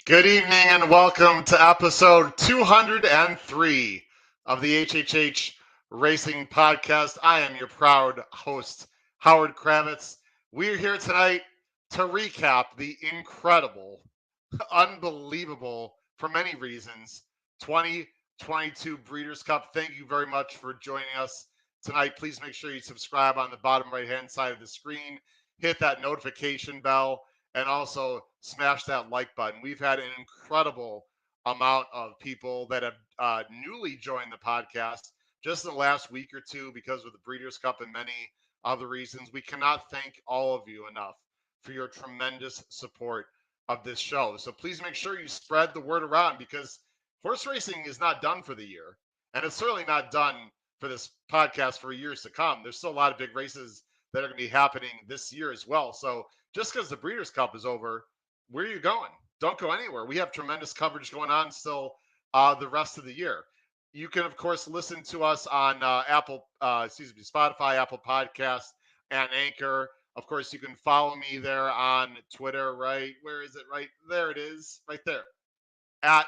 Good evening and welcome to episode 203 of the HHH Racing Podcast. I am your proud host, Howard Kravitz. We're here tonight to recap the incredible, unbelievable, for many reasons, 2022 Breeders' Cup. Thank you very much for joining us tonight. Please make sure you subscribe on the bottom right-hand side of the screen. Hit that notification bell and also smash that like button. We've had an incredible amount of people that have newly joined the podcast just in the last week or two because of the Breeders' Cup and many other reasons. We cannot thank all of you enough for your tremendous support of this show. So please make sure you spread the word around because horse racing is not done for the year. And it's certainly not done for this podcast for years to come. There's still a lot of big races that are going to be happening this year as well. So just because the Breeders' Cup is over, where are you going? Don't go anywhere. We have tremendous coverage going on still the rest of the year. You can, of course, listen to us on Spotify, Apple Podcasts, and Anchor. Of course, you can follow me there on Twitter, right? Where is it? Right there it is, right there, at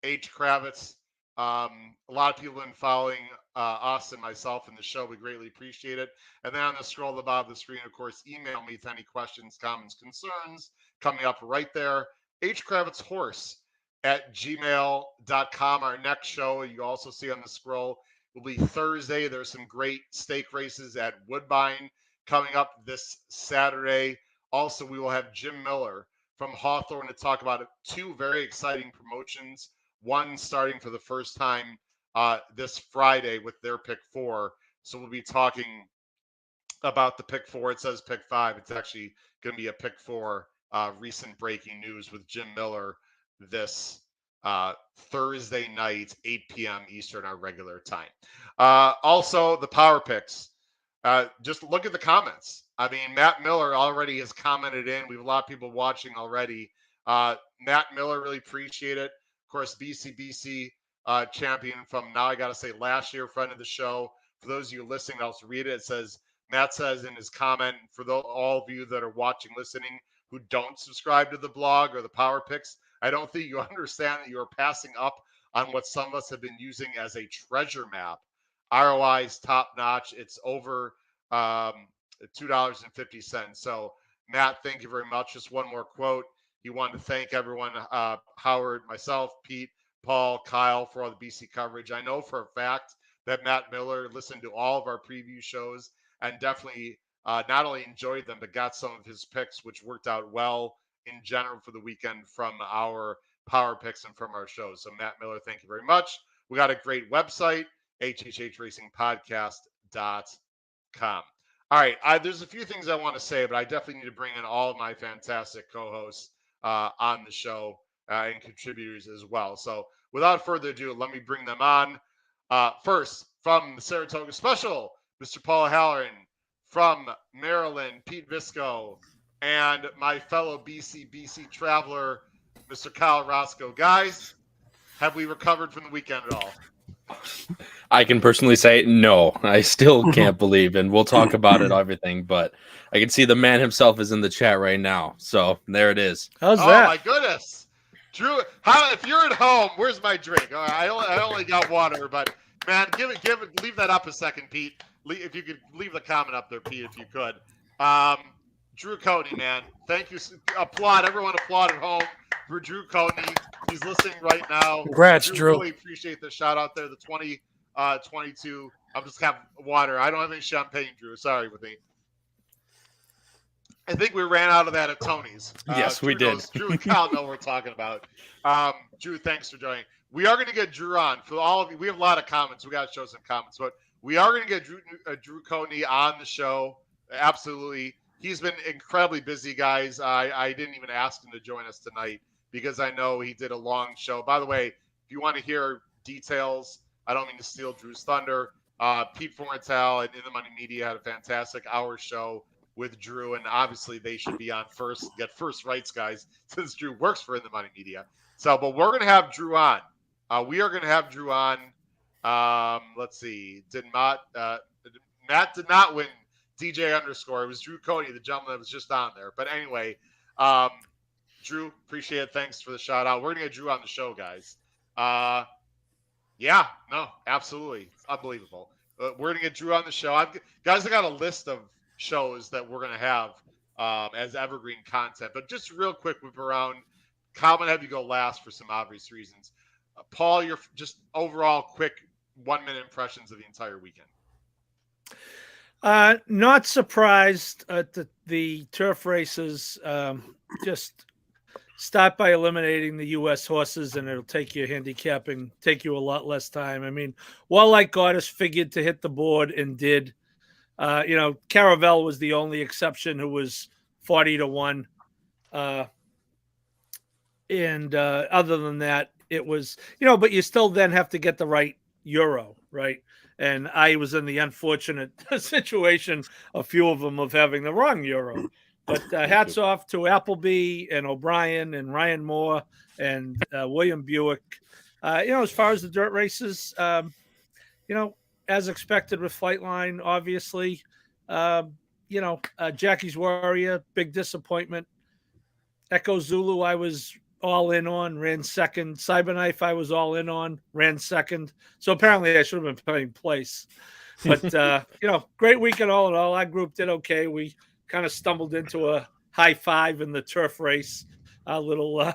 H Kravitz. A lot of people have been following us and myself in the show. We greatly appreciate it. And then on the scroll at the bottom of the screen, of course, email me with any questions, comments, concerns coming up right there. hkravitzhorse@gmail.com. Our next show, you also see on the scroll, will be Thursday. There's some great stake races at Woodbine coming up this Saturday. Also, we will have Jim Miller from Hawthorne to talk about two very exciting promotions. One starting for the first time this Friday with their pick four. So we'll be talking about the pick four. It says pick five. It's actually going to be a pick four. Recent breaking news with Jim Miller this Thursday night, 8 p.m. Eastern, our regular time. Also, the power picks. Just look at the comments. I mean, Matt Miller already has commented in. We have a lot of people watching already. Matt Miller, really appreciate it. Of course, BCBC champion from, now I got to say, last year, friend of the show. For those of you listening, I'll read it. It says, Matt says in his comment, for all of you that are watching, listening, who don't subscribe to the blog or the power picks, I don't think you understand that you are passing up on what some of us have been using as a treasure map. ROI is top notch. It's over $2.50. So, Matt, thank you very much. Just one more quote. He wanted to thank everyone, Howard, myself, Pete, Paul, Kyle, for all the BC coverage. I know for a fact that Matt Miller listened to all of our preview shows and definitely not only enjoyed them, but got some of his picks, which worked out well in general for the weekend from our power picks and from our shows. So, Matt Miller, thank you very much. We got a great website, hhhracingpodcast.com. All right, there's a few things I want to say, but I definitely need to bring in all of my fantastic co-hosts on the show and contributors as well. So without further ado, let me bring them on. First, from the Saratoga Special, Mr. Paul Halloran. From Maryland, Pete Visco. And my fellow BCBC traveler, Mr. Kyle Roscoe. Guys, have we recovered from the weekend at all? I can personally say no. I still can't believe, and we'll talk about it, everything. But I can see the man himself is in the chat right now. So there it is. How's that? Oh my goodness, Drew! If you're at home, where's my drink? I only got water, but man, leave that up a second, Pete. If you could leave the comment up there, Pete, if you could. Drew Coatney, man, thank you. Everyone applaud at home for Drew Coatney. He's listening right now. Congrats, Drew. Really appreciate the shout out there. The 2022. I'm just have water. I don't have any champagne, Drew. Sorry with me. I think we ran out of that at Tony's. Yes, we did. Drew and Kyle know what we're talking about. Drew, thanks for joining. We are going to get Drew on. For all of you, we have a lot of comments. We got to show some comments, but we are going to get Drew Coatney on the show. Absolutely. He's been incredibly busy, guys. I didn't even ask him to join us tonight because I know he did a long show. By the way, if you want to hear details, I don't mean to steal Drew's thunder. Pete Formental and IntheMoneyMedia had a fantastic hour show with Drew, and obviously they should be on first, get first rights, guys, since Drew works for IntheMoneyMedia. So, but we're going to have Drew on. We are going to have Drew on. Let's see. Matt did not win DJ _. It was Drew Coatney, the gentleman that was just on there. But anyway, Drew, appreciate it. Thanks for the shout out. We're gonna get Drew on the show, guys. Yeah, no, absolutely, it's unbelievable. We're gonna get Drew on the show. Guys, I got a list of shows that we're gonna have as evergreen content. But just real quick, move around. Kyle, I'm gonna have you go last for some obvious reasons. Paul, your just overall quick 1 minute impressions of the entire weekend. Not surprised at the turf races. Just start by eliminating the U.S. horses, and it'll take you handicapping, take you a lot less time. I mean, Walleye Goddess figured to hit the board and did. Caravel was the only exception who was 40-1. And other than that, it was, but you still then have to get the right euro, right? And I was in the unfortunate situation, a few of them, of having the wrong euro. But hats off to Appleby and O'Brien and Ryan Moore and William Buick. As far as the dirt races, as expected with Flightline, obviously. Jackie's Warrior, big disappointment. Echo Zulu, I was all in on, ran second. Cyberknife, I was all in on, ran second. So apparently I should have been playing place. But, great weekend all in all. Our group did okay. We kind of stumbled into a high five in the turf race. Our little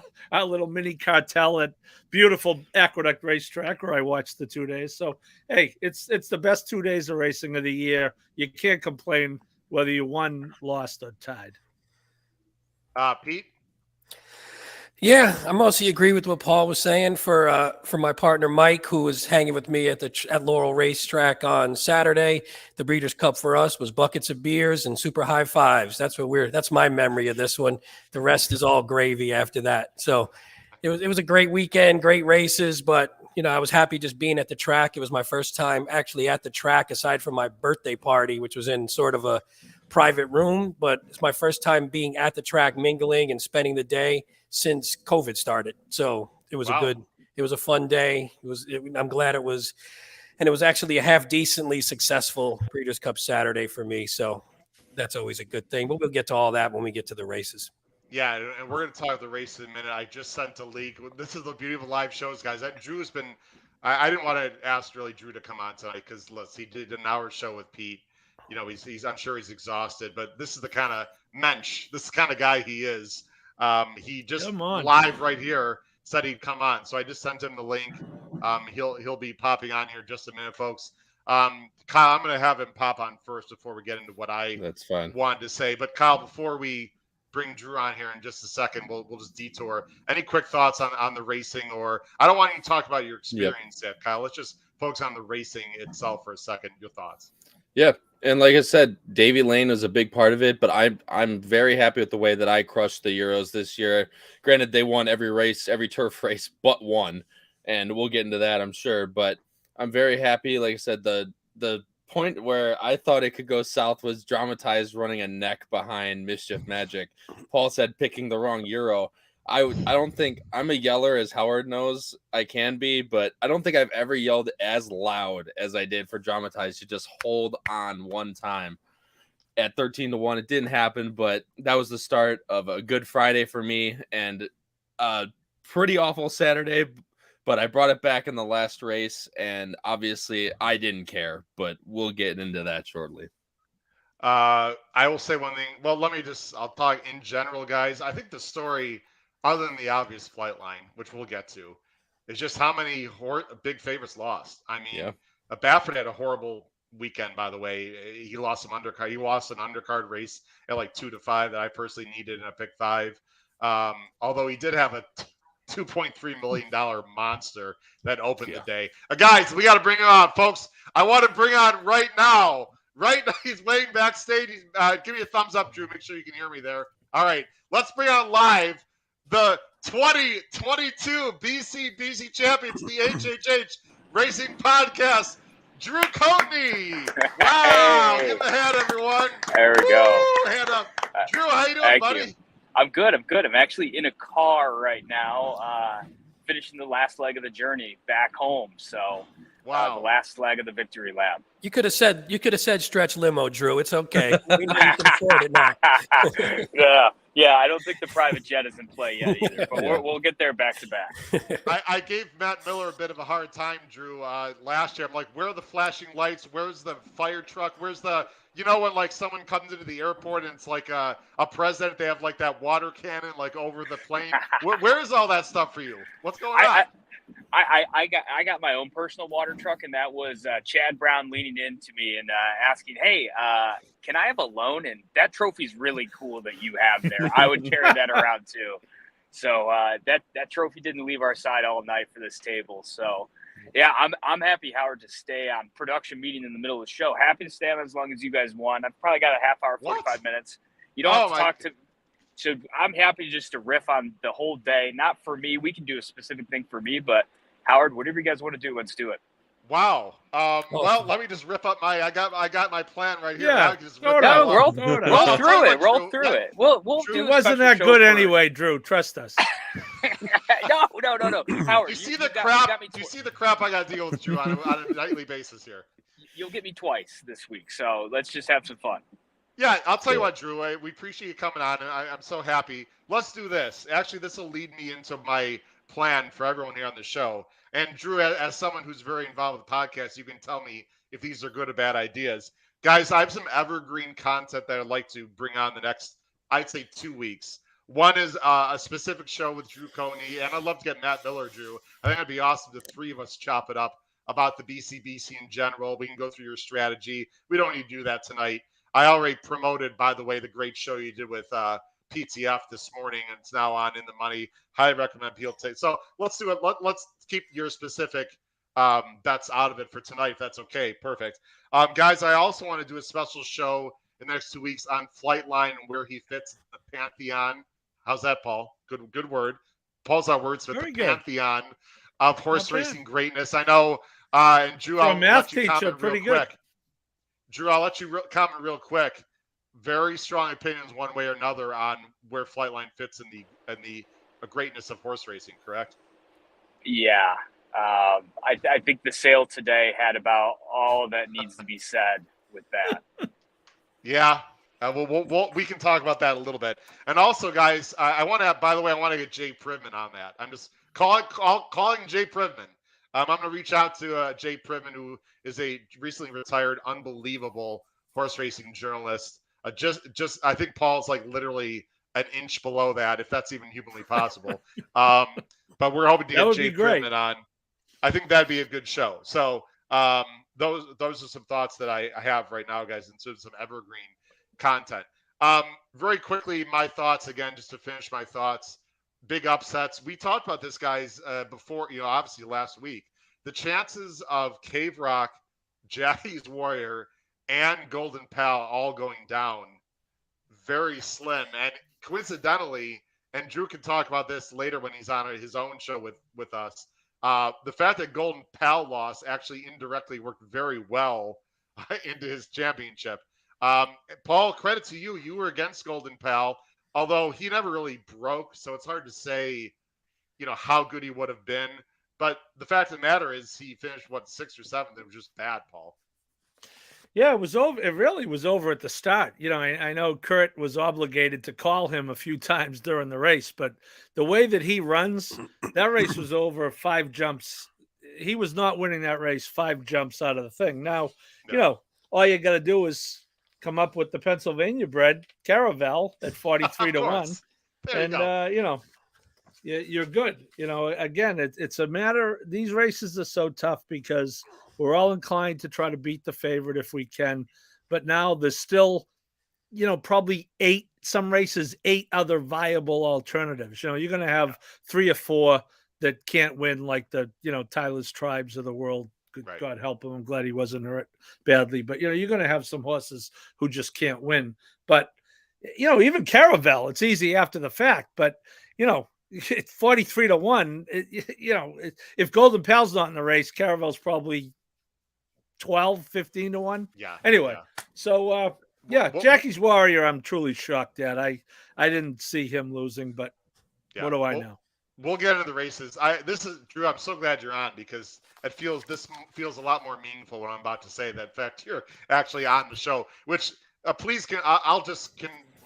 mini cartel at beautiful Aqueduct Racetrack where I watched the 2 days. So, hey, it's the best 2 days of racing of the year. You can't complain whether you won, lost, or tied. Pete? Yeah, I mostly agree with what Paul was saying. For my partner Mike, who was hanging with me at Laurel Racetrack on Saturday, the Breeders' Cup for us was buckets of beers and super high fives. That's my memory of this one. The rest is all gravy after that. So it was a great weekend, great races, but I was happy just being at the track. It was my first time actually at the track, aside from my birthday party, which was in sort of a private room, but it's my first time being at the track, mingling and spending the day since COVID started. So it was it was a fun day. I'm glad it was actually a half decently successful Breeders' Cup Saturday for me. So that's always a good thing, but we'll get to all that when we get to the races. Yeah, and we're going to talk about the race in a minute. I just sent a leak. This is the beauty of live shows, guys. Drew's been I didn't want to ask really Drew to come on tonight because he did an hour show with Pete. I'm sure he's exhausted, but this is the kind of mensch, this is the kind of guy he is. He just live right here said he'd come on, so I just sent him the link. He'll be popping on here in just a minute, folks. Kyle, I'm going to have him pop on first before we get into what That's fine. wanted to say. But Kyle, before we bring Drew on here in just a second, we'll just detour. Any quick thoughts on the racing, or I don't want you to talk about your experience yet, Kyle. Let's just focus on the racing itself for a second. Your thoughts? Yeah. And like I said, Davy Lane was a big part of it, but I'm very happy with the way that I crushed the Euros this year. Granted, they won every race, every turf race but one, and we'll get into that, I'm sure. But I'm very happy. Like I said, the point where I thought it could go south was Dramatized running a neck behind Mischief Magic. Paul said picking the wrong Euro. I don't think I'm a yeller, as Howard knows I can be, but I don't think I've ever yelled as loud as I did for Dramatized to just hold on one time at 13-1. It didn't happen, but that was the start of a good Friday for me and a pretty awful Saturday, but I brought it back in the last race, and obviously I didn't care, but we'll get into that shortly. I will say one thing. Well, I'll talk in general, guys. I think the story, other than the obvious flight line, which we'll get to, is just how many big favorites lost. I mean, Baffert had a horrible weekend, by the way. He lost some undercard. He lost an undercard race at like 2-5 that I personally needed in a pick 5. Although he did have a $2.3 million monster that opened the day. Guys, we got to bring him on, folks. I want to bring on right now. Right now, he's waiting backstage. Give me a thumbs up, Drew. Make sure you can hear me there. All right, let's bring on live the 2022 BCBC champions, the HHH Racing Podcast, Drew Coatney. Wow, give him a hand, everyone. There we go. Hand up. Drew, how you doing, Thank buddy? you. I'm good. I'm actually in a car right now, finishing the last leg of the journey back home. So, the last leg of the victory lap. You could have said stretch limo, Drew. It's okay. We know you can afford it now. Yeah. Yeah, I don't think the private jet is in play yet either, but Yeah. we'll get there back to back. I gave Matt Miller a bit of a hard time, Drew, last year. I'm like, where are the flashing lights? Where's the fire truck? Where's the, when like someone comes into the airport and it's like a president, they have like that water cannon like over the plane. Where is all that stuff for you? What's going on? I got my own personal water truck, and that was Chad Brown leaning into me and asking, "Hey, can I have a loan?" And that trophy's really cool that you have there. I would carry that around too. So that trophy didn't leave our side all night for this table. So yeah, I'm happy, Howard, to stay on production meeting in the middle of the show. Happy to stay on as long as you guys want. I've probably got a half hour, 45 minutes. You don't have to talk to. So I'm happy just to riff on the whole day. Not for me. We can do a specific thing for me, but Howard, whatever you guys want to do, let's do it. Wow. Well, let me just rip up I got my plan right here. Yeah. Roll through it. We'll do it wasn't that good anyway, Drew. Trust us. No. Howard, you see the crap? Do you see the crap I got to deal with, Drew, on a nightly basis here? You'll get me twice this week, so let's just have some fun. Yeah, I'll tell you what, Drew. We appreciate you coming on, and I'm so happy. Let's do this. Actually, this will lead me into my plan for everyone here on the show. And Drew, as someone who's very involved with podcasts, you can tell me if these are good or bad ideas. Guys, I have some evergreen content that I'd like to bring on the next, I'd say, 2 weeks. One is a specific show with Drew Coatney, and I'd love to get Matt Miller, Drew. I think it'd be awesome if the three of us chop it up about the BCBC in general. We can go through your strategy. We don't need to do that tonight. I already promoted, by the way, the great show you did with PTF this morning, and it's now on In the Money. Highly recommend people take. So let's do it. Let's keep your specific bets out of it for tonight, if that's okay. Perfect. Guys, I also want to do a special show in the next 2 weeks on Flightline and where he fits in the pantheon. How's that, Paul? Good word. Paul's our words with the pantheon of horse racing greatness. I know, and Drew, I'll let you comment real quick. Drew, I'll let you comment real quick. Very strong opinions one way or another on where Flightline fits in the greatness of horse racing, correct? Yeah. I think the sale today had about all that needs to be said with that. Yeah. We can talk about that a little bit. And also, guys, I want to get Jay Privman on that. I'm just calling Jay Privman. I'm going to reach out to Jay Privman, who is a recently retired, unbelievable horse racing journalist. I think Paul's like literally an inch below that, if that's even humanly possible. But we're hoping to get Jay Privman on. I think that'd be a good show. So those are some thoughts that I have right now, guys, in terms of some evergreen content. Very quickly, my thoughts again, just to finish my thoughts. Big upsets. We talked about this, guys, before, obviously last week. The chances of Cave Rock, Jackie's Warrior, and Golden Pal all going down, very slim. And coincidentally, and Drew can talk about this later when he's on his own show with us, the fact that Golden Pal lost actually indirectly worked very well into his championship. Paul, credit to you. You were against Golden Pal, although he never really broke, so it's hard to say, how good he would have been. But the fact of the matter is he finished, 6th or 7th? It was just bad, Paul. Yeah, it was over. It really was over at the start. I know Kurt was obligated to call him a few times during the race, but the way that he runs, that race was over 5 jumps. He was not winning that race 5 jumps out of the thing. Now, all you got to do is come up with the Pennsylvania bred Caravel at 43 to 1. And, you're good. Again, it's a matter. These races are so tough because we're all inclined to try to beat the favorite if we can. But now there's still, probably 8 other viable alternatives. You're going to have 3 or 4 that can't win, like the, Tyler's Tribes of the world. Right. God help him. I'm glad he wasn't hurt badly. But, you're going to have some horses who just can't win. But, even Caravel, it's easy after the fact. But, it's 43 to 1. If Golden Pal's not in the race, Caravel's probably 12, 15 to 1. Yeah. Anyway, so Jackie's Warrior, I'm truly shocked at. I didn't see him losing, but what do I know? We'll get into the races. This is Drew. I'm so glad you're on because this feels a lot more meaningful what I'm about to say. That in fact you're actually on the show, which please I'll just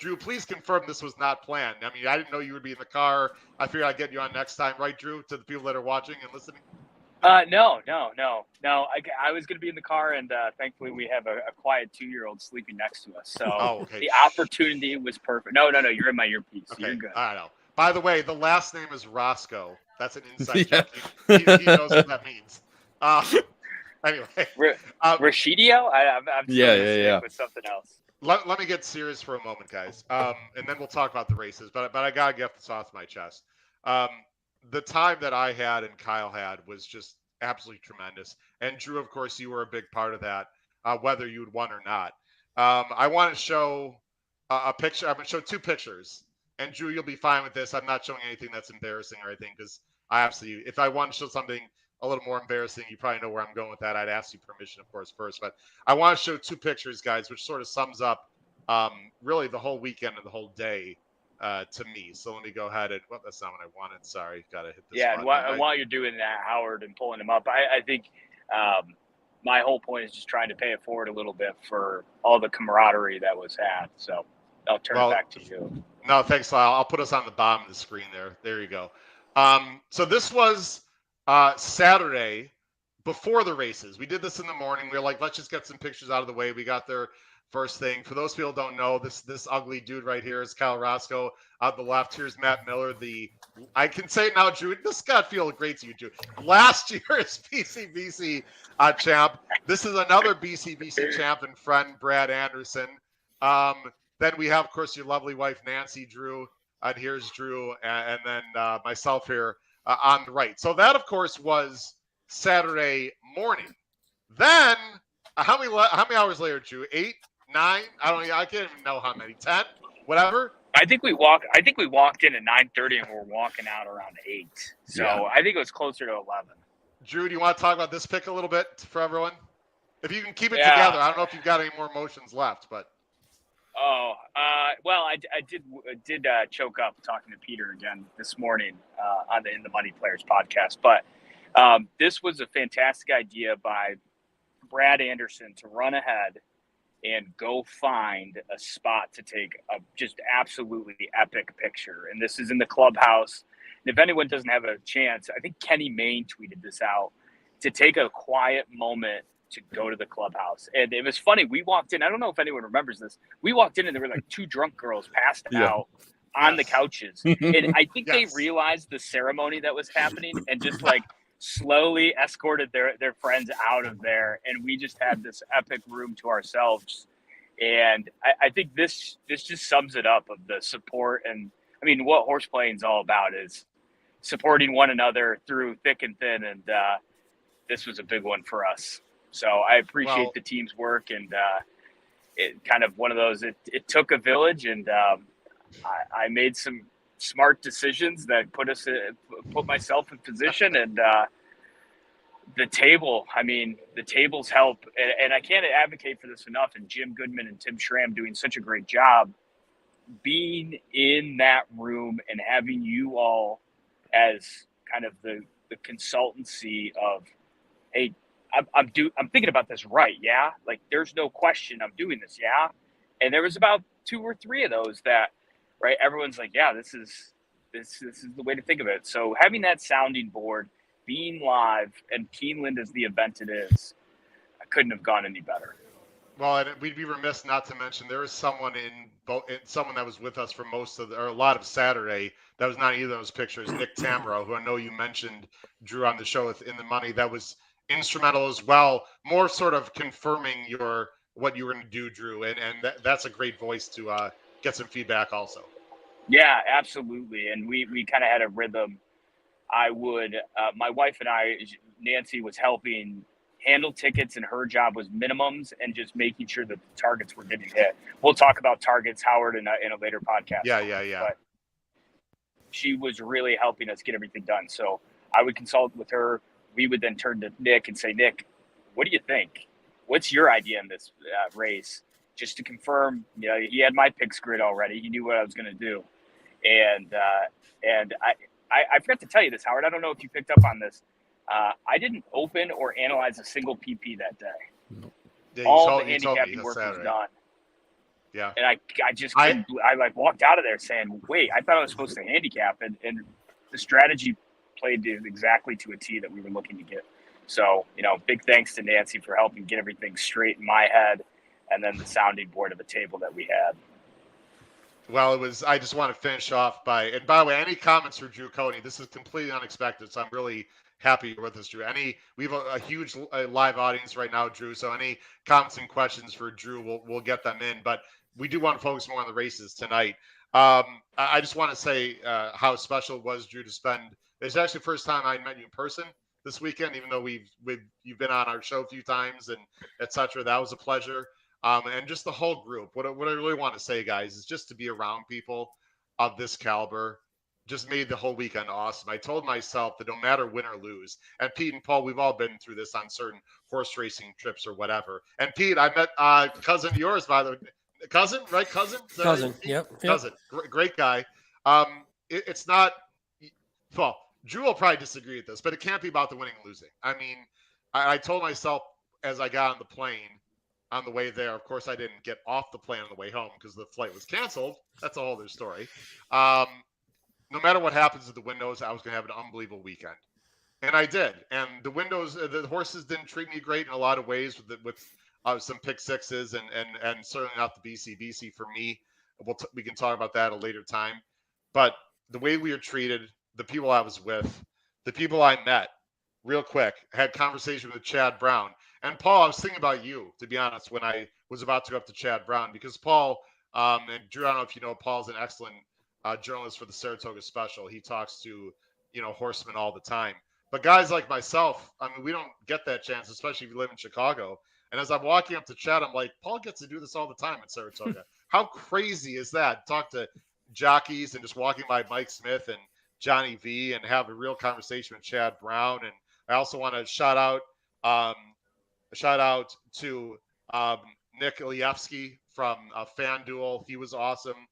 Drew, please confirm this was not planned. I mean, I didn't know you would be in the car. I figured I'd get you on next time, right, Drew? To the people that are watching and listening. No. I was going to be in the car, and thankfully we have a quiet 2-year-old sleeping next to us. So okay. The opportunity was perfect. No. You're in my earpiece. So Okay. you're good. I know. By the way, the last name is Roscoe. That's an inside joke. He knows what that means. Anyway. Rashidio? I'm Yeah. with something else. Let me get serious for a moment, guys, and then we'll talk about the races. But I gotta get this off my chest. The time that I had and Kyle had was just absolutely tremendous. And Drew, of course, you were a big part of that, whether you'd won or not. I want to show a picture. I'm going to show 2 pictures. And Drew, you'll be fine with this. I'm not showing anything that's embarrassing or anything, because if I want to show something a little more embarrassing, you probably know where I'm going with that. I'd ask you permission, of course, first. But I want to show 2 pictures, guys, which sort of sums up really the whole weekend and the whole day. To me. So let me go ahead and that's not what I wanted. Sorry, gotta hit this. Yeah, and while you're doing that, Howard, and pulling them up, I think my whole point is just trying to pay it forward a little bit for all the camaraderie that was had. So I'll turn it back to you. No, thanks, Lyle. I'll put us on the bottom of the screen there. There you go. So this was Saturday before the races. We did this in the morning. We were like, let's just get some pictures out of the way. We got there first thing. For those people who don't know, this ugly dude right here is Kyle Roscoe. On the left, here's Matt Miller. I can say it now, Drew. This got to feel great to you, Drew. Last year's BCBC champ. This is another BCBC champ and friend, Brad Anderson. Then we have, of course, your lovely wife, Nancy, Drew. And here's Drew, and then myself here on the right. So that, of course, was Saturday morning. Then, how many hours later, Drew? 8, 9? I can't even know how many. 10? Whatever. I think we walked in at 9:30 and we're walking out around 8. So yeah. I think it was closer to 11. Drew, do you want to talk about this pick a little bit for everyone? If you can keep it together. I don't know if you've got any more emotions left, but. Well, I did choke up talking to Peter again this morning on the In the Money Players podcast. But this was a fantastic idea by Brad Anderson to run ahead and go find a spot to take a just absolutely epic picture. And this is in the clubhouse. And if anyone doesn't have a chance, I think Kenny Mayne tweeted this out, to take a quiet moment to go to the clubhouse. And it was funny. We walked in. I don't know if anyone remembers this. We walked in and there were like 2 drunk girls passed out on the couches. And I think they realized the ceremony that was happening and just like slowly escorted their friends out of there. And we just had this epic room to ourselves. And I think this just sums it up, of the support. And I mean, what horseplaying is all about is supporting one another through thick and thin. And this was a big one for us. So I appreciate the team's work, and it kind of one of those, it took a village, and I made some smart decisions that put myself in position, and the tables help. And I can't advocate for this enough. And Jim Goodman and Tim Schramm doing such a great job being in that room and having you all as kind of the consultancy of, hey, I'm thinking about this, right? Yeah. Like, there's no question I'm doing this. Yeah. And there was about 2 or 3 of those that, right, everyone's like, yeah, this is the way to think of it. So having that sounding board, being live, and Keeneland as the event it is, I couldn't have gone any better. Well, and we'd be remiss not to mention there is someone someone that was with us for a lot of Saturday that was not either of those pictures, Nick Tamro, who I know you mentioned, Drew, on the show with In the Money, that was instrumental as well, more sort of confirming what you were going to do, Drew, and that's a great voice to get some feedback also. Yeah, absolutely. And we kind of had a rhythm. I would my wife and I, Nancy, was helping handle tickets, and her job was minimums and just making sure that the targets were getting hit. We'll talk about targets, Howard, in a later podcast. Yeah. But she was really helping us get everything done. So I would consult with her. We would then turn to Nick and say, Nick, what do you think? What's your idea in this race? Just to confirm, he had my picks grid already. He knew what I was going to do. And I forgot to tell you this, Howard. I don't know if you picked up on this. I didn't open or analyze a single PP that day. Yeah, all the handicapping work was done. Yeah. And I just couldn't, I like walked out of there saying, wait, I thought I was supposed to handicap, and the strategy played exactly to a T that we were looking to get. So, big thanks to Nancy for helping get everything straight in my head, and then the sounding board of the table that we had. Well, I just want to finish off and by the way, any comments for Drew Coatney? This is completely unexpected, so I'm really happy you're with us, Drew. We have a huge live audience right now, Drew. So any comments and questions for Drew, we'll get them in. But we do want to focus more on the races tonight. I just want to say how special it was, Drew, to spend. It's actually the first time I met you in person this weekend, even though you've been on our show a few times and etc. That was a pleasure. And just the whole group. What I really want to say, guys, is just to be around people of this caliber just made the whole weekend awesome. I told myself that no matter win or lose, and Pete and Paul, we've all been through this on certain horse racing trips or whatever. And Pete, I met cousin of yours, by the way. Cousin, right? Cousin? Cousin, yep. Cousin. Great guy. It's not, well, Drew will probably disagree with this, but it can't be about the winning and losing. I mean, I told myself as I got on the plane, on the way there, of course, I didn't get off the plane on the way home because the flight was canceled. That's a whole other story. No matter what happens at the windows, I was going to have an unbelievable weekend. And I did. And the horses didn't treat me great in a lot of ways with some pick sixes and certainly not the BCBC for me. We can talk about that at a later time. But the way we were treated, the people I was with, the people I met, real quick, had conversation with Chad Brown. And Paul, I was thinking about you, to be honest, when I was about to go up to Chad Brown, because Paul, and Drew, I don't know if you know, Paul's an excellent journalist for the Saratoga Special. He talks to, horsemen all the time. But guys like myself, I mean, we don't get that chance, especially if you live in Chicago. And as I'm walking up to Chad, I'm like, Paul gets to do this all the time at Saratoga. How crazy is that? Talk to jockeys and just walking by Mike Smith and Johnny V and have a real conversation with Chad Brown. And I also want to shout out to Nick Ilievsky from FanDuel. He was awesome.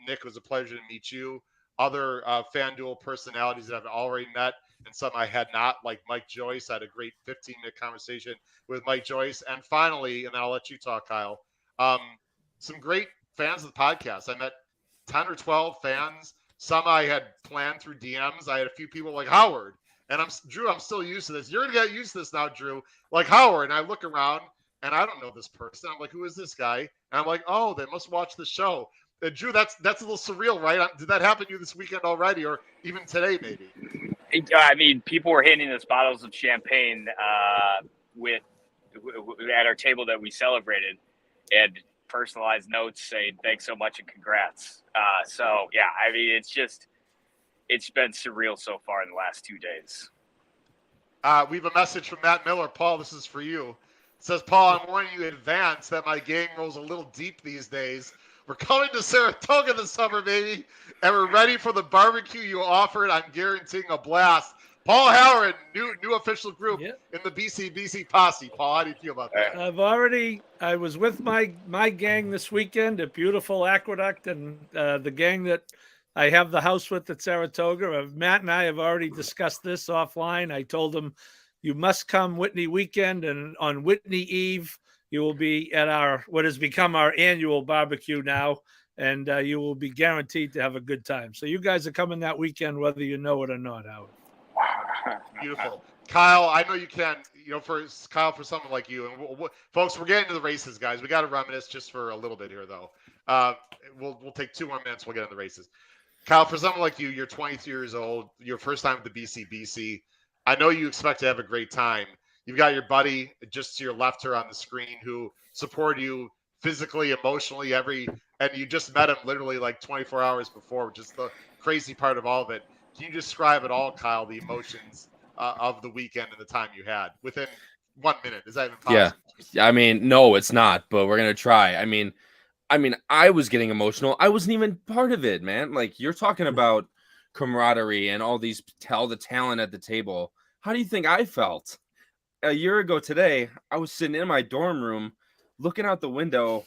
Nick, it was a pleasure to meet you. Other FanDuel personalities that I've already met and some I had not, like Mike Joyce. I had a great 15-minute conversation with Mike Joyce. And finally, and then I'll let you talk, Kyle, some great fans of the podcast. I met 10 or 12 fans. Some I had planned through DMs. I had a few people like Howard. And Drew, I'm still used to this. You're going to get used to this now, Drew. Like Howard. And I look around, and I don't know this person. I'm like, who is this guy? And I'm like, oh, they must watch the show. Drew, that's a little surreal, right? Did that happen to you this weekend already, or even today, maybe? I mean, people were handing us bottles of champagne at our table that we celebrated, and personalized notes saying thanks so much and congrats. So yeah, I mean, it's been surreal so far in the last 2 days. We have a message from Matt Miller. Paul, this is for you. It says, Paul, I'm warning you in advance that my game rolls a little deep these days. We're coming to Saratoga this summer, baby, and we're ready for the barbecue you offered. I'm guaranteeing a blast. Paul Howard, new official group in the BCBC posse. Paul, how do you feel about that? I was with my gang this weekend at beautiful Aqueduct, and the gang that I have the house with at Saratoga. Matt and I have already discussed this offline. I told him, you must come Whitney weekend, and on Whitney Eve, you will be at what has become our annual barbecue now, and you will be guaranteed to have a good time. So you guys are coming that weekend, whether you know it or not, Howard. Beautiful. Kyle, I know you can, for someone like you, and folks, we're getting to the races, guys. We got to reminisce just for a little bit here, though. We'll take 2 more minutes. We'll get into the races. Kyle, for someone like you, you're 23 years old, your first time at the BCBC. I know you expect to have a great time. You've got your buddy just to your left here on the screen who supported you physically, emotionally, and you just met him literally like 24 hours before, which is the crazy part of all of it. Can you describe at all, Kyle, the emotions of the weekend and the time you had within 1 minute? Is that even possible? Yeah. I mean, no, it's not, but we're going to try. I mean, I was getting emotional. I wasn't even part of it, man. Like, you're talking about camaraderie and all the talent at the table. How do you think I felt? A year ago today, I was sitting in my dorm room looking out the window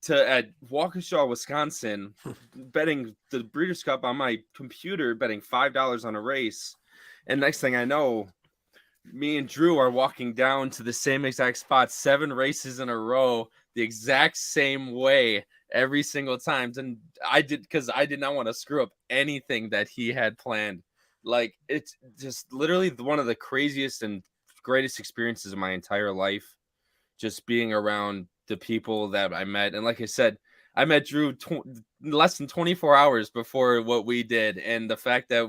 at Waukesha, Wisconsin, betting the Breeders' Cup on my computer, betting $5 on a race. And next thing I know, me and Drew are walking down to the same exact spot, 7 races in a row, the exact same way. every single time. And I did not want to screw up anything that he had planned. Like, it's just literally one of the craziest and greatest experiences of my entire life, just being around the people that I met. And like I said, I met Drew less than 24 hours before what we did. And the fact that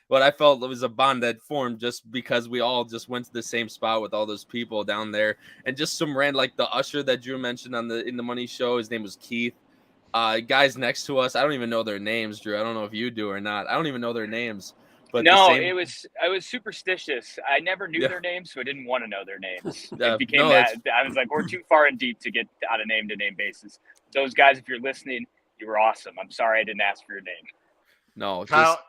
what I felt was a bond that formed just because we all just went to the same spot with all those people down there. And just some random, like the usher that Drew mentioned on the In the Money show, his name was Keith. Guys next to us, I don't even know their names, Drew. I don't know if you do or not. I don't even know their names. But no, I was superstitious. I never knew Yeah. their names, so I didn't want to know their names. Yeah, It became no, that. I was like, we're too far in deep to get on a name-to-name basis. Those guys, if you're listening, you were awesome. I'm sorry I didn't ask for your name. No, Kyle,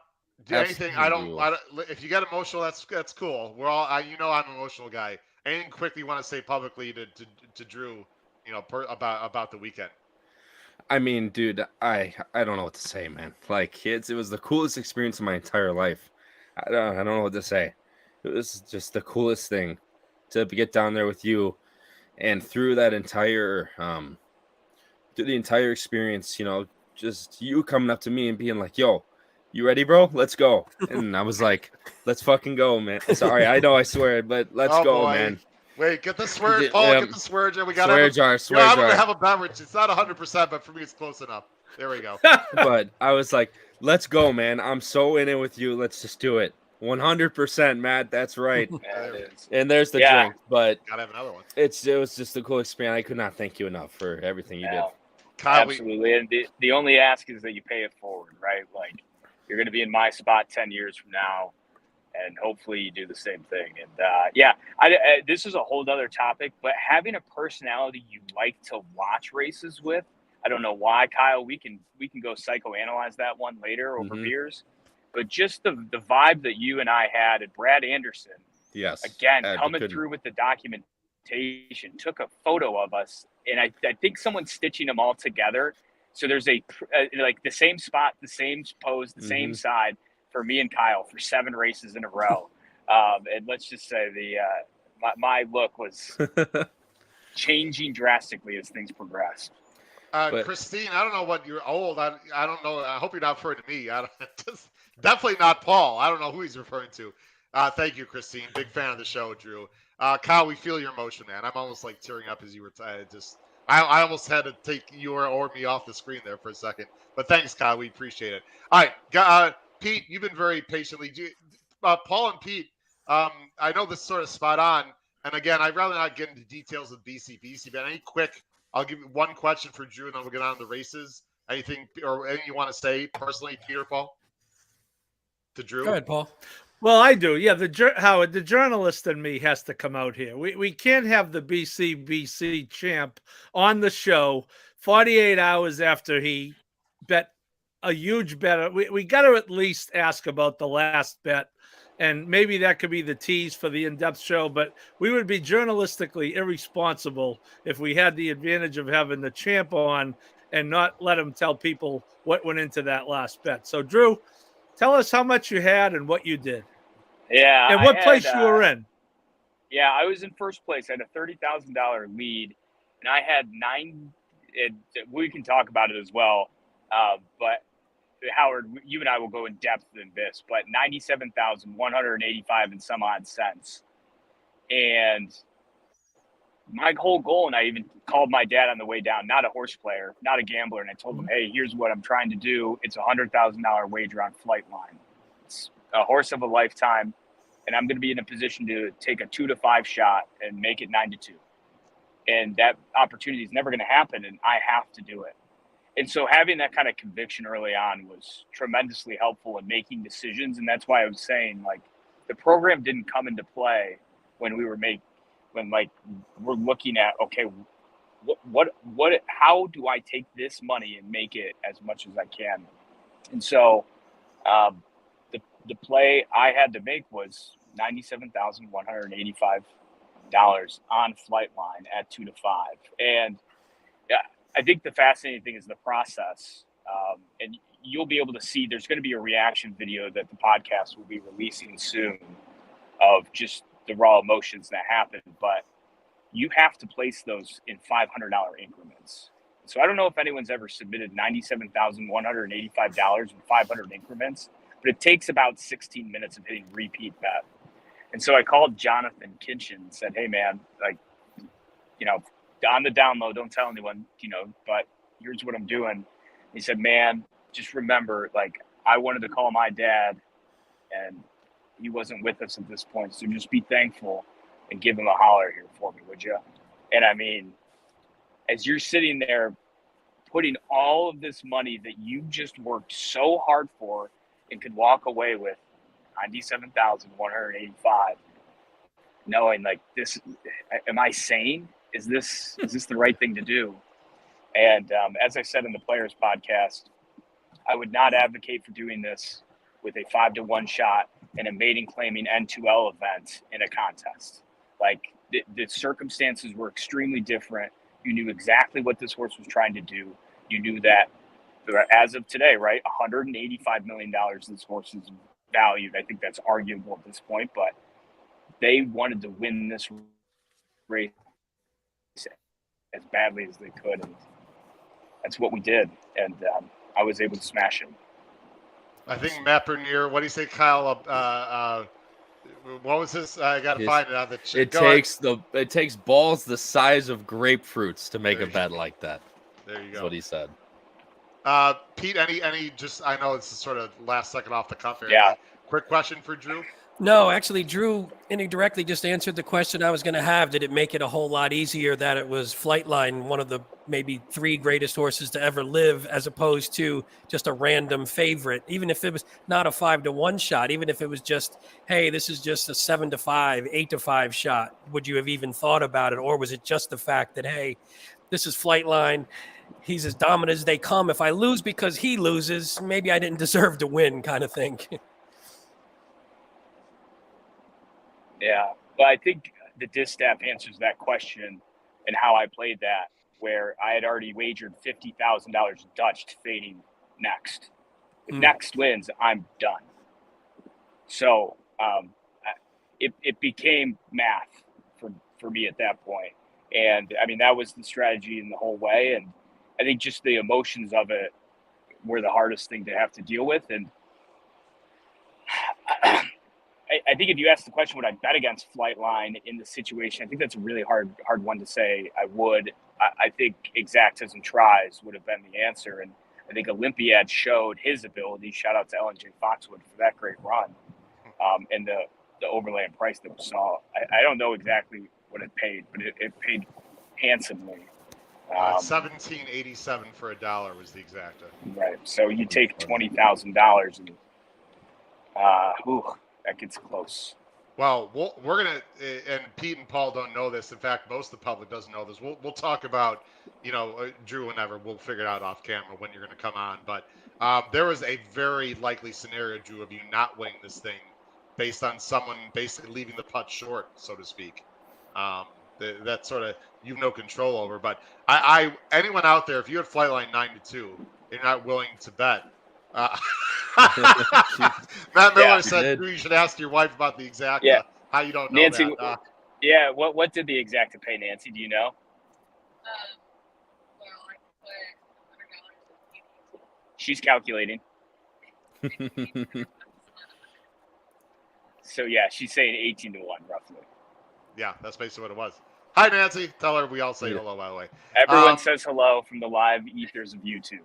just do anything. I don't. absolutely. If you get emotional, that's cool. We're all. I'm an emotional guy. Anything quick you want to say publicly to Drew, about the weekend? I mean, dude, I don't know what to say, man. Like, it was the coolest experience of my entire life. I don't know what to say. It was just the coolest thing to get down there with you, and through that entire through the entire experience, just you coming up to me and being like, "Yo, you ready, bro? Let's go." And I was like, "Let's fucking go, man." Sorry, I know, I swear, but let's go, boy. man. Wait, get the swear, Yeah, Paul. Get the swear jar. We got swear jar, swear jar. have a beverage. It's not 100%, but for me, it's close enough. There we go. But I was like, "Let's go, man. I'm so in it with you. Let's just do it." 100%, Matt. That's right. Yeah, it is. And there's the Yeah. drink, but Gotta have another one. it was just a cool experience. I could not thank you enough for everything you did. Yeah. Kyle, Absolutely. And the only ask is that you pay it forward, right? Like, you're going to be in my spot 10 years from now, and hopefully you do the same thing. And this is a whole other topic, but having a personality you like to watch races with, I don't know why, Kyle, we can go psychoanalyze that one later over beers, but just the vibe that you and I had at Brad Anderson, Yes. again, coming through with the documentation, took a photo of us, and I think someone's stitching them all together. So there's like the same spot, the same pose, the same side for me and Kyle for 7 races in a row. And let's just say my look was changing drastically as things progressed. Christine, I don't know what you're old. I don't know. I hope you're not referring to me. Definitely not Paul. I don't know who he's referring to. Thank you, Christine. Big fan of the show, Drew. Kyle, we feel your emotion, man. I'm almost like tearing up as you were. I almost had to take you or me off the screen there for a second. But thanks, Kyle. We appreciate it. All right, Pete, you've been very patiently. Paul and Pete, I know this is sort of spot on. And again, I'd rather not get into details of BCBC, but any quick, I'll give you one question for Drew, and then we'll get on to the races. Anything you want to say personally, Peter, Paul? To Drew? Go ahead, Paul. Well, I do. Yeah, Howard, the journalist in me has to come out here. We can't have the BCBC champ on the show 48 hours after he bet a huge bet. We got to at least ask about the last bet, and maybe that could be the tease for the in-depth show, but we would be journalistically irresponsible if we had the advantage of having the champ on and not let him tell people what went into that last bet. So, Drew, tell us how much you had and what you did. Yeah. And what place you were in. Yeah, I was in first place. I had a $30,000 lead, and I had 9. We can talk about it as well. But Howard, you and I will go in depth in this, but 97,185 and some odd cents. And my whole goal, and I even called my dad on the way down, not a horse player, not a gambler, and I told him, hey, here's what I'm trying to do. It's a $100,000 wager on Flightline. It's a horse of a lifetime, and I'm going to be in a position to take a 2 to 5 shot and make it 9 to 2. And that opportunity is never going to happen, and I have to do it. And so having that kind of conviction early on was tremendously helpful in making decisions. And that's why I was saying, like, the program didn't come into play when we're looking at, okay, how do I take this money and make it as much as I can? And so the play I had to make was $97,185 on Flightline at 2 to 5. And yeah, I think the fascinating thing is the process. And you'll be able to see there's going to be a reaction video that the podcast will be releasing soon of just the raw emotions that happen. But you have to place those in $500 increments. So I don't know if anyone's ever submitted $97,185 in 500 increments, but it takes about 16 minutes of hitting repeat bet. And so I called Jonathan Kinchin and said, hey, man, like, you know, on the down low, don't tell anyone, you know, but here's what I'm doing. He said, man, just remember, like, I wanted to call my dad and he wasn't with us at this point. So just be thankful and give him a holler here for me, would you? And I mean, as you're sitting there putting all of this money that you just worked so hard for and could walk away with $97,185, knowing like this, am I sane? Is this the right thing to do? And as I said in the Players podcast, I would not advocate for doing this with a 5-to-1 shot in a maiden claiming N2L event in a contest. Like the circumstances were extremely different. You knew exactly what this horse was trying to do. You knew that as of today, right, $185 million this horse is valued. I think that's arguable at this point, but they wanted to win this race as badly as they could, and that's what we did. And I was able to smash him. I think Matt Bernier, what do you say, Kyle? What was this? I got to find it on the chat. It takes balls the size of grapefruits to make a bet like that. There you go. That's what he said. Pete, any just, I know this is sort of last second off the cuff here. Yeah. Quick question for Drew. No, actually, Drew indirectly just answered the question I was going to have. Did it make it a whole lot easier that it was Flightline, one of the maybe 3 greatest horses to ever live, as opposed to just a random favorite? Even if it was not a 5-to-1 shot, even if it was just, hey, this is just a 7-to-5, 8-to-5 shot, would you have even thought about it? Or was it just the fact that, hey, this is Flightline, he's as dominant as they come. If I lose because he loses, maybe I didn't deserve to win, kind of thing. Yeah, but I think the distaff answers that question and how I played that, where I had already wagered $50,000 Dutch to fading next. If next wins, I'm done. So it became math for me at that point. And, I mean, that was the strategy in the whole way. And I think just the emotions of it were the hardest thing to have to deal with. And I think if you ask the question, would I bet against Flightline in the situation? I think that's a really hard one to say. I would. I think Exactas and Tries would have been the answer. And I think Olympiad showed his ability. Shout out to Ellen J. Foxwood for that great run. And the overlay and price that we saw. I don't know exactly what it paid, but it paid handsomely. $17.87 for $1 was the exacta. Right. So you take $20,000 and that gets close. Well, we're going to, and Pete and Paul don't know this. In fact, most of the public doesn't know this. We'll talk about, Drew, whenever. We'll figure it out off camera when you're going to come on. But there was a very likely scenario, Drew, of you not winning this thing based on someone basically leaving the putt short, so to speak. That sort of you've no control over. But anyone out there, if you had Flightline 9-2, you're not willing to bet. Matt Miller said you should ask your wife about the exacta. Yeah. How you don't know Nancy, that. Yeah, what did the exacta pay, Nancy? Do you know? Well, I put $100 in. She's calculating. So yeah, she's saying 18-1 roughly. Yeah, that's basically what it was. Hi, Nancy. Tell her we all say hello, by the way. Everyone says hello from the live ethers of YouTube.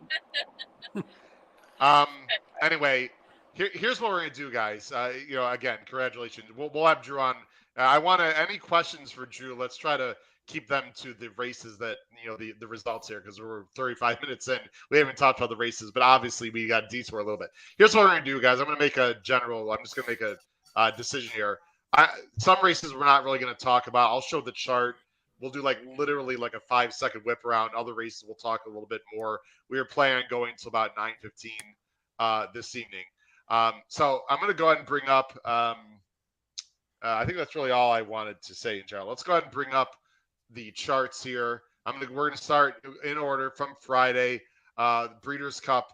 Anyway, here's what we're gonna do, guys. Again, congratulations. We'll have Drew on. I want any questions for Drew. Let's try to keep them to the races that the results here, because we're 35 minutes in. We haven't talked about the races, but obviously we got detour a little bit. Here's what we're gonna do, guys. I'm just gonna make a decision here. Some races we're not really gonna talk about. I'll show the chart. We'll do literally a 5-second whip around. Other races we'll talk a little bit more. We were planning on going until about 9:15 this evening. So I'm going to go ahead and bring up. I think that's really all I wanted to say in general. Let's go ahead and bring up the charts here. We're going to start in order from Friday. Breeders' Cup,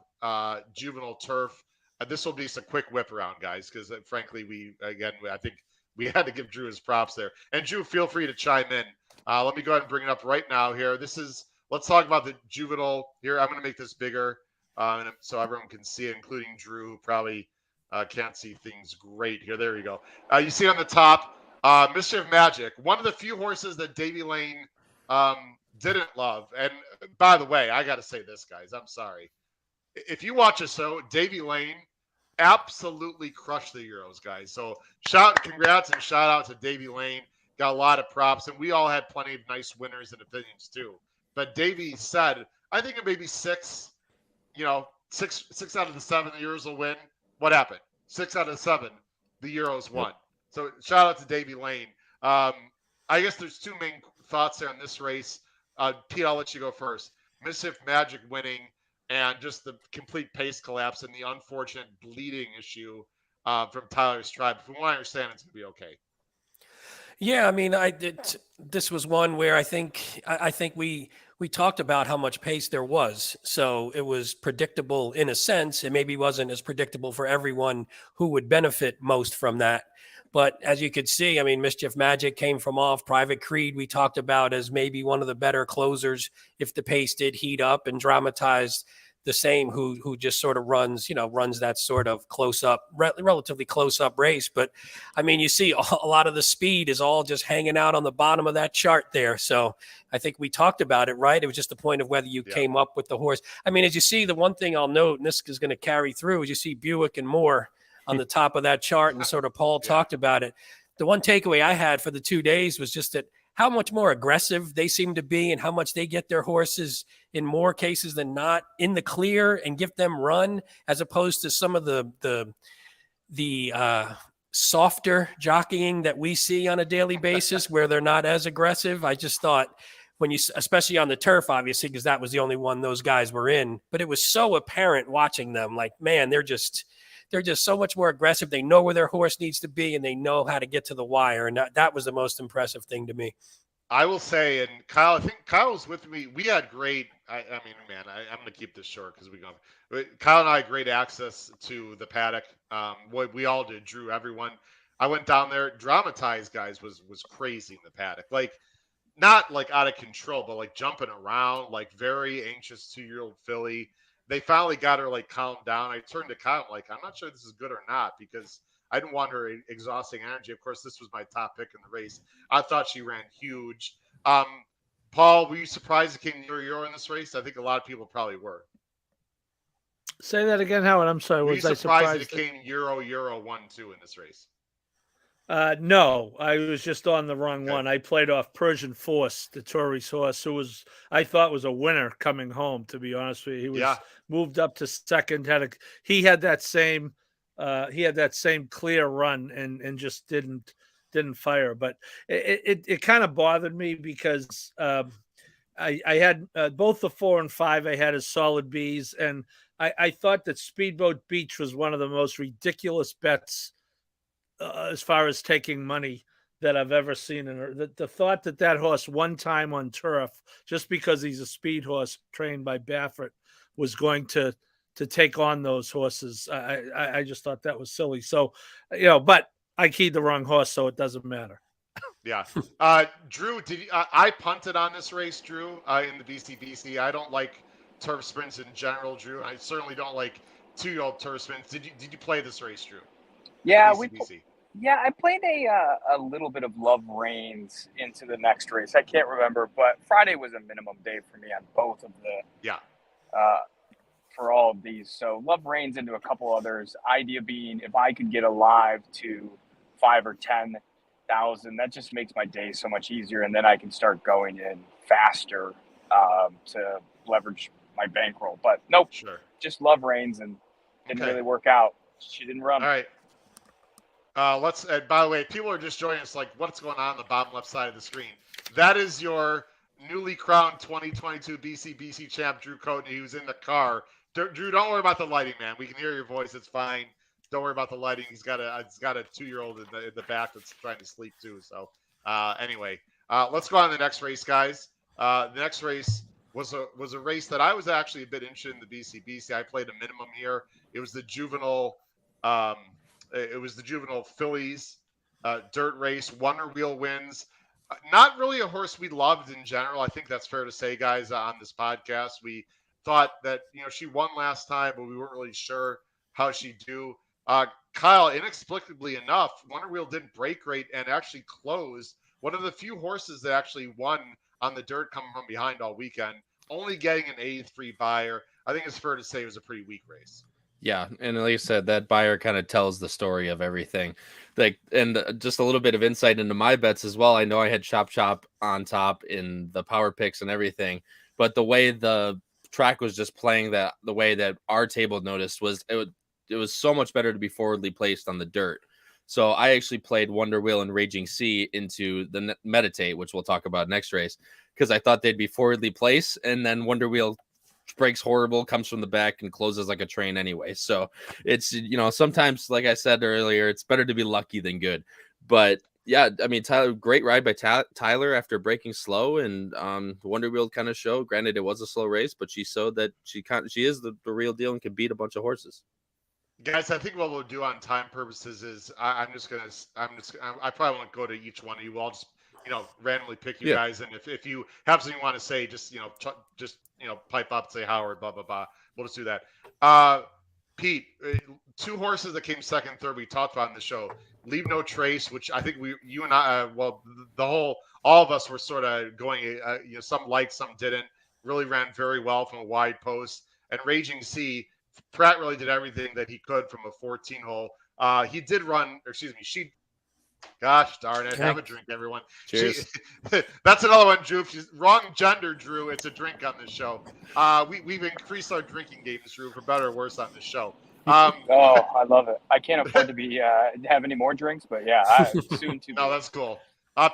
Juvenile Turf. This will be just a quick whip around, guys, because frankly, I think we had to give Drew his props there. And Drew, feel free to chime in. Let me go ahead and bring it up right now here. This is let's talk about the juvenile here. I'm going to make this bigger so everyone can see it, including Drew, who probably can't see things great here. There you go. You see on the top, Mischief Magic, one of the few horses that Davy Lane didn't love. And by the way, I got to say this, guys. I'm sorry. If you watch a show, Davy Lane absolutely crushed the Euros, guys. So congrats and shout out to Davy Lane. Got a lot of props, and we all had plenty of nice winners and opinions too. But Davy said, I think it may be six out of the 7 the Euros will win. What happened? 6 out of 7 the Euros won. So shout out to Davy Lane. I guess there's two main thoughts there on this race. Pete, I'll let you go first. Mischief Magic winning and just the complete pace collapse and the unfortunate bleeding issue from Tyler's Tribe. From what I understand, it's going to be okay. Yeah, I mean, this was one where I think we talked about how much pace there was. So it was predictable in a sense. It maybe wasn't as predictable for everyone who would benefit most from that. But as you could see, I mean, Mischief Magic came from off. Private Creed we talked about as maybe one of the better closers if the pace did heat up, and Dramatized the same, who just sort of runs that sort of relatively close up race. But I mean, you see a lot of the speed is all just hanging out on the bottom of that chart there. So I think we talked about it, right? It was just the point of whether you came up with the horse. I mean, as you see, the one thing I'll note, and this is going to carry through, is you see Buick and Moore on the top of that chart, and sort of Paul talked about it. The one takeaway I had for the 2 days was just that how much more aggressive they seem to be and how much they get their horses in more cases than not in the clear and give them run, as opposed to some of the softer jockeying that we see on a daily basis where they're not as aggressive. I just thought especially on the turf, obviously, because that was the only one those guys were in, but it was so apparent watching them, like, man, they're just so much more aggressive. They know where their horse needs to be, and they know how to get to the wire. And that was the most impressive thing to me. I will say, and Kyle, I think Kyle was with me. We had great, I'm going to keep this short because Kyle and I had great access to the paddock. We all did, Drew, everyone. I went down there. Dramatized, guys, was crazy in the paddock. Like, not like out of control, but like jumping around, like very anxious 2-year-old filly. They finally got her like calmed down. I turned to Kyle, like, I'm not sure this is good or not, because I didn't want her exhausting energy. Of course, this was my top pick in the race. I thought she ran huge. Paul, were you surprised it came Euro in this race? I think a lot of people probably were. Say that again, Howard. I'm sorry. Were Was you I surprised surprised that it came Euro 1-2 in this race? No, I was just on the wrong Okay. one. I played off Persian Force, the Tory's horse, who I thought was a winner coming home. To be honest with you, he was moved up to second. He had that same clear run and just didn't fire. But it kind of bothered me because I had both the 4 and 5 I had as solid Bs, and I thought that Speedboat Beach was one of the most ridiculous bets as far as taking money that I've ever seen. And the thought that horse one time on turf, just because he's a speed horse trained by Baffert, was going to take on those horses, I just thought that was silly. So, but I keyed the wrong horse, so it doesn't matter. Yeah. Drew, I punted on this race, Drew, in the BCBC. I don't like turf sprints in general, Drew. I certainly don't like 2-year-old turf sprints. Did you play this race, Drew? Yeah, BCBC. I played a little bit of Love Reigns into the next race. I can't remember, but Friday was a minimum day for me on both of for all of these. So Love Reigns into a couple others. Idea being, if I could get alive to 5 or 10,000, that just makes my day so much easier, and then I can start going in faster to leverage my bankroll. But nope, just Love Reigns, and didn't really work out. She didn't run. All right. By the way, people are just joining us, like, what's going on the bottom left side of the screen? That is your newly crowned 2022 BCBC champ, Drew Coatney, who's in the car. Drew, don't worry about the lighting, man. We can hear your voice. It's fine. Don't worry about the lighting. He's got a 2-year-old in the back that's trying to sleep too. So anyway, let's go on to the next race, guys. The next race was a race that I was actually a bit interested in, the BCBC. I played a minimum here. It was the juvenile. It was the juvenile fillies dirt race. Wonder Wheel wins. Not really a horse we loved in general. I think that's fair to say, guys, on this podcast. We thought that, she won last time, but we weren't really sure how she'd do. Kyle, inexplicably enough, Wonder Wheel didn't break great and actually closed. One of the few horses that actually won on the dirt coming from behind all weekend, only getting an A3 buyer. I think it's fair to say it was a pretty weak race. Yeah, and like I said, that buyer kind of tells the story of everything. Like, and just a little bit of insight into my bets as well. I know I had Chop on top in the power picks and everything, but the way the track was just playing, that the way that our table noticed was it was so much better to be forwardly placed on the dirt. So I actually played Wonder Wheel and Raging Sea into the Meditate, which we'll talk about next race, because I thought they'd be forwardly placed, and then Wonder Wheel breaks horrible, comes from the back, and closes like a train anyway. So it's, sometimes, like I said earlier, it's better to be lucky than good. But yeah, I mean, Tyler, great ride by Tyler after breaking slow, and Wonder Wheel kind of showed. Granted, it was a slow race, but she showed that she is the real deal and can beat a bunch of horses. Guys, I think what we'll do on time purposes is I probably won't go to each one of you. I'll just randomly pick you guys, and if you have something you want to say, just pipe up, say Howard, blah blah blah. We'll just do that. Pete, two horses that came second, third. We talked about in the show. Leave No Trace, which I think you and I, all of us were sort of going. Some liked, some didn't. Really ran very well from a wide post. And Raging Sea, Pratt really did everything that he could from a 14 hole. He did run, she. Gosh darn it! Have a drink, everyone. Cheers. That's another one, Drew. If she's wrong gender, Drew, it's a drink on this show. We've increased our drinking games, Drew, for better or worse on this show. I love it. I can't afford to be have any more drinks, but yeah, soon to. No, that's cool.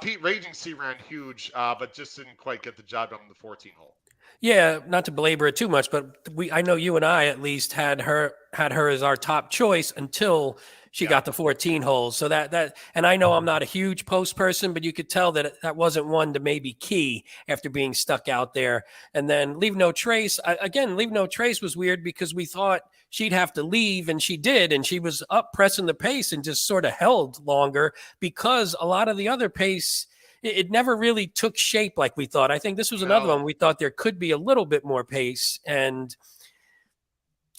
Pete, Raging Sea ran huge, but just didn't quite get the job done on the 14 hole. Yeah, not to belabor it too much, but I know you and I at least had her as our top choice until she got the 14 holes. So that and I know I'm not a huge post person, but you could tell that wasn't one to maybe key after being stuck out there. And then Leave No Trace, Leave No Trace was weird because we thought she'd have to leave, and she did, and she was up pressing the pace and just sort of held longer because a lot of the other pace, it never really took shape like we thought. I think this was another one we thought there could be a little bit more pace, and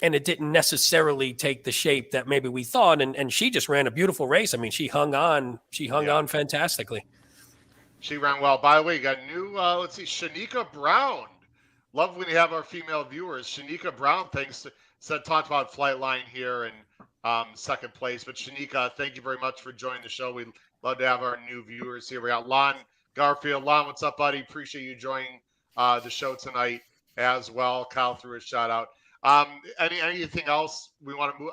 it didn't necessarily take the shape that maybe we thought. And she just ran a beautiful race. I mean, she hung on on fantastically. She ran well. By the way, you got new, let's see, Shanika Brown. Love when you have our female viewers. Shanika Brown, talked about Flightline here and second place. But Shanika, thank you very much for joining the show. We'd love to have our new viewers here. We got Lon Garfield. Lon, what's up, buddy? Appreciate you joining the show tonight as well. Kyle threw a shout out. Anything else we want to move?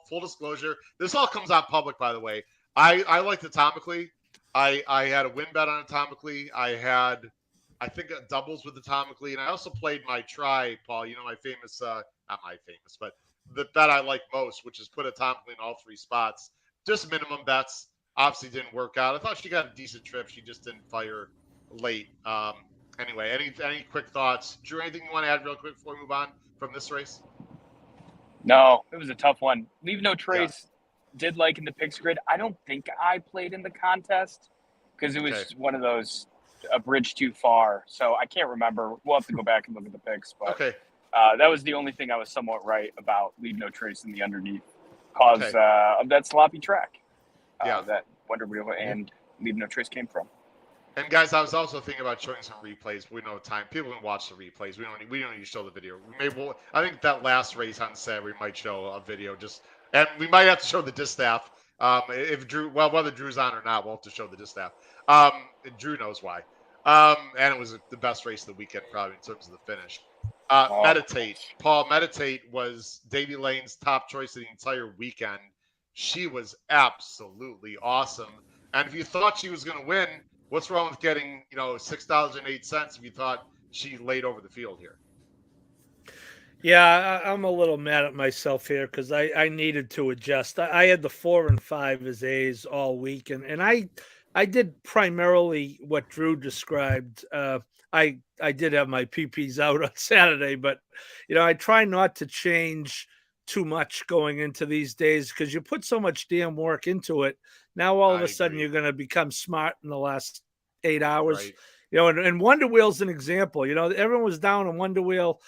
Full disclosure, this all comes out public, by the way. I liked Atomically. I had a win bet on Atomically. I think doubles with Atomically, and I also played my try, Paul. My famous, not my famous, but the bet I like most, which is put Atomically in all three spots. Just minimum bets. Obviously didn't work out. I thought she got a decent trip. She just didn't fire late. Anyway, any quick thoughts? Drew, anything you want to add real quick before we move on from this race? No, it was a tough one. Leave No Trace did like in the picks grid. I don't think I played in the contest because it was one of those, a bridge too far. So I can't remember. We'll have to go back and look at the picks. But that was the only thing I was somewhat right about Leave No Trace in the underneath because of that sloppy track that Wonder Wheel and Leave No Trace came from. And guys, I was also thinking about showing some replays. We know time. People can watch the replays. We don't need to show the video. I think that last race on Saturday we might show a video and we might have to show the distaff. If Drew, whether Drew's on or not, we'll have to show the distaff. Drew knows why. And it was the best race of the weekend probably in terms of the finish. Meditate. Paul, Meditate was Davey Lane's top choice of the entire weekend. She was absolutely awesome. And if you thought she was going to win, what's wrong with getting, $6.08 if you thought she laid over the field here? Yeah, I'm a little mad at myself here because I needed to adjust. I had the 4 and 5 as A's all week, and I did primarily what Drew described. I did have my PPs out on Saturday, but I try not to change too much going into these days because you put so much damn work into it. Now all of a sudden you're going to become smart in the last 8 hours. Right. And Wonder Wheel's an example. Everyone was down on Wonder Wheel.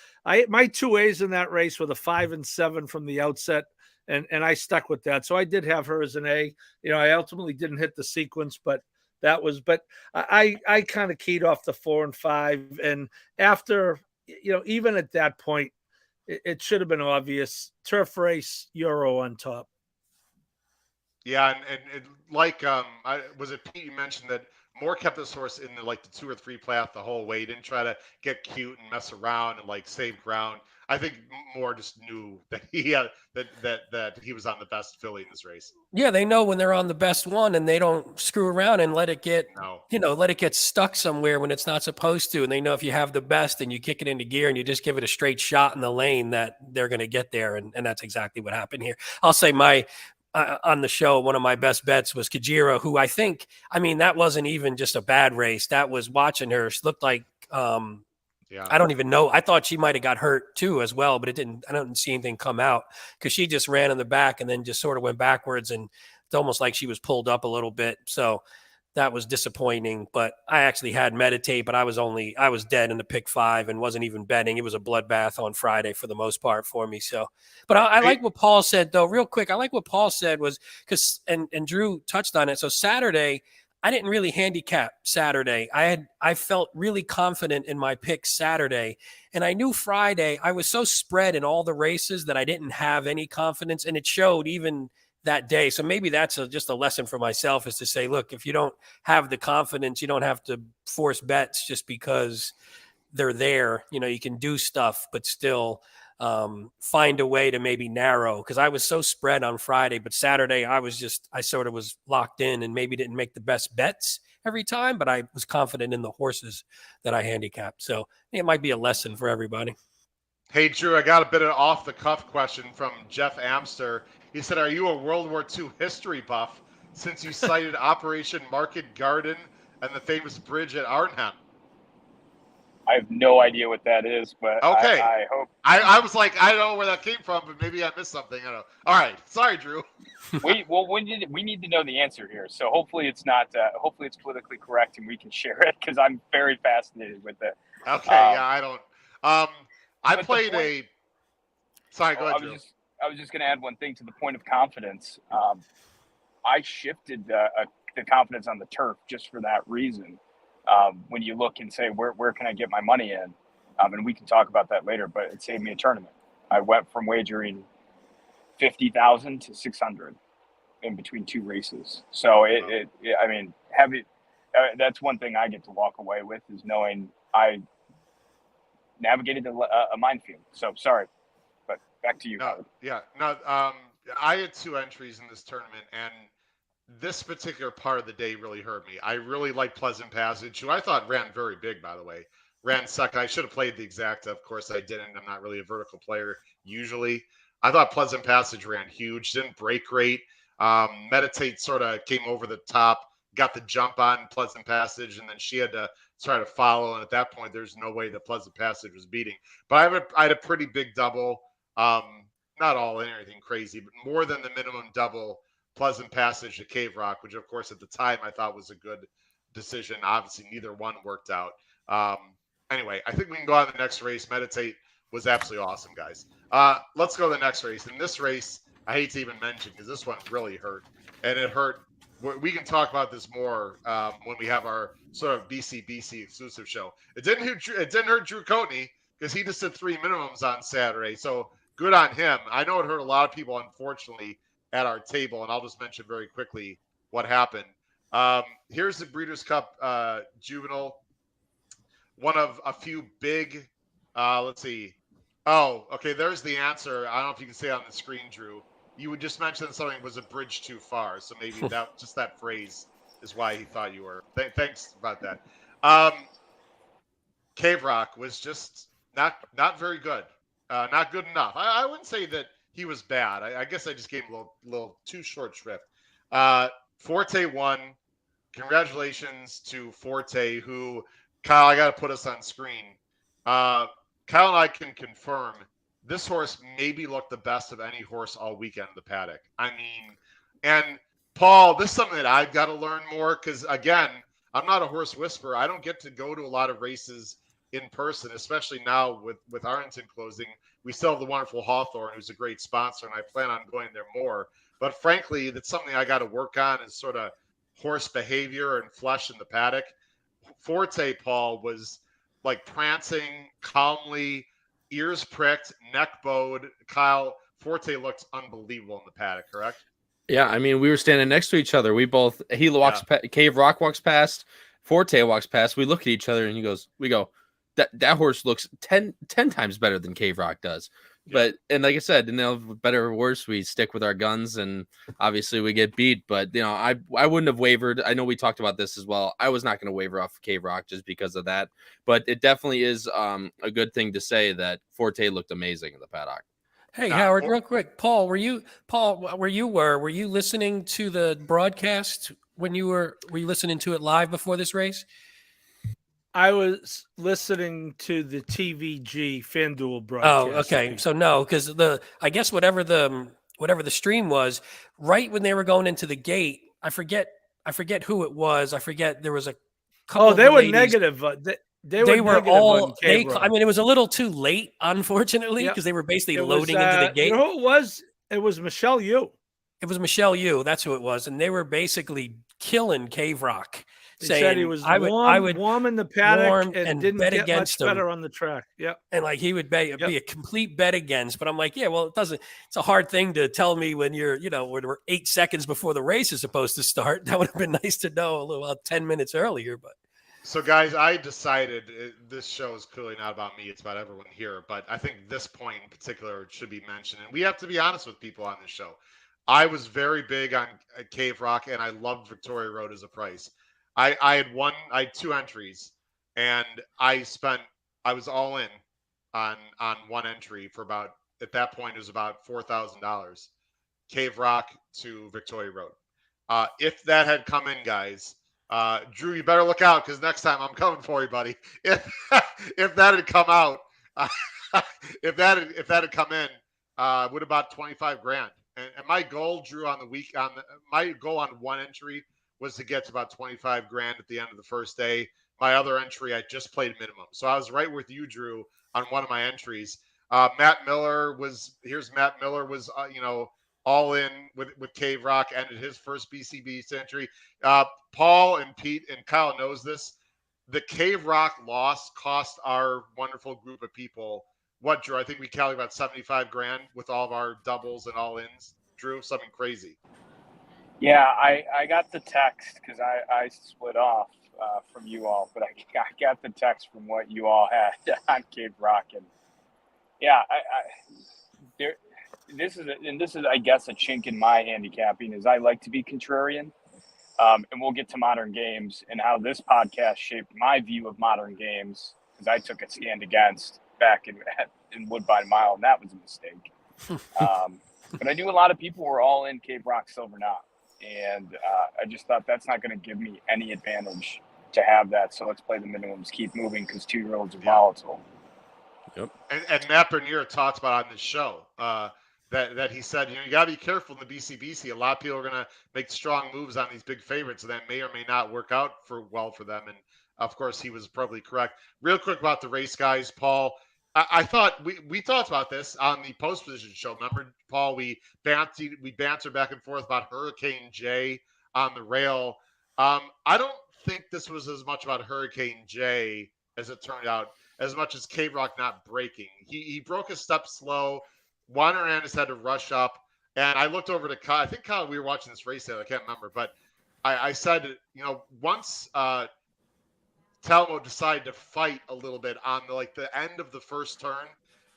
My 2 A's in that race were the 5 and 7 from the outset, and I stuck with that. So I did have her as an A. I ultimately didn't hit the sequence, but I kind of keyed off the 4 and 5. And after, even at that point, it should have been obvious. Turf race, Euro on top. Yeah, and like was it Pete? You mentioned that Moore kept this horse in the 2 or 3 path the whole way. He didn't try to get cute and mess around and save ground. I think Moore just knew that he had that he was on the best filly in this race. Yeah, they know when they're on the best one, and they don't screw around and let it get let it get stuck somewhere when it's not supposed to. And they know if you have the best and you kick it into gear and you just give it a straight shot in the lane, that they're going to get there. And that's exactly what happened here. I'll say on the show, one of my best bets was Kajira, who that wasn't even just a bad race. That was watching her. She looked like, I don't even know. I thought she might've got hurt too as well, but I didn't see anything come out because she just ran in the back and then just sort of went backwards, and it's almost like she was pulled up a little bit. So that was disappointing, but I actually had Meditate, but I was dead in the pick 5 and wasn't even betting. It was a bloodbath on Friday for the most part for me. So, but I like what Paul said though, real quick. I like what Paul said was and Drew touched on it. So Saturday, I didn't really handicap Saturday. I felt really confident in my pick Saturday, and I knew Friday I was so spread in all the races that I didn't have any confidence, and it showed even that day. So maybe that's just a lesson for myself, is to say, look, if you don't have the confidence, you don't have to force bets just because they're there. You can do stuff, but still find a way to maybe narrow. Because I was so spread on Friday, but Saturday I sort of was locked in and maybe didn't make the best bets every time, but I was confident in the horses that I handicapped. So it might be a lesson for everybody. Hey, Drew, I got a bit of off-the-cuff question from Jeff Amster. He said, are you a World War II history buff since you cited Operation Market Garden and the famous bridge at Arnhem? I have no idea what that is, but okay. I hope. I was like, I don't know where that came from, but maybe I missed something. I don't know. All right. Sorry, Drew. we need to know the answer here. So hopefully it's not. Hopefully it's politically correct and we can share it, because I'm very fascinated with it. Okay. I don't. I played Sorry, go ahead, Drew. I was just going to add one thing to the point of confidence. I shifted the confidence on the turf just for that reason. When you look and say, where can I get my money in? And we can talk about that later, but it saved me a tournament. I went from wagering 50,000 to 600 in between 2 races. So that's one thing I get to walk away with, is knowing I navigated a minefield. So sorry, but back to you. I had 2 entries in this tournament, and this particular part of the day really hurt me. I really liked Pleasant Passage, who I thought ran very big, by the way. Ran second. I should have played the exacta. Of course, I didn't. I'm not really a vertical player usually. I thought Pleasant Passage ran huge. Didn't break great. Meditate sort of came over the top, got the jump on Pleasant Passage, and then she had to try to follow. And at that point, there's no way that Pleasant Passage was beating. But I had a pretty big double. Not all in anything crazy, but more than the minimum double. Pleasant Passage to Cave Rock, which of course at the time I thought was a good decision. Obviously, neither one worked out. Anyway, I think we can go on to the next race. Meditate was absolutely awesome, guys. Let's go to the next race. In this race, I hate to even mention, because this one really hurt, and it hurt. We can talk about this more when we have our sort of BCBC exclusive show. It didn't hurt Drew Coatney, because he just did 3 minimums on Saturday. So good on him. I know it hurt a lot of people, unfortunately, at our table, and I'll just mention very quickly what happened. Here's the Breeders' Cup Juvenile, one of a few big. Let's see. Oh, okay. There's the answer. I don't know if you can see it on the screen, Drew. You would just mention something was a bridge too far, so maybe that phrase is why he thought you were. Thanks about that. Cave Rock was just not very good. Not good enough. I wouldn't say that he was bad. I guess I just gave him a little too short shrift. Forte won. Congratulations to Forte, who, Kyle, I got to put us on screen. Kyle and I can confirm this horse maybe looked the best of any horse all weekend in the paddock. I mean, and Paul, this is something that I've got to learn more, because, again, I'm not a horse whisperer. I don't get to go to a lot of races in person, especially now with Arlington closing. We still have the wonderful Hawthorne, who's a great sponsor, and I plan on going there more. But frankly, that's something I got to work on, is sort of horse behavior and flesh in the paddock. Forte, Paul, was like prancing calmly, ears pricked, neck bowed. Kyle, Forte looked unbelievable in the paddock, correct? Yeah, I mean, we were standing next to each other. He walks, Cave Rock walks past, Forte walks past. We look at each other and we go, that horse looks 10 times better than Cave Rock does. But, and like I said, better or worse, we stick with our guns, and obviously we get beat. But, I wouldn't have wavered. I know we talked about this as well. I was not going to waver off of Cave Rock just because of that. But it definitely is a good thing to say that Forte looked amazing in the paddock. Hey, Howard, real quick. Paul, were you listening to the broadcast when were you listening to it live before this race? I was listening to the TVG FanDuel broadcast. Oh, okay. So no, because I guess whatever the stream was, right when they were going into the gate, I forget who it was. I forget, there was a couple. Oh, they were ladies. negative. They were all. I mean, it was a little too late, unfortunately, because they were basically loading into the gate. You know who it was? It was Michelle Yu. It was Michelle Yu. That's who it was, and they were basically killing Cave Rock. He said he was warm in the paddock and didn't bet get against much him. better on the track. Yep. And like he would be a complete bet against. But I'm like, yeah, well, it's a hard thing to tell me when when we're 8 seconds before the race is supposed to start. That would have been nice to know about 10 minutes earlier. But so, guys, I decided this show is clearly not about me. It's about everyone here. But I think this point in particular should be mentioned. And we have to be honest with people on this show. I was very big on Cave Rock, and I loved Victoria Road as a price. I had 2 entries, and I was all in on one entry for about, at that point, it was about $4,000. Cave Rock to Victoria Road. If that had come in, guys, Drew, you better look out, because next time I'm coming for you, buddy. If that had come out, if that had come in, would about 25 grand. And my goal, Drew, my goal on one entry was to get to about 25 grand at the end of the first day. My other entry, I just played minimum. So I was right with you, Drew, on one of my entries. Matt Miller was all in with Cave Rock, ended his first BCBC entry. Paul and Pete and Kyle knows this. The Cave Rock loss cost our wonderful group of people, what, Drew? I think we calculated about 75 grand with all of our doubles and all-ins. Drew, something crazy. Yeah, I got the text because I split off from you all, but I got the text from what you all had on Cave Rock, and yeah, this is I guess a chink in my handicapping, is I like to be contrarian, and we'll get to modern games and how this podcast shaped my view of modern games, because I took a stand against back in Woodbine Mile, and that was a mistake. But I knew a lot of people were all in Cave Rock Silver Knot. And I just thought that's not going to give me any advantage to have that. So let's play the minimums, keep moving, because 2-year-olds are volatile. Yep. And Matt Bernier talked about on this show that he said, you got to be careful in the BCBC. A lot of people are going to make strong moves on these big favorites, and that may or may not work out well for them. And of course, he was probably correct. Real quick about the race, guys. Paul, I thought we talked about this on the post position show. Remember, Paul, we bantered back and forth about Hurricane J on the rail. I don't think this was as much about Hurricane J as it turned out, as much as Cave Rock not breaking. He broke a step slow. Juan Hernandez had to rush up, and I looked over to Kyle. I think Kyle, we were watching this race there. I can't remember, but I said, once Talmo decided to fight a little bit on the end of the first turn,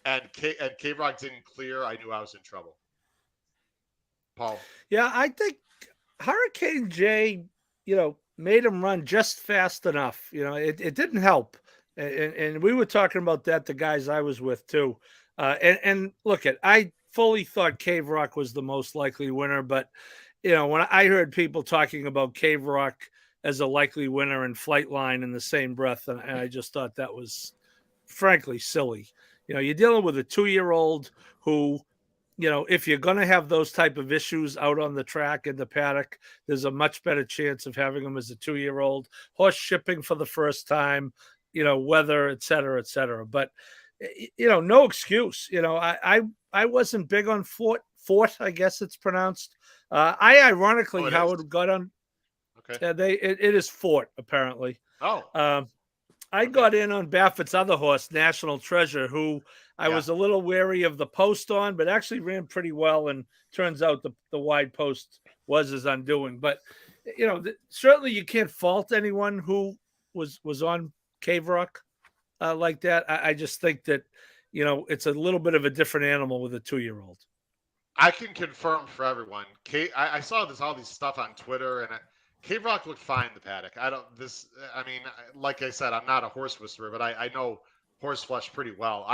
and K-Rock didn't clear, I knew I was in trouble. Paul. Yeah, I think Hurricane J, made him run just fast enough. It didn't help. And we were talking about that, the guys I was with too. And look, I fully thought Cave Rock was the most likely winner, but when I heard people talking about Cave Rock as a likely winner and Flightline in the same breath, and I just thought that was frankly silly. You're dealing with a 2-year-old who if you're going to have those type of issues out on the track in the paddock, there's a much better chance of having them as a 2-year-old. Horse shipping for the first time, weather, et cetera, et cetera. But, no excuse. I wasn't big on Fort, I guess it's pronounced. I ironically, Howard, got on. Okay. It is Fort, apparently. Oh. I got in on Baffert's other horse, National Treasure, who I was a little wary of the post on, but actually ran pretty well. And turns out the wide post was his undoing. But, certainly you can't fault anyone who was on Cave Rock like that. I just think that, it's a little bit of a different animal with a 2-year-old. I can confirm for everyone. I saw all these stuff on Twitter, and Cave Rock looked fine in the paddock. Like I said, I'm not a horse whisperer, but I know horse flesh pretty well.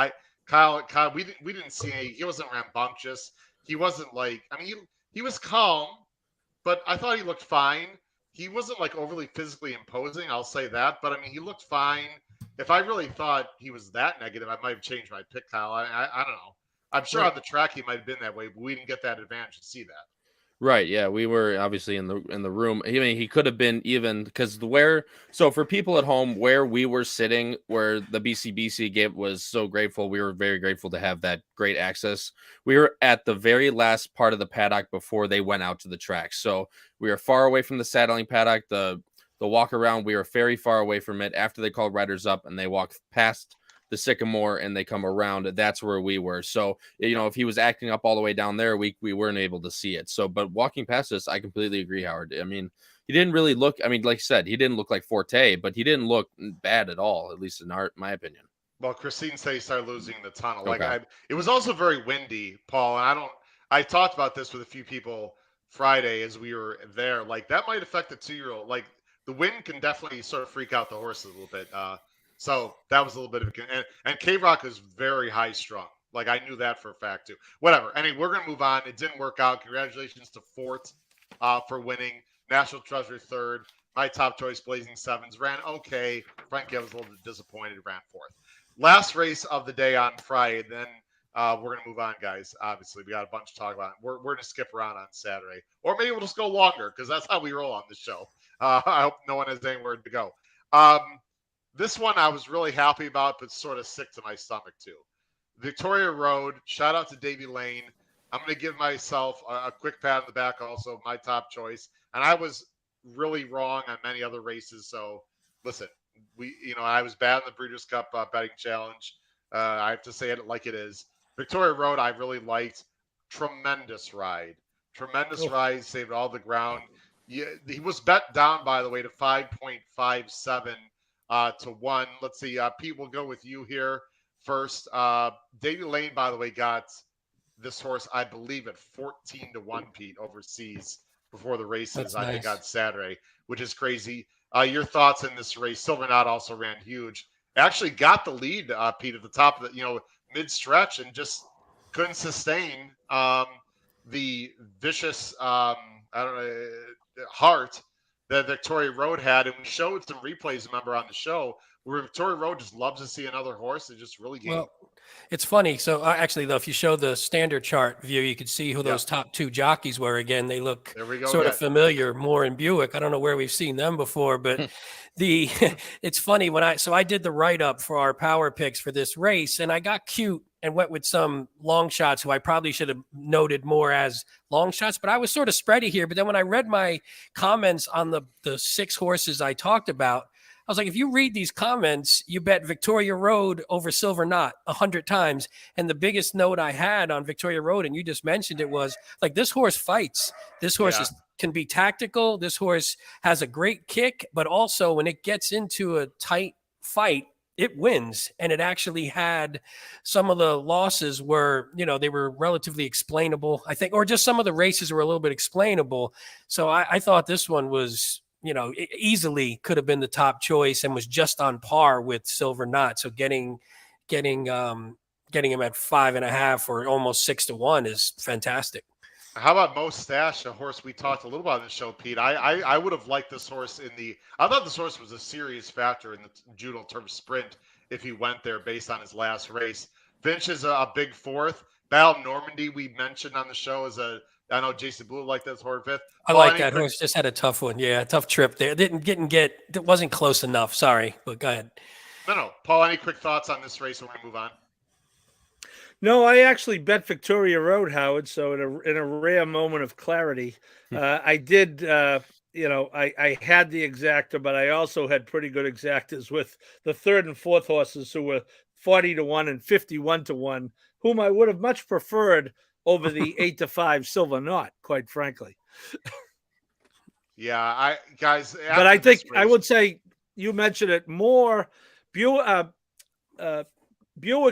Kyle, we didn't see he wasn't rambunctious. He wasn't he was calm, but I thought he looked fine. He wasn't overly physically imposing, I'll say that, but he looked fine. If I really thought he was that negative, I might have changed my pick, Kyle. I don't know. I'm sure on the track he might have been that way, but we didn't get that advantage to see that. Right. Yeah, we were obviously in the room. He could have been even because so for people at home where we were sitting, where the BCBC was so grateful. We were very grateful to have that great access. We were at the very last part of the paddock before they went out to the track. So we were far away from the saddling paddock. The walk around, we were very far away from it. After they called riders up and they walked past the sycamore and they come around, that's where we were. So if he was acting up all the way down there, we weren't able to see it. So but walking past us, I completely agree, Howard. He didn't really look, like I said, he didn't look like Forte, but he didn't look bad at all, at least in my opinion. Well, Christine said he started losing the tunnel. Okay. It was also very windy, Paul, and I talked about this with a few people Friday as we were there. That might affect the 2-year-old. The wind can definitely sort of freak out the horses a little bit. So that was a little bit of and K-Rock is very high strung. I knew that for a fact too. Whatever. Anyway, we're gonna move on. It didn't work out. Congratulations to Fort for winning. National Treasure third. My top choice, Blazing Sevens, ran okay. Frankly, I was a little bit disappointed. Ran fourth. Last race of the day on Friday. Then we're gonna move on, guys. Obviously, we got a bunch to talk about. We're gonna skip around on Saturday, or maybe we'll just go longer because that's how we roll on the show. I hope no one has anywhere to go. This one I was really happy about, but sort of sick to my stomach too. Victoria Road, shout out to Davy Lane. I'm going to give myself a quick pat on the back also, my top choice. And I was really wrong on many other races. So listen, I was bad in the Breeders' Cup betting challenge. I have to say it like it is. Victoria Road, I really liked. Tremendous ride. Ride, saved all the ground. He was bet down, by the way, to 5.57 to 1. Let's see. Pete, we'll go with you here first. Davy Lane, by the way, got this horse, I believe, at 14 to 1, Pete, overseas before the races. That's I nice. think on Saturday, which is crazy. Your thoughts in this race? Silver Knot also ran huge. Actually got the lead, Pete, at the top of the mid stretch, and just couldn't sustain the vicious heart that Victoria Road had. And we showed some replays, remember, on the show where Victoria Road just loves to see another horse and just really game. Well, it's funny. So actually, though, if you show the standard chart view, you could see who those top two jockeys were. Again, they look sort of familiar, Moore and Buick. I don't know where we've seen them before, but it's funny when I did the write-up for our power picks for this race, and I got cute and went with some long shots who I probably should have noted more as long shots, but I was sort of spready here. But then when I read my comments on the 6 horses I talked about, I was like, if you read these comments, you bet Victoria Road over Silver Knot 100 times. And the biggest note I had on Victoria Road, and you just mentioned it, was like, this horse fights. This horse can be tactical. This horse has a great kick, but also when it gets into a tight fight, it wins. And it actually had some of the losses were, they were relatively explainable, I think, or just some of the races were a little bit explainable. So I thought this one was, easily could have been the top choice and was just on par with Silver Knot. So getting him at 5.5 or almost 6 to 1 is fantastic. How about Mo Stash, a horse we talked a little about on the show, Pete? I would have liked this horse I thought this horse was a serious factor in the Judo Turf Sprint if he went there based on his last race. Finishes a big 4th. Battle of Normandy we mentioned on the show is I know Jason Blue liked that horse fifth. I like that horse. Just had a tough one. Yeah, a tough trip there. It wasn't close enough. Sorry, but go ahead. No. Paul, any quick thoughts on this race when we move on? No, I actually bet Victoria Road, Howard. So in a rare moment of clarity, I did. I had the exacta, but I also had pretty good exactas with the third and fourth horses who were 40-1 and 51-1, whom I would have much preferred over the 8-5 Silver Knot, quite frankly. Yeah, but I think I would say you mentioned it more. Buick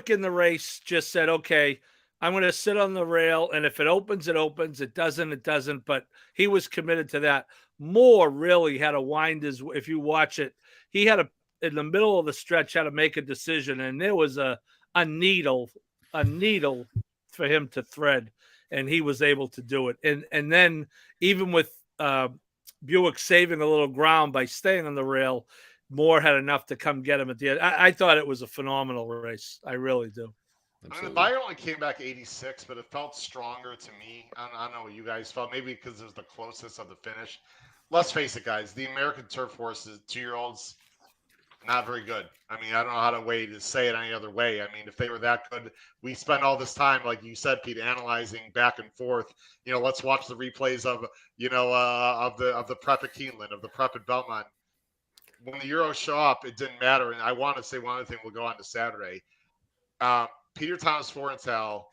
in the race just said, okay, I'm going to sit on the rail, and if it opens, it opens. It doesn't, it doesn't. But he was committed to that. Moore really had to wind his, if you watch it, he had in the middle of the stretch, had to make a decision, and there was a needle for him to thread, and he was able to do it. And then even with Buick saving a little ground by staying on the rail, Moore had enough to come get him at the end. I thought it was a phenomenal race. I really do. I mean, the buyer only came back 86, but it felt stronger to me. I don't know what you guys felt. Maybe because it was the closest of the finish. Let's face it, guys. The American turf horses, 2-year-olds, not very good. I mean, I don't know how to say it any other way. I mean, if they were that good, we spent all this time, like you said, Pete, analyzing back and forth. Let's watch the replays of the prep at Keeneland, of the prep at Belmont. When the Euros show up, it didn't matter. And I want to say one other thing. We'll go on to Saturday. Peter Thomas Florenthal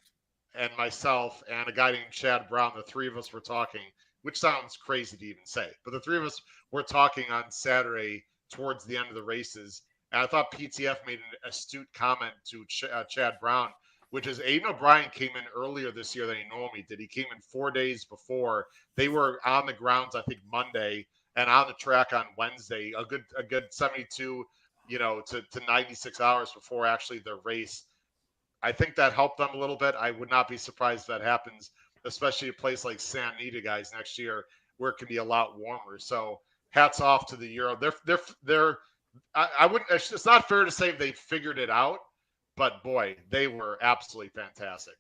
and myself and a guy named Chad Brown, the three of us were talking, which sounds crazy to even say, but the three of us were talking on Saturday towards the end of the races. And I thought PTF made an astute comment to Chad Brown, which is Aiden O'Brien came in earlier this year than he normally did. He came in 4 days before. They were on the grounds, I think, Monday, and on the track on Wednesday, a good 72, to 96 hours before actually the race. I think that helped them a little bit. I would not be surprised if that happens, especially a place like San Anita, guys, next year where it can be a lot warmer. So hats off to the Euro. I wouldn't. It's not fair to say they figured it out, but boy, they were absolutely fantastic.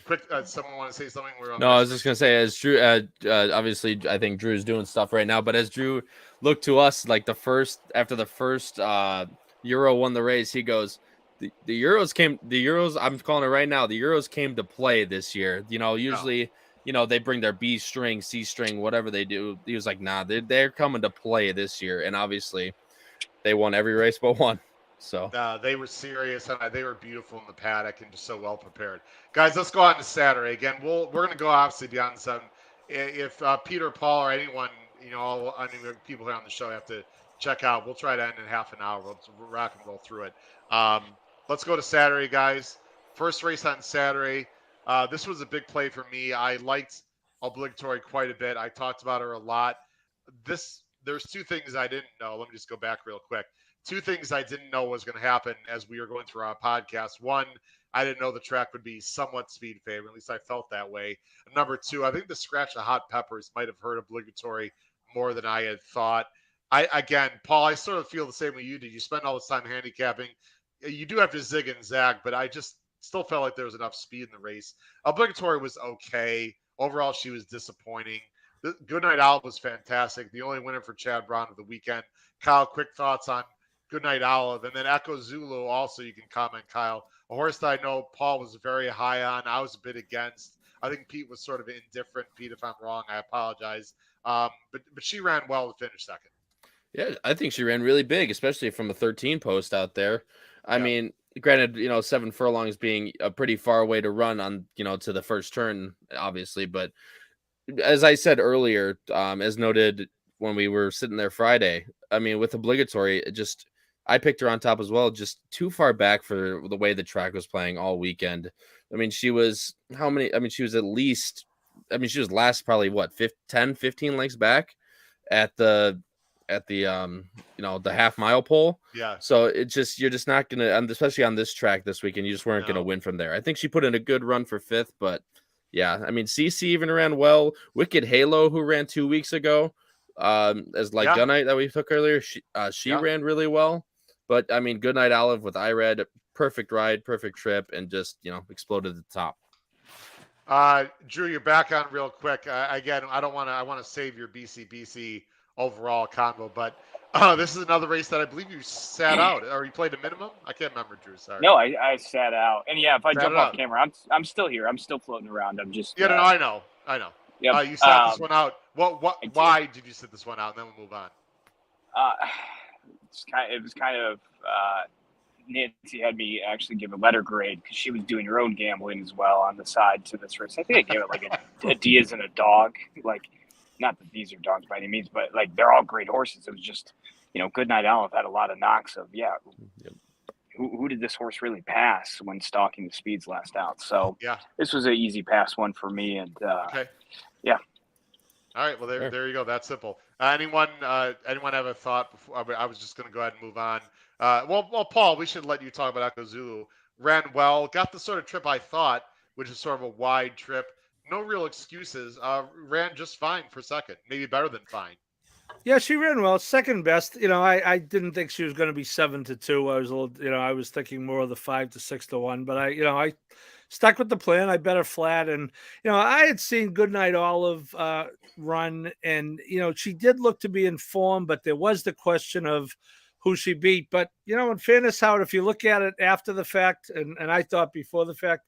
Quick, someone want to say something? No, I was just gonna say, as Drew, obviously, I think Drew's doing stuff right now. But as Drew looked to us, like after the first Euro won the race, he goes, the Euros. I'm calling it right now. The Euros came to play this year. Usually, they bring their B string, C string, whatever they do. He was like, nah, they're coming to play this year, and obviously, they won every race but one. So they were serious, and they were beautiful in the paddock and just so well prepared. Guys, let's go on to Saturday again. We're going to go obviously beyond the 7. If Peter, Paul, or anyone, all people here on the show have to check out, we'll try to end in half an hour. We'll rock and roll through it. Let's go to Saturday, guys. First race on Saturday. This was a big play for me. I liked Obligatory quite a bit. I talked about her a lot. There's two things I didn't know. Let me just go back real quick. Two things I didn't know was going to happen as we were going through our podcast. One, I didn't know the track would be somewhat speed favor. At least I felt that way. And number two, I think the scratch of Hot Peppers might have hurt Obligatory more than I had thought. Paul, I sort of feel the same way you did. You spend all this time handicapping. You do have to zig and zag, but I just still felt like there was enough speed in the race. Obligatory was okay. Overall, she was disappointing. Goodnight Olive was fantastic. The only winner for Chad Brown of the weekend. Kyle, quick thoughts on Goodnight Olive. And then Echo Zulu also, you can comment, Kyle. A horse that I know Paul was very high on. I was a bit against. I think Pete was sort of indifferent. Pete, if I'm wrong, I apologize. But she ran well to finish second. Yeah, I think she ran really big, especially from a 13 post out there. I mean, granted, 7 furlongs being a pretty far way to run on, to the first turn, obviously. But as I said earlier, as noted when we were sitting there Friday, I mean, with Obligatory, I picked her on top as well, just too far back for the way the track was playing all weekend. I mean, she was she was at least, she was last probably 10, 15 lengths back at the the half mile pole. Yeah. So you're just not gonna, especially on this track this weekend, you just weren't gonna win from there. I think she put in a good run for 5th, but yeah, I mean, CC even ran well. Wicked Halo, who ran 2 weeks ago, Gunnight that we took earlier, she ran really well. But I mean, Goodnight Olive with IRAD perfect ride, perfect trip, and just exploded at the top. Drew, you're back on real quick. Again, I want to save your BCBC overall combo, but this is another race that I believe you sat out, or you played a minimum. I can't remember, Drew. Sorry. No, I sat out. And yeah, if I Sat jump it off out. camera, I'm still here. I'm still floating around. I'm just Yeah, no, I know. Yep. You sat this one out. I did. Why did you sit this one out? And then we'll move on. It was kind of Nancy had me actually give a letter grade because she was doing her own gambling as well on the side to this race. I think I gave it like a D as in a dog. Like, not that these are dogs by any means, but like they're all great horses. It was just, Goodnight Olive had a lot of knocks of, who did this horse really pass when stalking the speeds last out? So this was an easy pass one for me. And okay. Yeah. All right. Well, there you go. That's simple. Anyone have a thought before? I was just going to go ahead and move on. Well, Paul, we should let you talk about Echo Zulu. Ran well, got the sort of trip I thought, which is sort of a wide trip. No real excuses. Ran just fine for second, maybe better than fine. Yeah, she ran well, second best. I didn't think she was going to be 7-2. I was a little, I was thinking more of the 5 to 6 to 1. But I stuck with the plan. I bet her flat, and I had seen Goodnight Olive run, and she did look to be in form, but there was the question of who she beat. But in fairness, Howard, if you look at it after the fact, and I thought before the fact,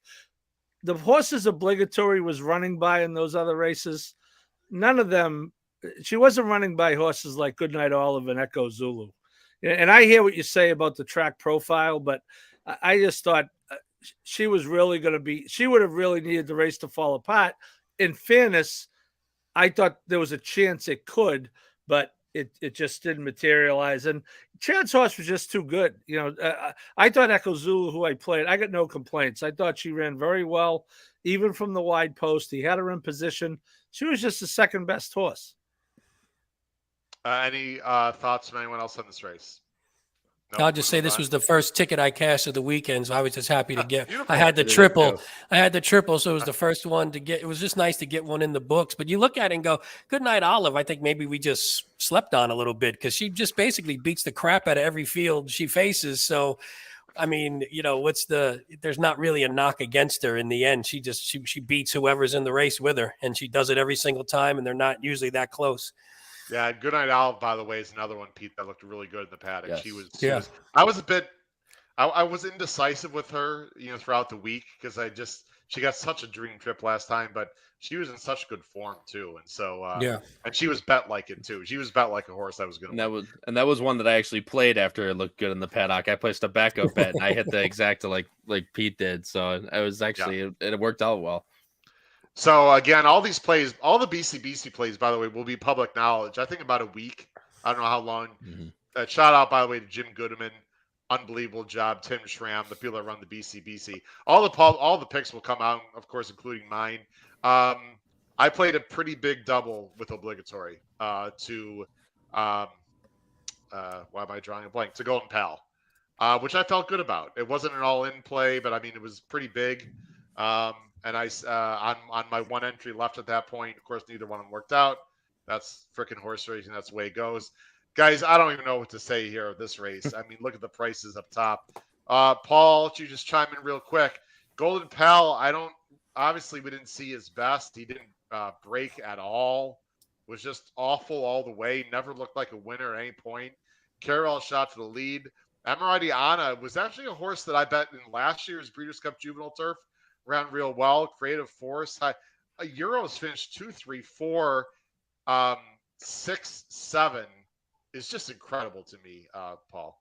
the horses Obligatory was running by in those other races, none of them. She wasn't running by horses like Goodnight Olive and Echo Zulu. And I hear what you say about the track profile, but I just thought she was really going to be, she would have really needed the race to fall apart. In fairness, I thought there was a chance it could, but it just didn't materialize. And Chad's horse was just too good. I thought Echo Zulu, who I played, I got no complaints. I thought she ran very well, even from the wide post. He had her in position. She was just the second best horse. Any thoughts from anyone else on this race? No, I'll just say this was the first ticket I cashed of the weekend, so I was just happy to get. Beautiful. I had the triple. So it was the first one to get. It was just nice to get one in the books. But you look at it and go, Goodnight Olive, I think maybe we just slept on a little bit because she just basically beats the crap out of every field she faces. So, I mean, there's not really a knock against her in the end. She beats whoever's in the race with her, and she does it every single time, and they're not usually that close. Yeah, Goodnight Olive, by the way, is another one, Pete, that looked really good in the paddock. Yes. I was indecisive with her, throughout the week because she got such a dream trip last time, but she was in such good form too, and so and she was bet like it too. She was bet like a horse that was going to. That was one that I actually played after it looked good in the paddock. I placed a backup bet and I hit the exacta like Pete did, so it was actually it worked out well. So again, all these plays, all the BCBC plays, by the way, will be public knowledge. I think about a week. I don't know how long. Mm-hmm. Shout out, by the way, to Jim Goodman. Unbelievable job. Tim Schramm, the people that run the BCBC. All the picks will come out, of course, including mine. I played a pretty big double with Obligatory to why am I drawing a blank? To Golden Pal, which I felt good about. It wasn't an all-in play, but I mean, it was pretty big. And I on my one entry left at that point, of course, neither one of them worked out. That's freaking horse racing. That's the way it goes. Guys, I don't even know what to say here of this race. I mean, look at the prices up top. Paul, you just chime in real quick. Golden Pal, obviously we didn't see his best. He didn't break at all. Was just awful all the way. Never looked like a winner at any point. Carol shot for the lead. Emirati Anna was actually a horse that I bet in last year's Breeders' Cup Juvenile Turf. Ran real well. Creative Force. Euros finished 2, 3, 4, 6, 7 is just incredible to me, Paul.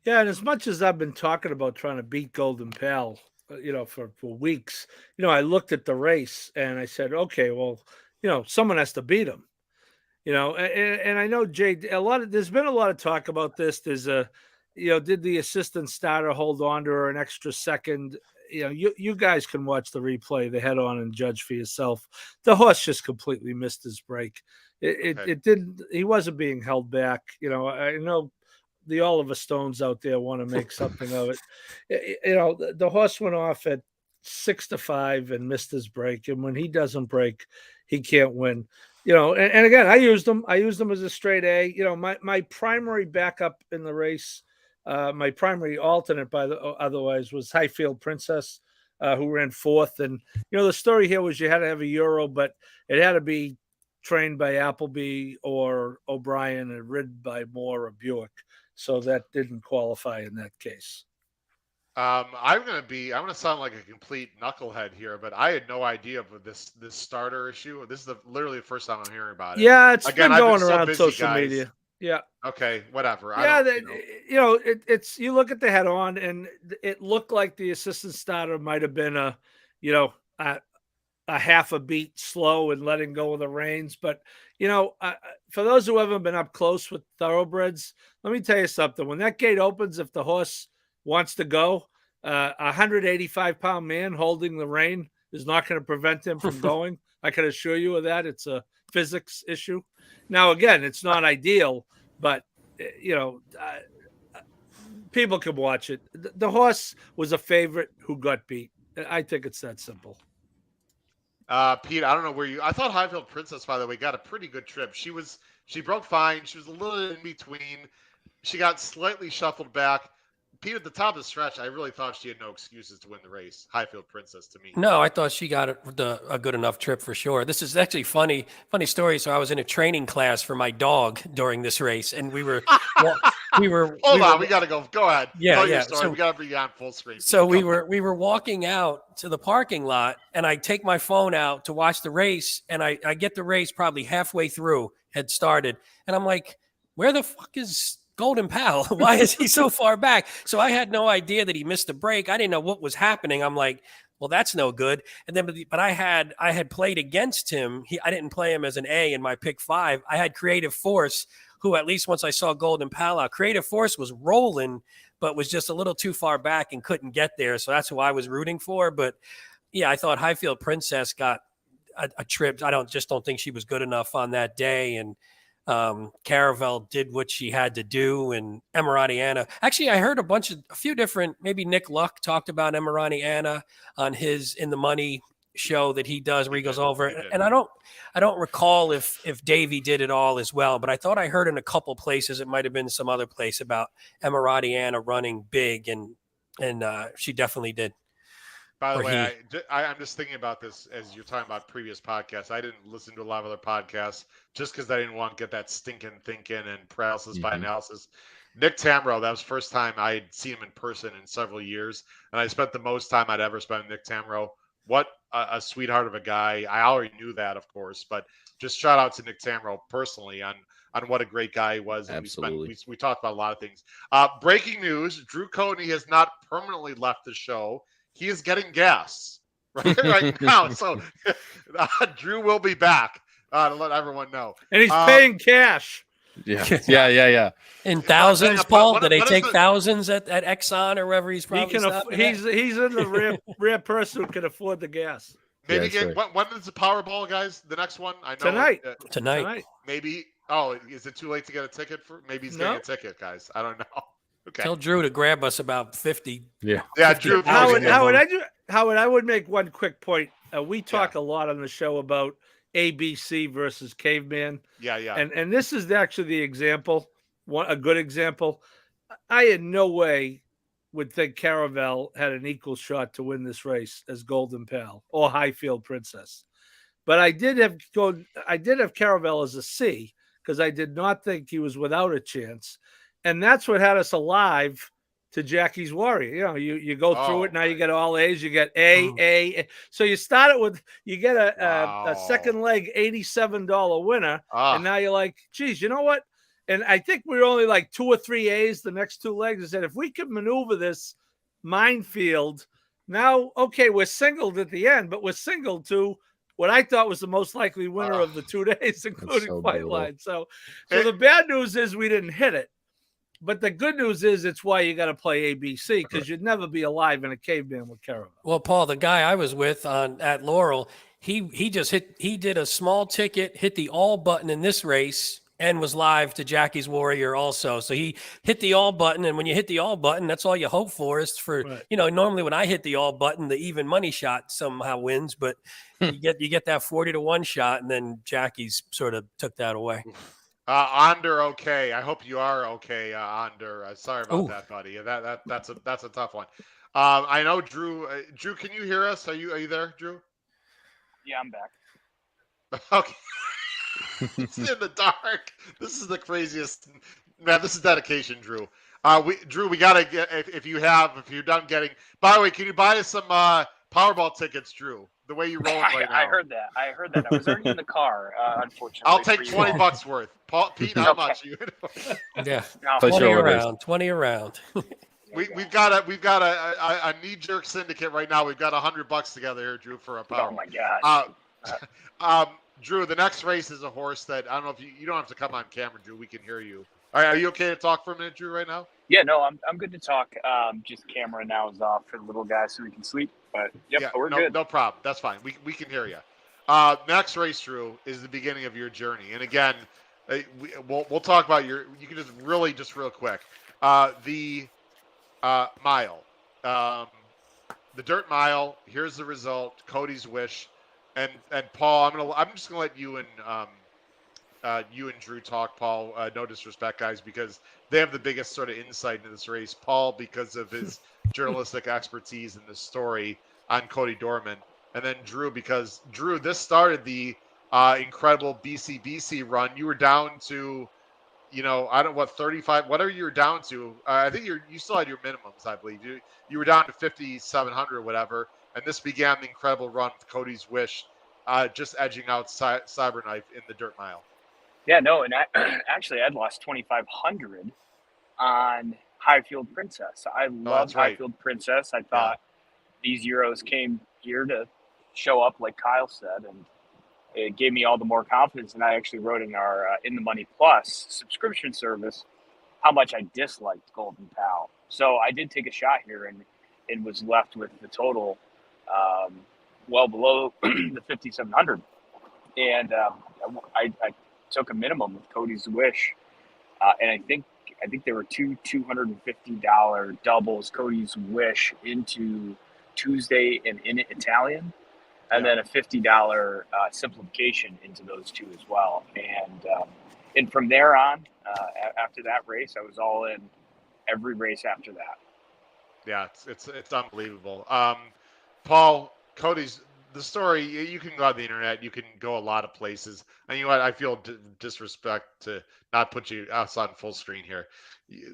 Yeah, and as much as I've been talking about trying to beat Golden Pal, for weeks, I looked at the race and I said, okay, well, someone has to beat him. And I know Jay, there's been a lot of talk about this. There's did the assistant starter hold on to her an extra second? You guys can watch the replay, the head on, and judge for yourself. The horse just completely missed his break. It didn't. He wasn't being held back. I know the Oliver Stones out there want to make something of it. The horse went off at 6-5 and missed his break. And when he doesn't break, he can't win. And again, I used him. I used him as a straight A. My primary backup in the race My primary alternate, otherwise, was Highfield Princess, who ran fourth. And the story here was you had to have a Euro, but it had to be trained by Appleby or O'Brien and ridden by Moore or Buick, so that didn't qualify in that case. I'm gonna sound like a complete knucklehead here, but I had no idea of this starter issue. This is literally the first time I'm hearing about it. Yeah, it's Again, been I've been going so around busy, social guys. media. Yeah. Okay, whatever. Yeah, it's you look at the head on, and it looked like the assistant starter might have been a half a beat slow and letting go of the reins. But for those who haven't been up close with thoroughbreds, let me tell you something. When that gate opens, if the horse wants to go, 185-pound man holding the rein is not going to prevent him from going. I can assure you of that. It's a physics issue. Now, again, it's not ideal, but people can watch it. The horse was a favorite who got beat. I think it's that simple. Pete, I don't know where I thought Highfield Princess, by the way, got a pretty good trip. She broke fine. She was a little in between. She got slightly shuffled back. Pete, at the top of the stretch, I really thought she had no excuses to win the race. Highfield Princess, to me. No, I thought she got a good enough trip for sure. This is actually funny story. So I was in a training class for my dog during this race, and we were Hold on, we got to go. Go ahead. Yeah, Tell yeah. your story. So, we got to bring you on full screen. So we were walking out to the parking lot, and I take my phone out to watch the race, and I get the race probably halfway through, had started, and I'm like, where the fuck is Golden Pal? Why is he so far back? So I had no idea that he missed a break. I didn't know what was happening. I'm like, well, that's no good. And then, but I had played against him. I didn't play him as an A in my pick 5. I had Creative Force, who at least once I saw Golden Pal out, Creative Force was rolling, but was just a little too far back and couldn't get there. So that's who I was rooting for. But yeah, I thought Highfield Princess got a trip. I don't think she was good enough on that day. And Caravel did what she had to do, and Emirati Anna. Actually, I heard a few different. Maybe Nick Luck talked about Emirati Anna on his In the Money show that he does, where he goes over it. And I don't recall if Davey did it all as well, but I thought I heard in a couple places, it might have been some other place, about Emirati Anna running big, and she definitely did. By the way, I'm just thinking about this as you're talking about previous podcasts. I didn't listen to a lot of other podcasts just because I didn't want to get that stinking thinking and paralysis by analysis. Nick Tamro, that was the first time I had seen him in person in several years, and I spent the most time I'd ever spent with Nick Tamro. What a sweetheart of a guy. I already knew that, of course, but just shout out to Nick Tamro personally on what a great guy he was. Absolutely. We talked about a lot of things. Breaking news, Drew Coatney has not permanently left the show. He is getting gas right now. So Drew will be back to let everyone know. And he's paying cash. Yeah. In thousands, Paul? Do they take thousands at Exxon or wherever he's probably he's in the rare person who can afford the gas. Maybe when is the Powerball, guys? The next one? I know Tonight. Maybe. Oh, is it too late to get a ticket for? Maybe he's getting a ticket, guys. I don't know. Okay. Tell Drew to grab us about 50. Yeah, Drew. Howard, I would make one quick point. We talk a lot on the show about ABC versus Caveman. Yeah. And this is actually the example, a good example. I in no way would think Caravel had an equal shot to win this race as Golden Pal or Highfield Princess. But I did have Caravel as a C, because I did not think he was without a chance. And that's what had us alive to Jackie's Warrior. You go through it. Now you get all A's. You get A. So you start it with, you get a second leg $87 winner. And now you're like, geez, you know what? And I think we're only like 2 or 3 A's the next 2 legs. I said, if we could maneuver this minefield, now, okay, we're singled at the end, but we're singled to what I thought was the most likely winner of the 2 days, including White Line. So the bad news is we didn't hit it. But the good news is it's why you got to play ABC, because you'd never be alive in a Caveman with Caravel. Well, Paul, the guy I was with at Laurel, he did a small ticket, hit the all button in this race, and was live to Jackie's Warrior also. So he hit the all button, and when you hit the all button, that's all you hope for is for, normally when I hit the all button, the even money shot somehow wins, but you get that 40-1 shot, and then Jackie's sort of took that away. Onder, okay. I hope you are okay, Onder. Sorry about Ooh. that, buddy. That's a tough one. I know Drew. Drew, can you hear us? Are you there, Drew? Yeah, I'm back. Okay. It's in the dark. This is the craziest. Man, this is dedication, Drew. Drew, we gotta get if you're done getting. By the way, can you buy us some Powerball tickets, Drew? The way you're rolling right now. I heard that. I was already in the car, unfortunately. I'll take for you 20 all. bucks worth. Pete, how Okay. much? You? Yeah. No, Place 20 your orders. around. 20 around. We've got a knee jerk syndicate right now. We've got $100 together here, Drew, for a Powerball. Oh my gosh. Drew, the next race is a horse that I don't know if you don't have to come on camera, Drew. We can hear you. All right, are you okay to talk for a minute, Drew, right now? Yeah, no, I'm good to talk. Just camera now is off for the little guy so we can sleep. But we're good. No problem. That's fine. We can hear you. Next race, Drew, is the beginning of your journey. And again, we'll talk about you can just real quick. The mile, the dirt mile. Here's the result. Cody's Wish, and Paul. I'm just gonna let you and Drew talk, Paul. No disrespect, guys, because they have the biggest sort of insight into this race. Paul, because of his journalistic expertise in this story on Cody Dorman, and then Drew, because Drew, this started the incredible BCBC run. You were down to, 35, whatever you were down to. I think you still had your minimums, I believe. You were down to 5,700 or whatever, and this began the incredible run with Cody's Wish, just edging out Cyberknife in the dirt mile. Yeah, no, and actually, I'd lost 2,500 on Highfield Princess. I love right. Highfield Princess. I thought these Euros came here to show up, like Kyle said, and it gave me all the more confidence. And I actually wrote in our In the Money Plus subscription service how much I disliked Golden Pal. So I did take a shot here and was left with the total well below the 5,700. And I took a minimum with Cody's Wish, and I think there were two $250 doubles Cody's Wish into Tuesday and in Italian, and then a $50 simplification into those two as well. And from there on, after that race, I was all in every race after that. Yeah, it's unbelievable. Paul, Cody's. The story, you can go on the internet, you can go a lot of places. And you know what? I feel disrespect to not put us on full screen here.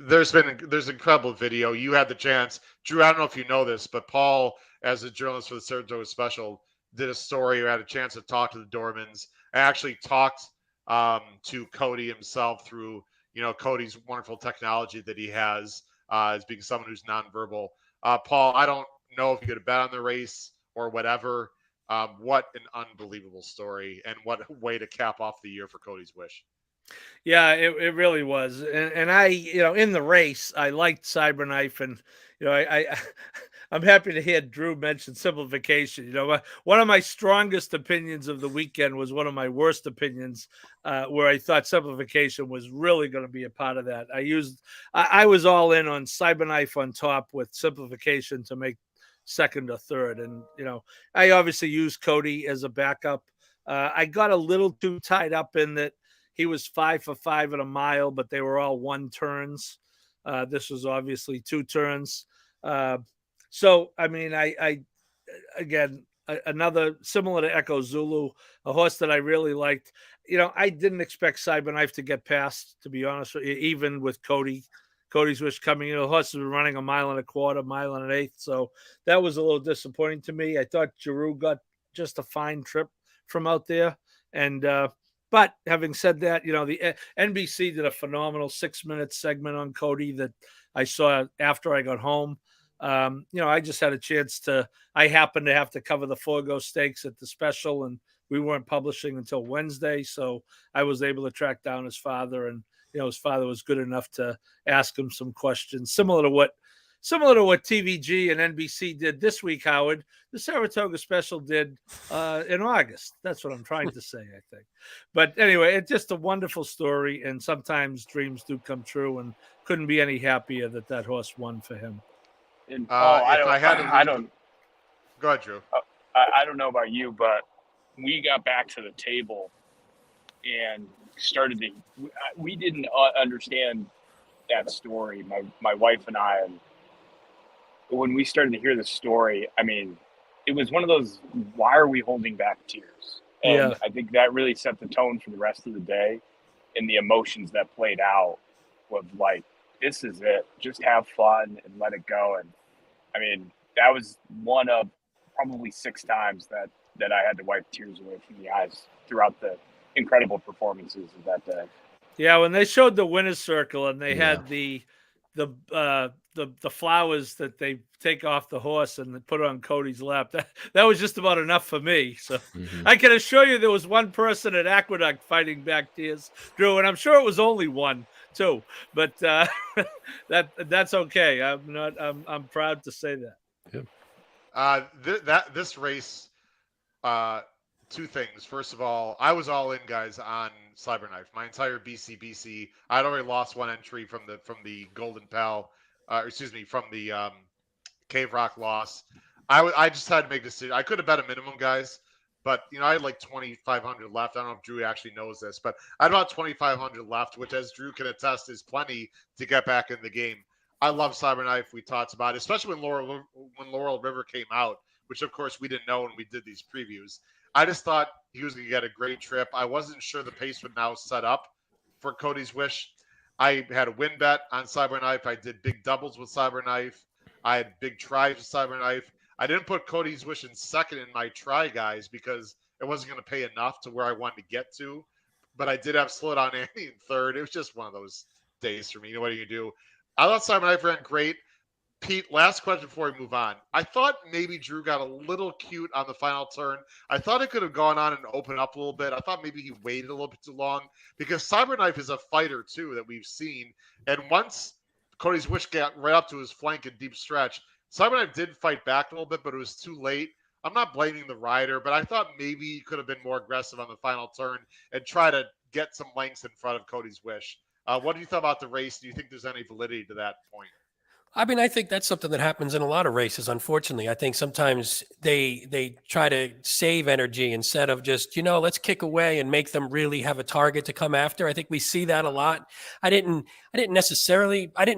There's incredible video. You had the chance. Drew, I don't know if you know this, but Paul, as a journalist for the Saratoga Special, did a story or had a chance to talk to the Dormans. I actually talked to Cody himself through, Cody's wonderful technology that he has as being someone who's nonverbal. Paul, I don't know if you could bet on the race or whatever. What an unbelievable story, and what a way to cap off the year for Cody's Wish. Yeah, it really was. And I, in the race, I liked Cyberknife, and, I'm happy to hear Drew mention simplification. One of my strongest opinions of the weekend was one of my worst opinions, where I thought simplification was really going to be a part of that. I was all in on Cyberknife on top with simplification to make second or third. And, I obviously used Cody as a backup. I got a little too tied up in that he was 5 for 5 at a mile, but they were all 1 turns. This was obviously 2 turns. So, I mean, another similar to Echo Zulu, a horse that I really liked. I didn't expect Cyberknife to get past, to be honest with you, even with Cody's Wish coming in. The horse was running 1.25 miles, 1 1/8 miles. So that was a little disappointing to me. I thought Giroux got just a fine trip from out there. And, but having said that, the NBC did a phenomenal 6-minute segment on Cody that I saw after I got home. I just had a chance I happened to have to cover the Forgo Stakes at the special, and we weren't publishing until Wednesday. So I was able to track down his father, and, his father was good enough to ask him some questions similar to what TVG and NBC did this week, Howard. The Saratoga Special did in August. That's what I'm trying to say, I think. But anyway, it's just a wonderful story, and sometimes dreams do come true, and couldn't be any happier that horse won for him. And Paul, I don't. Go ahead, Drew. I don't know about you, but we got back to the table, and started to, we didn't understand that story, my wife and I. And when we started to hear the story, I mean, it was one of those, why are we holding back tears? And Yeah. I think that really set the tone for the rest of the day, and the emotions that played out was like, this is it. Just have fun and let it go. And I mean, that was one of probably 6 times that I had to wipe tears away from the eyes throughout the incredible performances of that day. Yeah, when they showed the winner's circle and they Yeah. had the flowers that they take off the horse and they put on Cody's lap, that was just about enough for me. So I can assure you there was one person at Aqueduct fighting back tears, Drew, and I'm sure it was only one too. But that's okay. I'm proud to say that. This race, 2 things. First of all, I was all in, guys, on Cyberknife. My entire BCBC. I'd already lost 1 entry from the Golden Pal, from the Cave Rock loss. I just had to make a decision. I could have bet a minimum, guys, but I had like 2,500 left. I don't know if Drew actually knows this, but I had about 2,500 left, which, as Drew can attest, is plenty to get back in the game. I love Cyberknife. We talked about it, especially when Laurel River came out, which of course we didn't know when we did these previews. I just thought he was going to get a great trip. I wasn't sure the pace would now set up for Cody's Wish. I had a win bet on Cyberknife. I did big doubles with Cyberknife. I had big tries with Cyberknife. I didn't put Cody's Wish in second in my try, guys, because it wasn't going to pay enough to where I wanted to get to. But I did have Slowdown Andy in third. It was just one of those days for me. What are you going to do? I thought Cyberknife ran great. Pete, last question before we move on. I thought maybe Drew got a little cute on the final turn. I thought it could have gone on and opened up a little bit. I thought maybe he waited a little bit too long because Cyberknife is a fighter, too, that we've seen. And once Cody's Wish got right up to his flank and deep stretch, Cyberknife did fight back a little bit, but it was too late. I'm not blaming the rider, but I thought maybe he could have been more aggressive on the final turn and try to get some lengths in front of Cody's Wish. What do you thought about the race? Do you think there's any validity to that point? I mean, I think that's something that happens in a lot of races, unfortunately. I think sometimes they try to save energy instead of just, let's kick away and make them really have a target to come after. I think we see that a lot. I didn't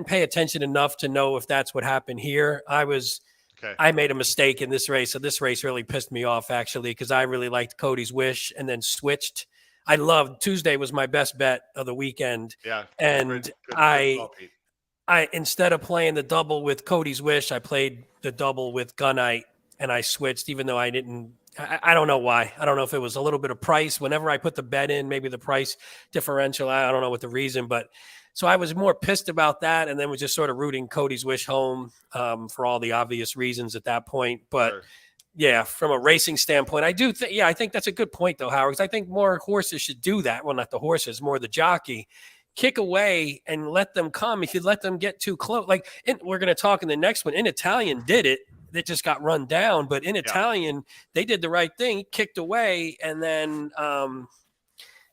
pay attention enough to know if that's what happened here. I made a mistake in this race. So this race really pissed me off, actually, because I really liked Cody's Wish and then switched. I loved Tuesday was my best bet of the weekend. Yeah. And good call, Pete. I instead of playing the double with Cody's Wish, I played the double with Gunite, and I switched, even though I didn't. I don't know why. I don't know if it was a little bit of price. Whenever I put the bet in, maybe the price differential. I don't know what the reason, but so I was more pissed about that, and then was just sort of rooting Cody's Wish home for all the obvious reasons at that point. But Sure. Yeah, from a racing standpoint, I do think. Yeah, I think that's a good point, though, Howard. Because I think more horses should do that. Well, not the horses, more the jockey. Kick away and let them come. If you let them get too close, we're going to talk in the next one. In Italian did it. They just got run down. But in Italian, they did the right thing, kicked away, and then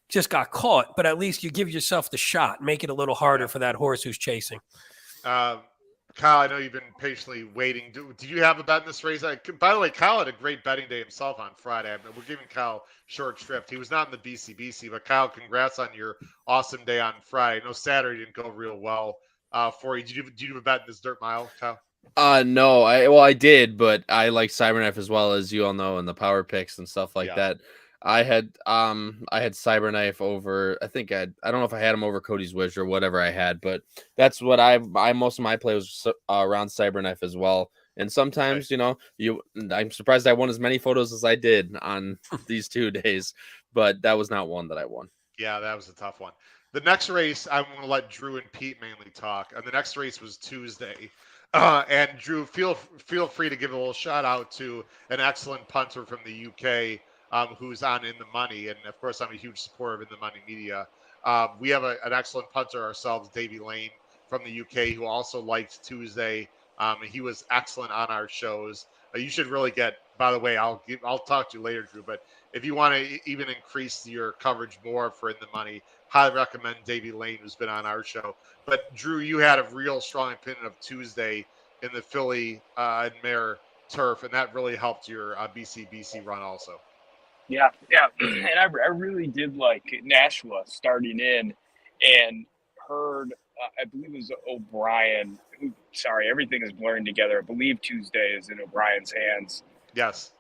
just got caught. But at least you give yourself the shot. Make it a little harder for that horse who's chasing. Kyle, I know you've been patiently waiting. Did you have a bet in this race? By the way, Kyle had a great betting day himself on Friday. We're giving Kyle short shrift. He was not in the BCBC, but Kyle, congrats on your awesome day on Friday. I know Saturday didn't go real well for you. Did you have a bet in this dirt mile, Kyle? No, I did, but I like Cyberknife as well, as you all know, and the power picks and stuff like that. I had Cyberknife over. I think I don't know if I had him over Cody's Wish or whatever I had, but that's what I most of my play was around Cyberknife as well. And sometimes, I'm surprised I won as many photos as I did on these 2 days, but that was not one that I won. Yeah, that was a tough one. The next race, I'm going to let Drew and Pete mainly talk. And the next race was Tuesday. And Drew, feel free to give a little shout out to an excellent punter from the UK. Who's on In the Money, and of course I'm a huge supporter of IntheMoneyMedia. We have an excellent punter ourselves, Davey Lane from the UK, who also liked Tuesday. He was excellent on our shows. You should really get. By the way, I'll talk to you later, Drew. But if you want to even increase your coverage more for In the Money, highly recommend Davey Lane, who's been on our show. But Drew, you had a real strong opinion of Tuesday in the Philly and Mare turf, and that really helped your BCBC run also. Yeah, yeah, and I really did like Nashua starting in, and heard I believe it was O'Brien. Sorry, everything is blurring together. I believe Tuesday is in O'Brien's hands, Yes.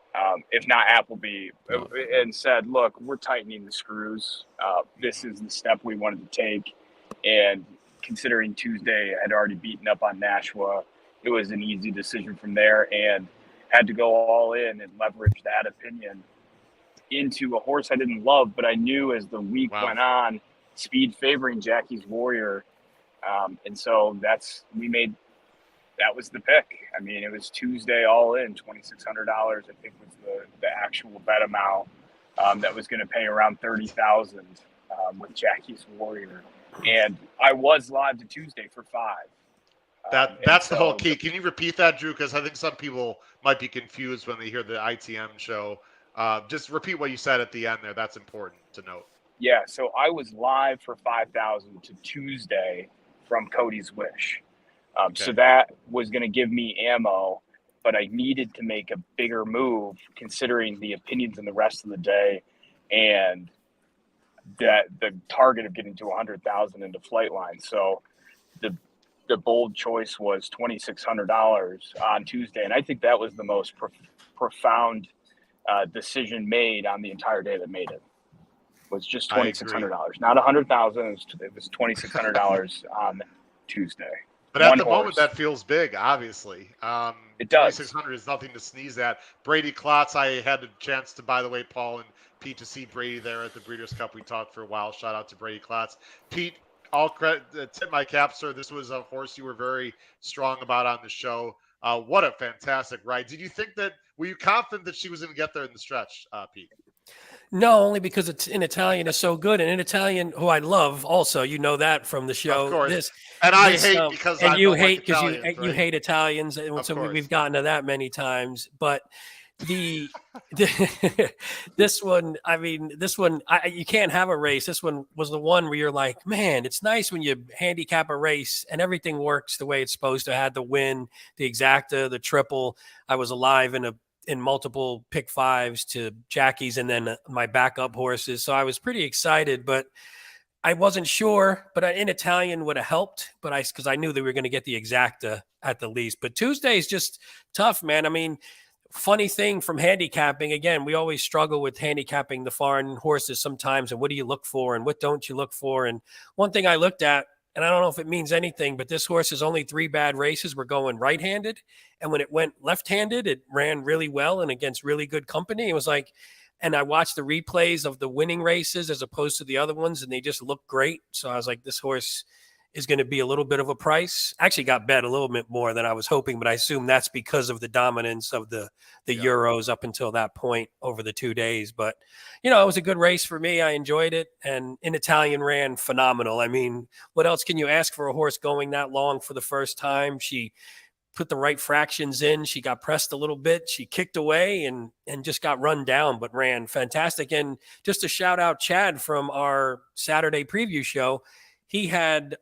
if not Appleby, No. and said, "Look, we're tightening the screws. This is the step we wanted to take." And considering Tuesday had already beaten up on Nashua, it was an easy decision from there, and had to go all in and leverage that opinion into a horse I didn't love, but I knew as the week Wow. went on, speed favoring Jackie's Warrior, and so that was the pick. I mean, it was Tuesday all in, $2,600. I think was the actual bet amount that was going to pay around 30,000 with Jackie's Warrior, and I was live to Tuesday for 5. That's the whole key. Can you repeat that, Drew? Because I think some people might be confused when they hear the ITM show. Just repeat what you said at the end there. That's important to note. Yeah, so I was live for 5,000 to Tuesday from Cody's Wish. So that was going to give me ammo, but I needed to make a bigger move considering the opinions in the rest of the day and that the target of getting to 100,000 into Flightline. So the bold choice was $2,600 on Tuesday, and I think that was the most profound decision made on the entire day that made it. Was just $2,600, not 100,000. It was $2,600 on Tuesday. But at the moment, that feels big, obviously. It does. 2,600 is nothing to sneeze at. Brady Klotz, I had a chance to, by the way, Paul and Pete, to see Brady there at the Breeders' Cup. We talked for a while. Shout out to Brady Klotz. Pete, all credit, tip my cap, sir. This was a horse you were very strong about on the show. What a fantastic ride. Did you think were you confident that she was going to get there in the stretch, Pete? No, only because it's in Italian is so good, and in Italian, who I love, also, you know that from the show. Of course. I hate because and I you don't hate like because Italians, you right? hate Italians, and Of so course. we've gotten to that many times. But this one, I mean, you can't have a race. This one was the one where you're like, man, it's nice when you handicap a race and everything works the way it's supposed to. I had the win, the exacta, the triple. I was alive in multiple pick fives to Jackie's and then my backup horses. So I was pretty excited, but I wasn't sure, but in Italian would have helped, but because I knew they were going to get the exacta at the least. But Tuesday is just tough, man. I mean, funny thing from handicapping, again, we always struggle with handicapping the foreign horses sometimes. And what do you look for and what don't you look for? And one thing I looked at, and I don't know if it means anything, but this horse has only 3 bad races were going right-handed. And when it went left-handed, it ran really well and against really good company. It was like, and I watched the replays of the winning races as opposed to the other ones, and they just looked great. So I was like, this horse is going to be a little bit of a price. Actually got bet a little bit more than I was hoping, but I assume that's because of the dominance of the Euros up until that point over the 2 days. But, it was a good race for me. I enjoyed it. And in Italian ran phenomenal. I mean, what else can you ask for a horse going that long for the first time? She put the right fractions in. She got pressed a little bit. She kicked away and just got run down, but ran fantastic. And just to shout out Chad from our Saturday preview show, he had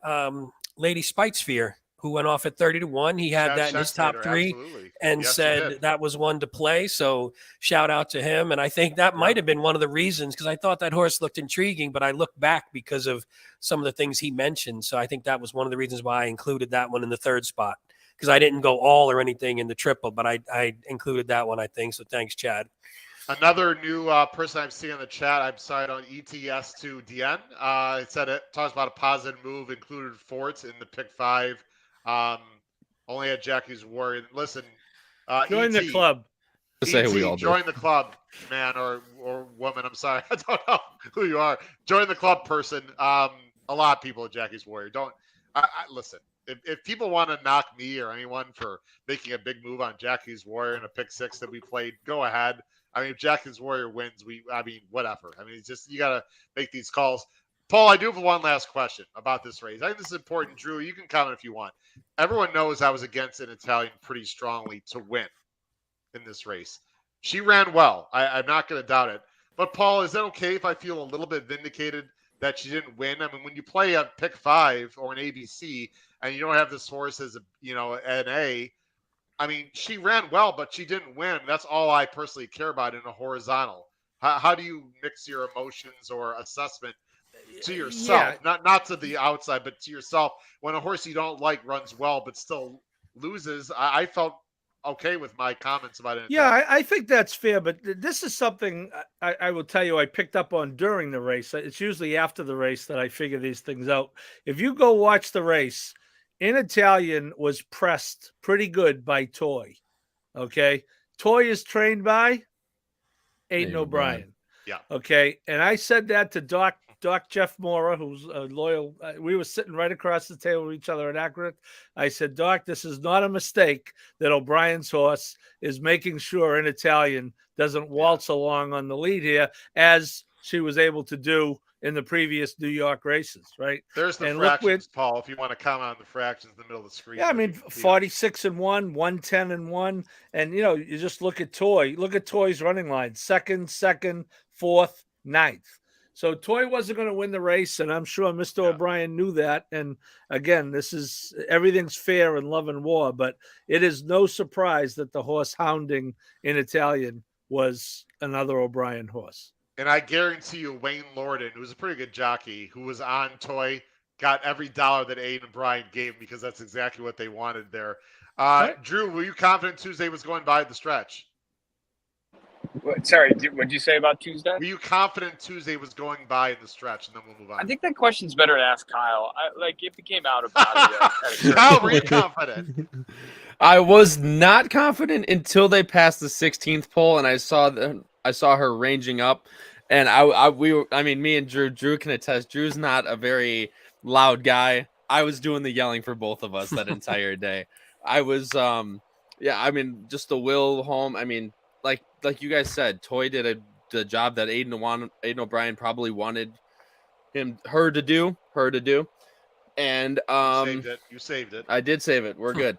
Lady Spitesphere, who went off at 30-1. He had that in his top 3 absolutely. and said that was one to play. So shout out to him. And I think that might have been one of the reasons, because I thought that horse looked intriguing, but I looked back because of some of the things he mentioned. So I think that was one of the reasons why I included that one in the 3rd spot, because I didn't go all or anything in the triple, but I included that one, I think. So thanks, Chad. Another new person I'm seeing in the chat, I'm sorry, on ETS2DN. It said it talks about a positive move, included Forts in the pick 5. Only had Jackie's Warrior. Listen, Join the club. Say we all join do. the club, man or woman. I'm sorry, I don't know who you are. Join the club, person. A lot of people at Jackie's Warrior don't. Listen. If people want to knock me or anyone for making a big move on Jackie's Warrior in a pick 6 that we played, go ahead. I mean, if Jackie's Warrior wins, whatever. I mean, it's just, you got to make these calls. Paul, I do have one last question about this race. I think this is important. Drew, you can comment if you want. Everyone knows I was against an Italian pretty strongly to win in this race. She ran well. I'm not going to doubt it. But, Paul, is that okay if I feel a little bit vindicated that she didn't win? I mean, when you play a pick 5 or an ABC and you don't have this horse as an A, I mean, she ran well, but she didn't win. That's all I personally care about in a horizontal. How do you mix your emotions or assessment to yourself, not to the outside, but to yourself when a horse you don't like runs well but still loses? I felt okay with my comments about it. Yeah, I think that's fair, but this is something I will tell you I picked up on during the race. It's usually after the race that I figure these things out. If you go watch the race, In Italian was pressed pretty good by Toy. Okay. Toy is trained by Aiden O'Brien. Yeah. Okay. And I said that to Doc Jeff Mora, who's a loyal. We were sitting right across the table with each other at Accurate. I said, Doc, this is not a mistake that O'Brien's horse is making sure In Italian doesn't waltz along on the lead here, as she was able to do in the previous New York races, right? There's the And fractions, Paul, if you want to comment on the fractions in the middle of the screen. Yeah, I mean, 46-1, 110-1. And, you know, you just look at Toy. Look at Toy's running line. Second, fourth, ninth. So Toy wasn't going to win the race, and I'm sure Mr. O'Brien knew that. And, again, this is – everything's fair in love and war, but it is no surprise that the horse hounding In Italian was another O'Brien horse. And I guarantee you, Wayne Lorden, who's a pretty good jockey, who was on Toy, got every dollar that Aiden and Brian gave him because that's exactly what they wanted there. Right. Drew, were you confident Tuesday was going by the stretch? Sorry, what did you say about Tuesday? Were you confident Tuesday was going by in the stretch? And then we'll move on. I think that question's better to ask Kyle. If it came out about it. Kyle, were you confident? I was not confident until they passed the 16th pole, and I saw her ranging up, and me and Drew can attest. Drew's not a very loud guy. I was doing the yelling for both of us that entire day. I was, just the will home. I mean, like you guys said, Toy did the job that Aiden O'Brien probably wanted her to do. And you saved it. I did save it. We're good.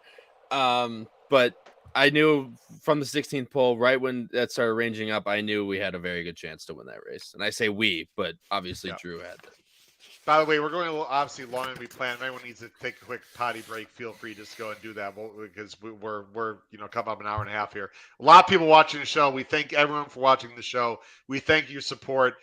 But I knew from the 16th pole, right when that started ranging up, I knew we had a very good chance to win that race. And I say we, but obviously Drew had it. By the way, we're going a little obviously longer than we planned. If anyone needs to take a quick potty break, feel free to just go and do that because we're coming up an hour and a half here. A lot of people watching the show. We thank everyone for watching the show. We thank your support.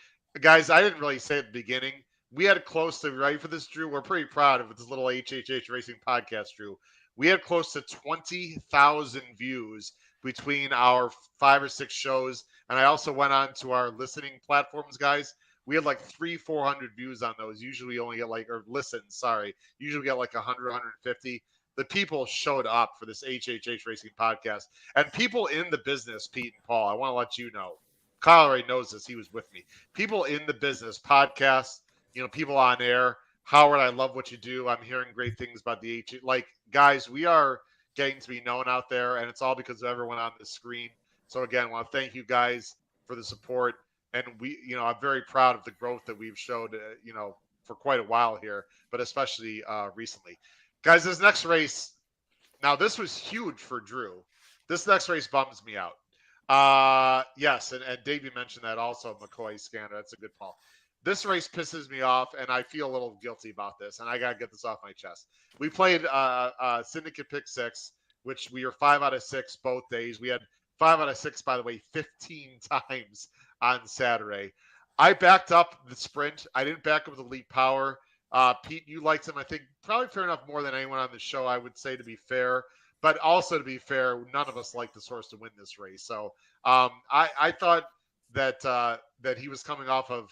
Guys, I didn't really say at the beginning. We had close to, ready for this, Drew? We're pretty proud of this little HHH Racing podcast, Drew. We had close to 20,000 views between our 5 or 6 shows. And I also went on to our listening platforms, guys. We had like 300-400 views on those. Usually we only get usually get like 100, 150. The people showed up for this HHH Racing podcast. And people in the business, Pete and Paul, I want to let you know. Kyle already knows this. He was with me. People in the business, podcasts, people on air. Howard, I love what you do. I'm hearing great things about the guys, we are getting to be known out there, and it's all because of everyone on the screen. So again, I want to thank you guys for the support. And I'm very proud of the growth that we've showed, for quite a while here, but especially recently. Guys, this next race, now this was huge for Drew. This next race bums me out. Yes, and Dave, you mentioned that also, McCoy Scanner. That's a good call. This race pisses me off, and I feel a little guilty about this, and I got to get this off my chest. We played Syndicate Pick 6, which we were 5 out of 6 both days. We had 5 out of 6, by the way, 15 times on Saturday. I backed up the sprint. I didn't back up with Elite Power. Pete, you liked him, I think, probably fair enough more than anyone on the show, I would say, to be fair. But also, to be fair, none of us liked this horse to win this race. So I thought that he was coming off of,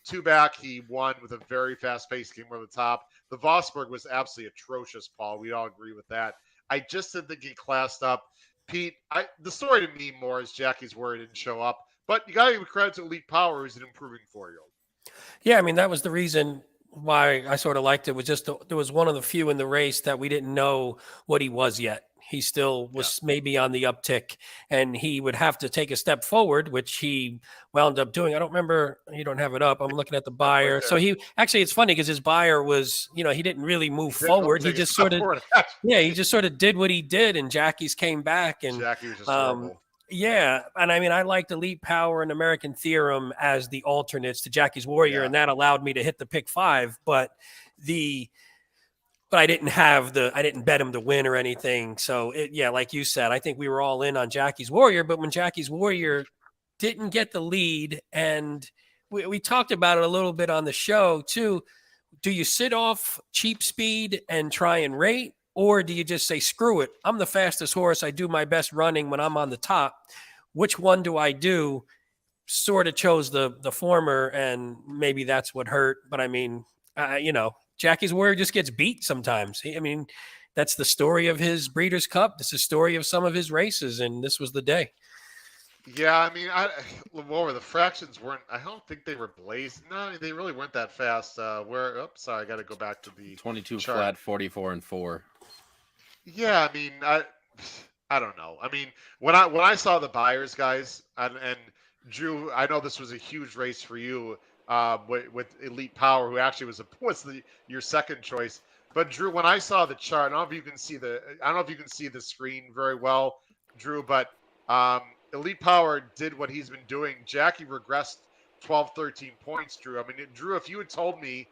2 back. He won with a very fast pace, came over the top. The Vosburg was absolutely atrocious, Paul. We all agree with that. I just didn't think he classed up. Pete, the story to me more is Jackie's Warrior didn't show up. But you got to give credit to Elite Power, who's an improving 4-year-old. Yeah, I mean, that was the reason why I sort of liked it. Was just there was one of the few in the race that we didn't know what he was yet. He still was maybe on the uptick, and he would have to take a step forward, which he wound up doing. I don't remember. You don't have it up. I'm looking at the buyer. So it's funny because his buyer was, he didn't really move forward. He just sort of did what he did, and Jackie's came back, and Jackie was just horrible. Yeah, and I mean, I liked Elite Power and American Theorem as the alternates to Jackie's Warrior, and that allowed me to hit the pick 5. But I didn't bet him to win or anything. So like you said, I think we were all in on Jackie's Warrior. But when Jackie's Warrior didn't get the lead. And we talked about it a little bit on the show too. Do you sit off cheap speed and try and rate? Or do you just say, screw it, I'm the fastest horse. I do my best running when I'm on the top. Which one do I do? Sort of chose the former, and maybe that's what hurt. But I mean, Jackie's Warrior just gets beat sometimes. That's the story of his Breeders' Cup. This is the story of some of his races, and this was the day. Yeah, I mean, the fractions weren't. I don't think they were blazed. No, they really weren't that fast. Sorry, I got to go back to the 22 chart. flat, 44 and 4. Yeah, I mean, I don't know. I mean, when I saw the buyers, guys, and Drew, I know this was a huge race for you with Elite Power, who actually was your second choice. But Drew, when I saw the chart, I don't know if you can see the screen very well, Drew, but Elite Power did what he's been doing. Jackie regressed 12, 13 points, Drew. I mean, Drew, if you had told me,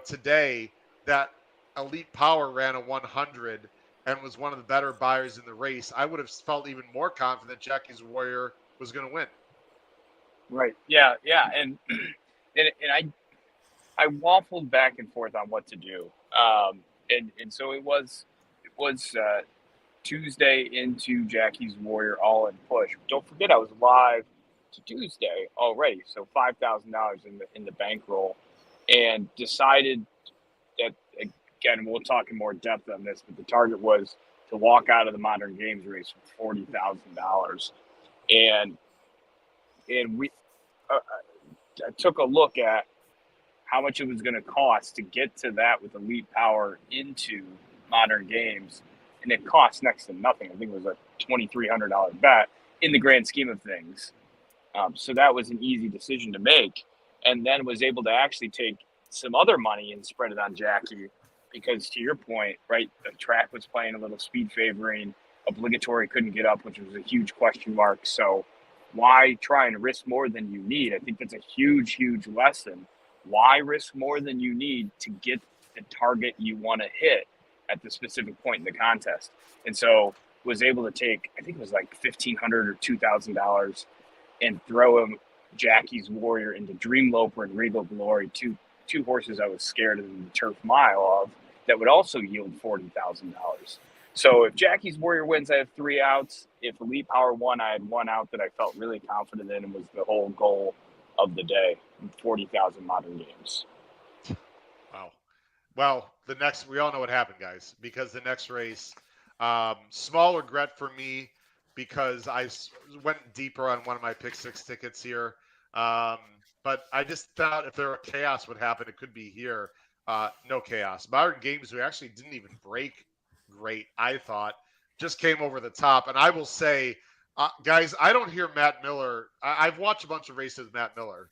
today that Elite Power ran a 100 and was one of the better buyers in the race, I would have felt even more confident Jackie's Warrior was going to win. Right. Yeah. And I waffled back and forth on what to do. And so it was Tuesday into Jackie's Warrior all in push. Don't forget, I was live to Tuesday already, so $5,000 in the bankroll, and decided that, again, we'll talk in more depth on this, but the target was to walk out of the Modern Games race with $40,000, and we I took a look at how much it was going to cost to get to that with Elite Power into Modern Games. And it cost next to nothing. I think it was a $2,300 bet in the grand scheme of things. So that was an easy decision to make. And then was able to actually take some other money and spread it on Jackie. Because to your point, right, the track was playing a little speed favoring. Obligatory couldn't get up, which was a huge question mark. So why try and risk more than you need? I think that's a huge, huge lesson. Why risk more than you need to get the target you want to hit at the specific point in the contest? And so was able to take, I think it was like $1,500 or $2,000, and throw him Jackie's Warrior into Dream Loper and Regal Glory, two horses I was scared of in the turf mile of, that would also yield $40,000. So if Jackie's Warrior wins, I have 3 outs. If Elite Power won, I had 1 out that I felt really confident in and was the whole goal of the day. 40,000 Modern Games. Wow. Well, we all know what happened, guys, because the next race, small regret for me because I went deeper on one of my pick 6 tickets here. But I just thought if there were chaos would happen, it could be here. No chaos. Modern Games, we actually didn't even break great, I thought. Just came over the top. And I will say, guys, I don't hear Matt Miller. I've watched a bunch of races with Matt Miller.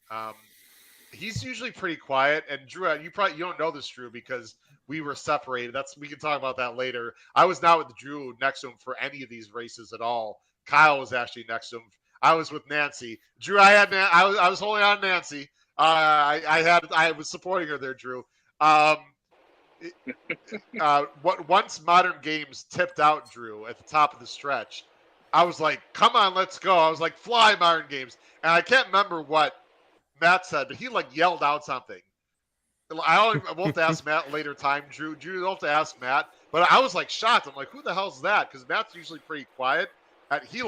He's usually pretty quiet. And Drew, you don't know this, Drew, because we were separated. We can talk about that later. I was not with Drew next to him for any of these races at all. Kyle was actually next to him. I was with Nancy. Drew, I was holding on Nancy. I was supporting her there, Drew. Once Modern Games tipped out, Drew, at the top of the stretch, I was like, come on, let's go. I was like, fly, Modern Games. And I can't remember what Matt said, but he yelled out something. We'll have to ask Matt later time, Drew. You'll have to ask Matt. But I was shocked. I'm like, who the hell's that? Because Matt's usually pretty quiet. And he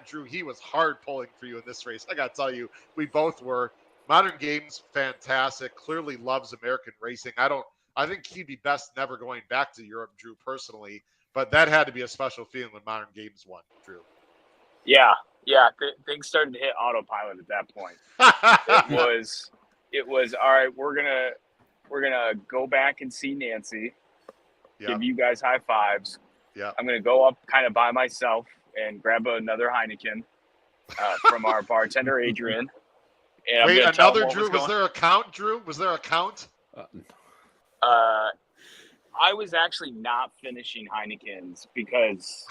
Drew, he was hard pulling for you in this race. I got to tell you, we both were. Modern Games, fantastic. Clearly loves American racing. I think he'd be best never going back to Europe, Drew, personally. But that had to be a special feeling when Modern Games won, Drew. Yeah. Things started to hit autopilot at that point. It was all right. We're gonna go back and see Nancy. Yep. Give you guys high fives. Yeah. I'm gonna go up kind of by myself and grab another Heineken from our bartender Adrian. And wait, another Drew? Was there a count, Drew? Was there a count? I was actually not finishing Heinekens because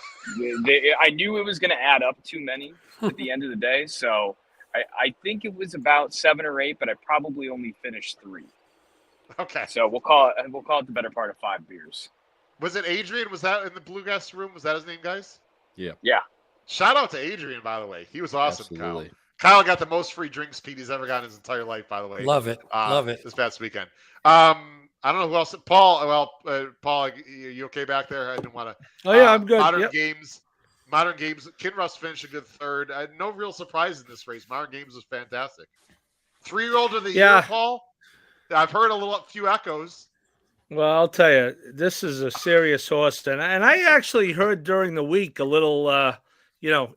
I knew it was going to add up too many at the end of the day. So I think it was about 7 or 8, but I probably only finished 3. Okay. So we'll call it the better part of 5 beers. Was it Adrian? Was that in the Blue Guest room? Was that his name, guys? Yeah. Yeah. Shout out to Adrian, by the way. He was awesome, Absolutely. Kyle. Kyle got the most free drinks Petey's ever got in his entire life, by the way. Love it. Love it. This past weekend. I don't know who else. Paul. Well, Paul, you okay back there? I didn't want to. Oh yeah, I'm good. Modern Yep. Games. Kinross finished a good third. No real surprise in this race. Modern Games was fantastic. 3-year-old of the year, Paul. I've heard a few echoes. Well, I'll tell you, this is a serious horse, and I actually heard during the week a little,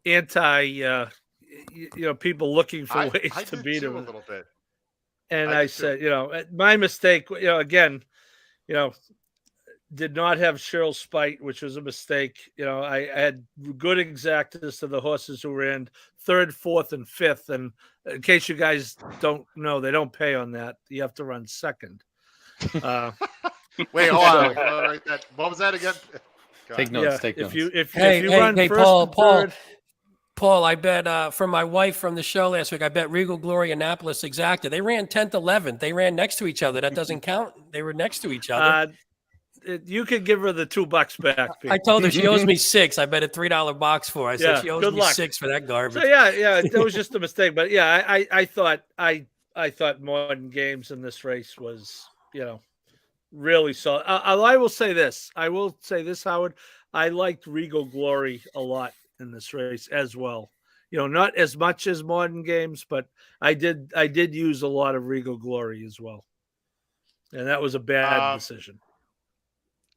anti, people looking for ways I to did beat too, him a little bit. And I said, my mistake, again, did not have Cheryl Spite, which was a mistake. I had good exactness to the horses who ran third, fourth, and fifth. And in case you guys don't know, they don't pay on that. You have to run second. Wait, hold on. Right, what was that again? God. Take notes. Take notes. If you run first and third, Paul, I bet from my wife from the show last week, I bet Regal Glory Annapolis Exacta. They ran 10th, 11th. They ran next to each other. That doesn't count. They were next to each other. You could give her the $2 back. Pete. I told her she owes me $6. I bet a $3 box for her. I said she owes me $6 for that garbage. So yeah, that was just a mistake. But yeah, I thought Modern Games in this race was, really solid. I will say this, Howard. I liked Regal Glory a lot in this race as well. Not as much as Modern Games, but I did use a lot of Regal Glory as well. And that was a bad decision.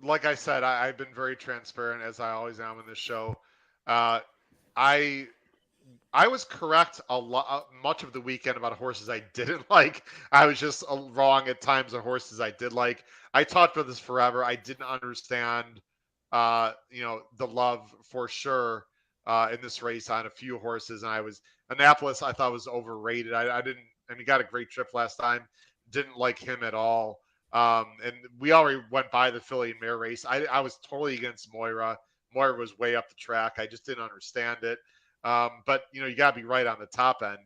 Like I said, I've been very transparent, as I always am in this show. I was correct much of the weekend about horses I didn't like. I was just wrong at times on horses I did like. I talked about this forever. I didn't understand, the love for sure in this race on a few horses. And Annapolis, I thought was overrated. He got a great trip last time. Didn't like him at all. And we already went by the Filly and Mare race. I was totally against Moira. Moira was way up the track. I just didn't understand it. But you got to be right on the top end.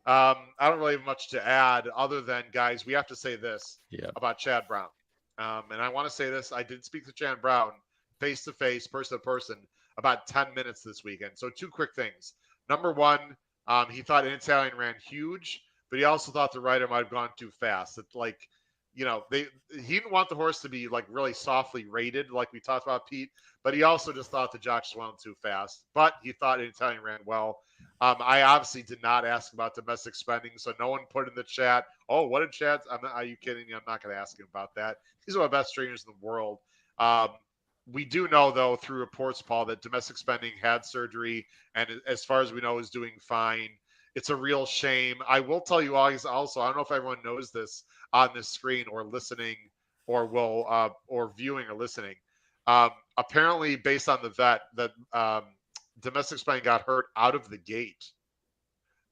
I don't really have much to add other than, guys, we have to say this about Chad Brown. And I want to say this. I did speak to Chad Brown face-to-face, person-to-person, about 10 minutes this weekend. So 2 quick things. Number one, he thought Italian ran huge, but he also thought the rider might have gone too fast. It's like, he didn't want the horse to be like really softly rated, like we talked about, Pete, but he also just thought the jocks went too fast. But he thought Italian ran well. I obviously did not ask about domestic spending, so no one put in the chat, oh, what did Chad? Are you kidding me? I'm not going to ask him about that. He's one of the best trainers in the world. We do know, though, through reports, Paul, that domestic spending had surgery, and as far as we know, is doing fine. It's a real shame. I will tell you also, I don't know if everyone knows this on this screen or listening or or viewing or listening. Apparently, based on the vet, that domestic spending got hurt out of the gate.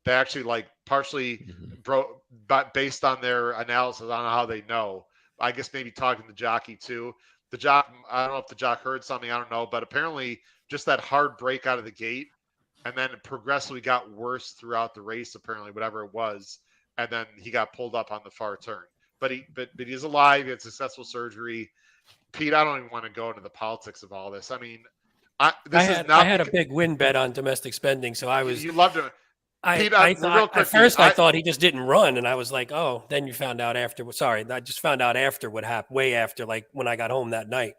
They actually partially broke, but based on their analysis on how they know. I guess maybe talking to the jockey too. The jock, I don't know if the jock heard something, I don't know, but apparently just that hard break out of the gate, and then it progressively got worse throughout the race, apparently, whatever it was, and then he got pulled up on the far turn. But he's alive. He had successful surgery. Pete, I don't even want to go into the politics of all this. I mean, I had a big win bet on domestic spending, so I was. You loved it. Pete, I thought, at first I thought he just didn't run, and I was like, oh. Then you found out after. Sorry, I just found out after what happened. Way after, like when I got home that night.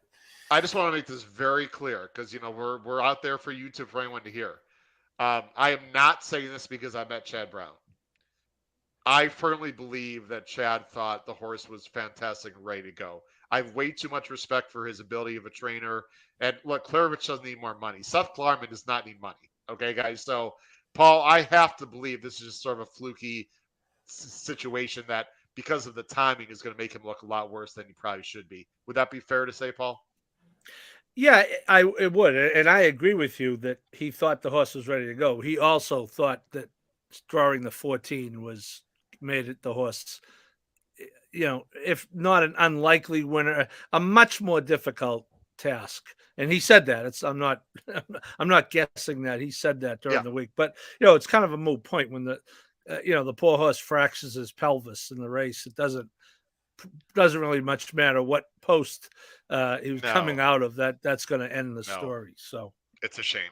I just want to make this very clear because we're out there for YouTube for anyone to hear. I am not saying this because I met Chad Brown. I firmly believe that Chad thought the horse was fantastic and ready to go. I have way too much respect for his ability of a trainer. And look, Klarovich doesn't need more money. Seth Klarman does not need money. Okay, guys? So, Paul, I have to believe this is just sort of a fluky situation that because of the timing is going to make him look a lot worse than he probably should be. Would that be fair to say, Paul? Yeah, it would. And I agree with you that he thought the horse was ready to go. He also thought that drawing the 14 made it the horse, if not an unlikely winner, a much more difficult task. And he said that. I'm not guessing that. He said that during the week. But it's kind of a moot point when the poor horse fractures his pelvis in the race. It doesn't really much matter what post he was coming out of. That's going to end the story. So it's a shame.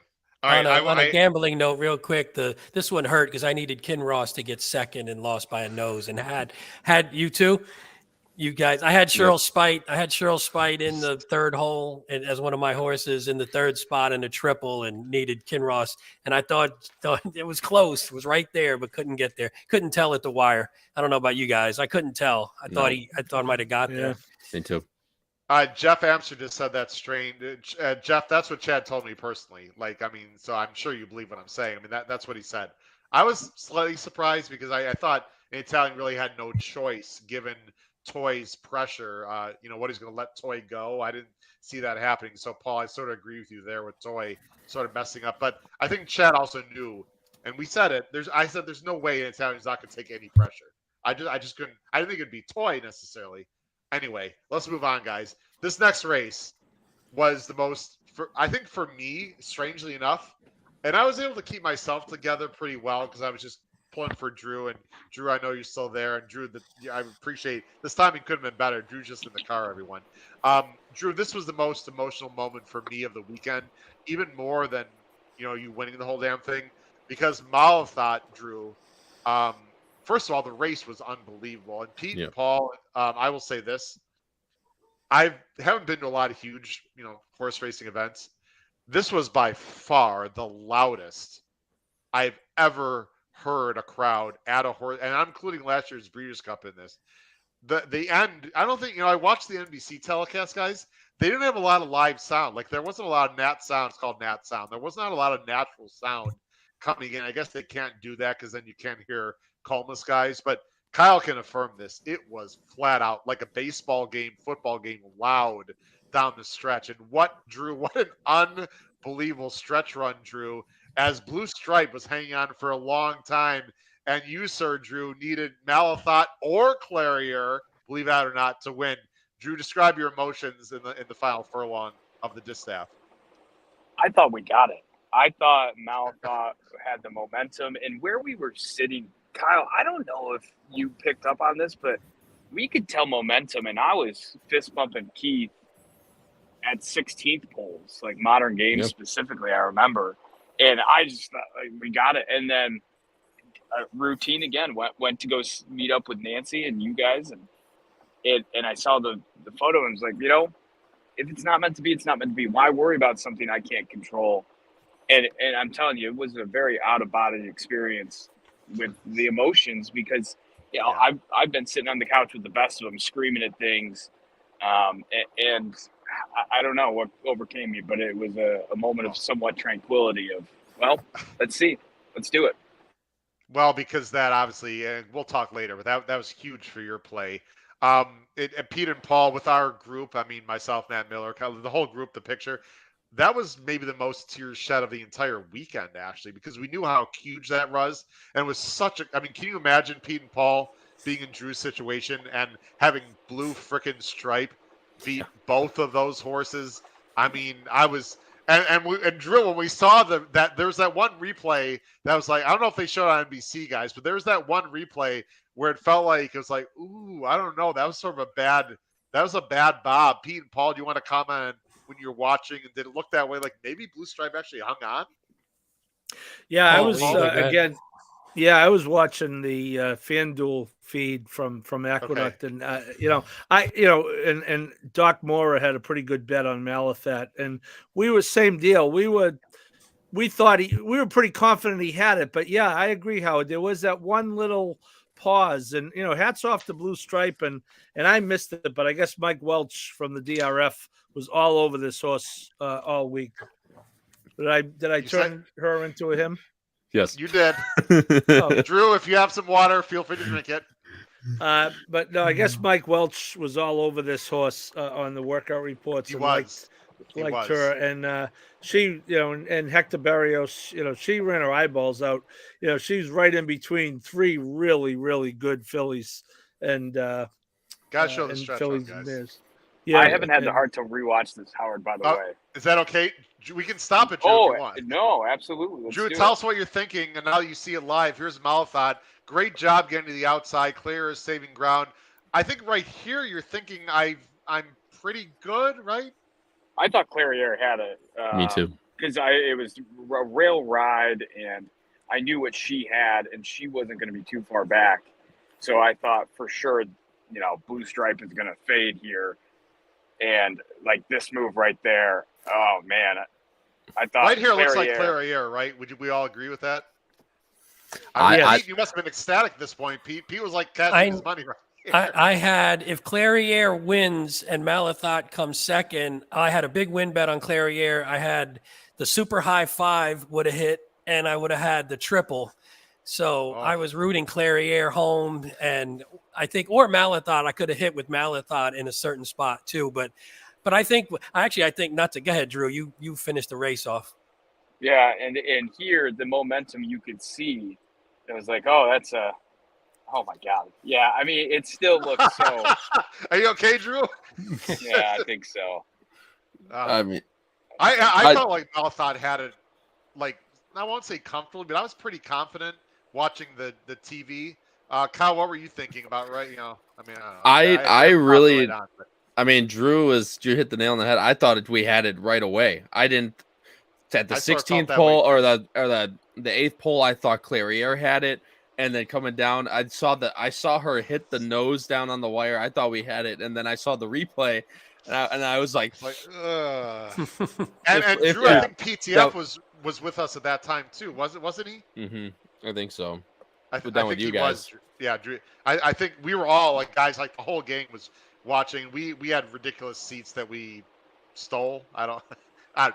All right, On a gambling note, real quick, this one hurt because I needed Kinross to get second and lost by a nose, and had you two. You guys, I had Cheryl Spite. I had Cheryl Spite in the third hole and as one of my horses in the third spot in a triple, and needed Kinross. And I thought it was close. It was right there, but couldn't get there. Couldn't tell at the wire. I don't know about you guys. I couldn't tell. I thought I might have got there. Me too. Jeff Amster just said that's strange. Jeff, that's what Chad told me personally. Like, I mean, so I'm sure you believe what I'm saying. I mean, that's what he said. I was slightly surprised because I thought Italian really had no choice given Toy's pressure. What he's going to let Toy go. I didn't see that happening. So, Paul, I sort of agree with you there with Toy sort of messing up. But I think Chad also knew, and we said it. I said there's no way Italian's not going to take any pressure. I just couldn't. I didn't think it'd be Toy necessarily. Anyway, let's move on, guys. This next race was the most, I think for me, strangely enough, and I was able to keep myself together pretty well because I was just pulling for Drew. And Drew, I know you're still there. And Drew, I appreciate this timing couldn't have been better. Drew's just in the car, everyone. Drew, this was the most emotional moment for me of the weekend, even more than you winning the whole damn thing, because Mal thought, Drew. First of all, the race was unbelievable. And Pete and Paul, I will say this. I haven't been to a lot of huge, horse racing events. This was by far the loudest I've ever heard a crowd at a horse. And I'm including last year's Breeders' Cup in this. The end, I don't think, I watched the NBC telecast, guys. They didn't have a lot of live sound. Like, there wasn't a lot of nat sound. It's called nat sound. There was not a lot of natural sound coming in. I guess they can't do that because then you can't hear Colmus guys, but Kyle can affirm this. It was flat out like a baseball game, football game, loud down the stretch. And what an unbelievable stretch run, Drew, as Blue Stripe was hanging on for a long time. And you, sir, Drew, needed Malathot or Clarier, believe that or not, to win. Drew, describe your emotions in the final furlong of the distaff. I thought we got it. I thought Malathot had the momentum, and where we were sitting, Kyle, I don't know if you picked up on this, but we could tell momentum, and I was fist bumping Keith at 16th poles, like Modern Games specifically, I remember. And I just thought, we got it. And then routine again, went to go meet up with Nancy and you guys, and I saw the photo and was like, if it's not meant to be, it's not meant to be. Why worry about something I can't control? And I'm telling you, it was a very out-of-body experience with the emotions because I've been sitting on the couch with the best of them, screaming at things, and I don't know what overcame me, but it was a moment of somewhat tranquility. Of let's see, let's do it. Well, because that obviously, and we'll talk later, but that was huge for your play. Pete and Paul with our group, I mean myself, Matt Miller, the whole group, the picture. That was maybe the most tears shed of the entire weekend, actually, because we knew how huge that was. And it was can you imagine Pete and Paul being in Drew's situation and having Blue frickin' Stripe beat both of those horses? I mean, and Drew, when we saw that there was that one replay that was like, I don't know if they showed it on NBC, guys, but there was that one replay where it felt like it was like, ooh, I don't know. That was sort of a bad bob. Pete and Paul, do you want to comment when you're watching, and did it look that way? Like maybe Blue Stripe actually hung on? Yeah, I was I was watching the FanDuel feed from Aqueduct, okay. And and Doc Mora had a pretty good bet on Malathat, and we were same deal. We were pretty confident he had it, but yeah, I agree, Howard. There was that one little pause, and hats off to Blue Stripe, and I missed it, but I guess Mike Welch from the DRF was all over this horse all week. Did I turn her into a him? Yes, you did. Drew, if you have some water, feel free to drink it. But no, I guess Mike Welch was all over this horse on the workout reports. He and was. liked her, and she, and Hector Barrios, she ran her eyeballs out. She's right in between three really, really good fillies, and gotta show the stretch fillies guys. and mares. Yeah, I haven't had the heart to rewatch this, Howard, by the way. Is that okay? We can stop it, Drew, if you want. No, absolutely. Let's Drew, do tell it. us what you're thinking, and now you see it live. Here's Malathot. Great job getting to the outside. Claire is saving ground. I think right here you're thinking I'm pretty good, right? I thought Clarier had Me too. because it was a rail ride, and I knew what she had, and she wasn't going to be too far back. So I thought for sure, Blue Stripe is going to fade here. And like this move right there, oh man, I thought Right here looks like Clairiere- Clairiere, right? We all agree with that? I- Pete, you must have been ecstatic at this point. Pete was like catching his money right here. I had, if Clairiere wins and Malathot comes second, I had a big win bet on Clairiere. I had the super high 5 would have hit, and I would have had the triple. So I was rooting Clairiere home, and I think, or Malathot, I could have hit with Malathot in a certain spot too. But I think, not to go ahead, Drew. You finished the race off. Yeah, and here the momentum you could see, it was like, oh, oh my god. Yeah, I mean, it still looks so. Are you okay, Drew? Yeah, I think so. I mean, I felt like Malathot had it, like, I won't say comfortably, but I was pretty confident watching the TV. Kyle, what were you thinking about, right? I mean, I really, I mean, Drew hit the nail on the head. I thought we had it right away. I didn't at the 16th pole or the 8th pole. I thought Clairiere had it, and then coming down, I saw her hit the nose down on the wire. I thought we had it, and then I saw the replay, and I was like, and Drew, I think PTF was with us at that time too, wasn't he? Mm-hmm. I think so. I think you guys. Yeah, Drew. I think we were all like guys, like the whole gang was watching. We had ridiculous seats that we stole.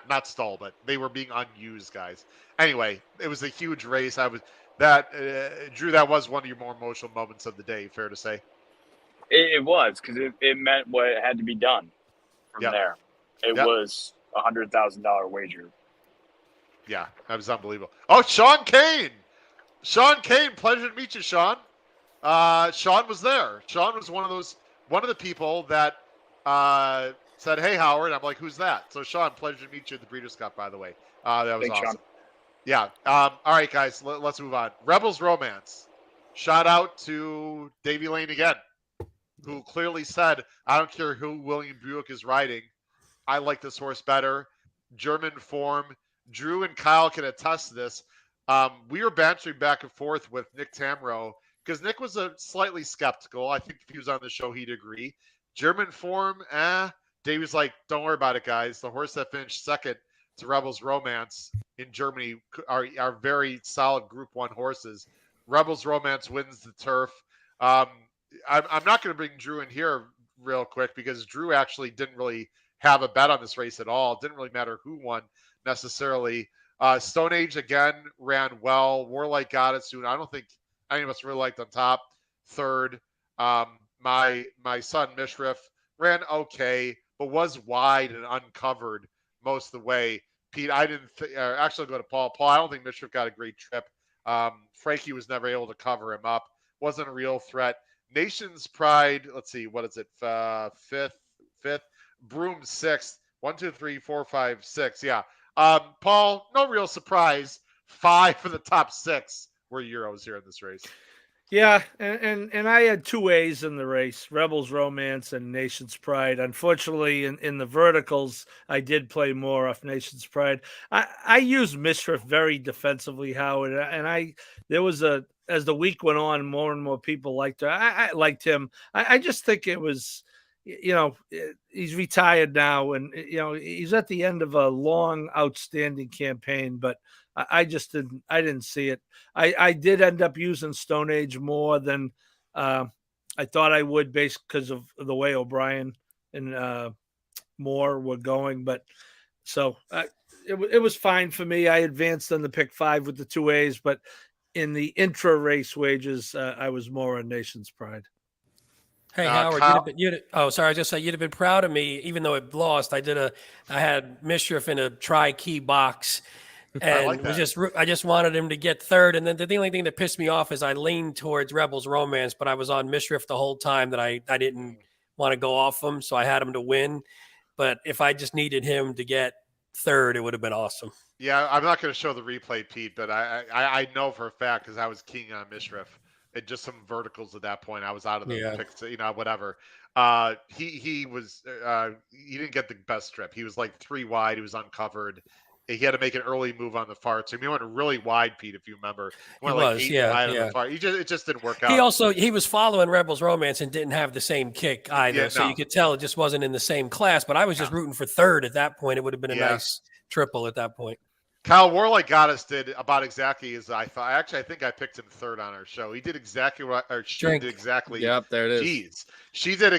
Not stole, but they were being unused, guys. Anyway, it was a huge race. Drew, that was one of your more emotional moments of the day. Fair to say. It was, because it meant what had to be done from there. It was $100,000 wager. Yeah, that was unbelievable. Oh, Sean Kane. Sean Kane, pleasure to meet you, Sean. Sean was there. Sean was one of the people that said, "Hey, Howard." I'm like, "Who's that?" So, Sean, pleasure to meet you at the Breeders' Cup, by the way. That was Thanks, awesome. Sean. Yeah. All right, guys, let's move on. Rebels Romance. Shout out to Davey Lane again, who clearly said, "I don't care who William Buick is riding. I like this horse better." German form. Drew and Kyle can attest to this. We were bantering back and forth with Nick Tamro because Nick was slightly skeptical. I think if he was on the show, he'd agree. German form, Davey's like, "Don't worry about it, guys. The horse that finished second to Rebels Romance in Germany are very solid Group 1 horses. Rebels Romance wins the turf." I'm not going to bring Drew in here real quick because Drew actually didn't really have a bet on this race at all. It didn't really matter who won necessarily. Stone Age again ran well. Warlike got it soon. I don't think any of us really liked on top. Third, my son Mishriff ran okay, but was wide and uncovered most of the way. Pete, I didn't actually go to Paul. Paul, I don't think Mishriff got a great trip. Frankie was never able to cover him up. Wasn't a real threat. Nation's Pride. Let's see, what is it? Fifth. Broom 6th. 1, 2, 3, 4, 5, 6. Yeah. Paul, no real surprise. 5 of the top 6 were Euros here in this race. Yeah, and I had 2 A's in the race, Rebels Romance and Nation's Pride. Unfortunately, in the verticals, I did play more off Nation's Pride. I used Mishriff very defensively, Howard, and there was as the week went on, more and more people liked her. I liked him. I just think it was, he's retired now, and he's at the end of a long, outstanding campaign, but I just didn't see it. I did end up using Stone Age more than I thought I would, based because of the way O'Brien and Moore were going. But so it was fine for me. I advanced on the pick 5 with the 2 A's, but in the intra race wages, I was more on Nation's Pride. Hey, Howard, sorry, I just said you'd have been proud of me, even though it lost. I had Mishriff in a tri-key box. And I just wanted him to get third. And then the only thing that pissed me off is I leaned towards Rebels Romance, but I was on Mishriff the whole time that I didn't want to go off him. So I had him to win. But if I just needed him to get third, it would have been awesome. Yeah, I'm not going to show the replay, Pete, but I know for a fact because I was keying on Mishriff. And just some verticals at that point. I was out of the picks, whatever. He didn't get the best trip. He was like 3 wide. He was uncovered. he had to make an early move on the far turn. He went really wide, Pete, if you remember. He went He like was, 8 yeah, wide on yeah. the far. It just didn't work out. He was following Rebels Romance and didn't have the same kick either. Yeah, So no. you could tell it just wasn't in the same class. But I was just rooting for third at that point. It would have been a nice triple at that point. Kyle Warlike Goddess did about exactly as I thought. Actually, I think I picked him third on our show. He did exactly what, or she Drink. did exactly. Yep, there it is. Geez, she did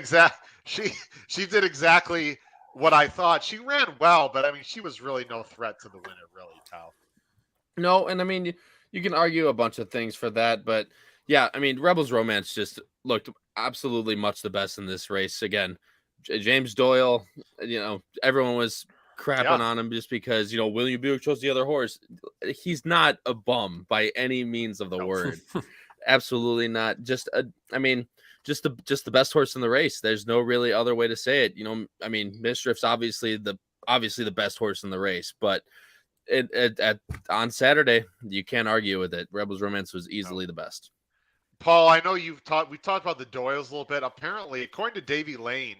she did exactly what I thought. She ran well, but I mean, she was really no threat to the winner, really, Kyle. No, and I mean, you can argue a bunch of things for that, but yeah, I mean, Rebels Romance just looked absolutely much the best in this race. Again, James Doyle, everyone was crapping on him just because, William Buick chose the other horse. He's not a bum by any means of the word. Absolutely not. Just the best horse in the race. There's no really other way to say it. I mean, Mischief's obviously the best horse in the race, but on Saturday, you can't argue with it. Rebels Romance was easily the best. Paul, I know we talked about the Doyles a little bit. Apparently, according to Davy Lane,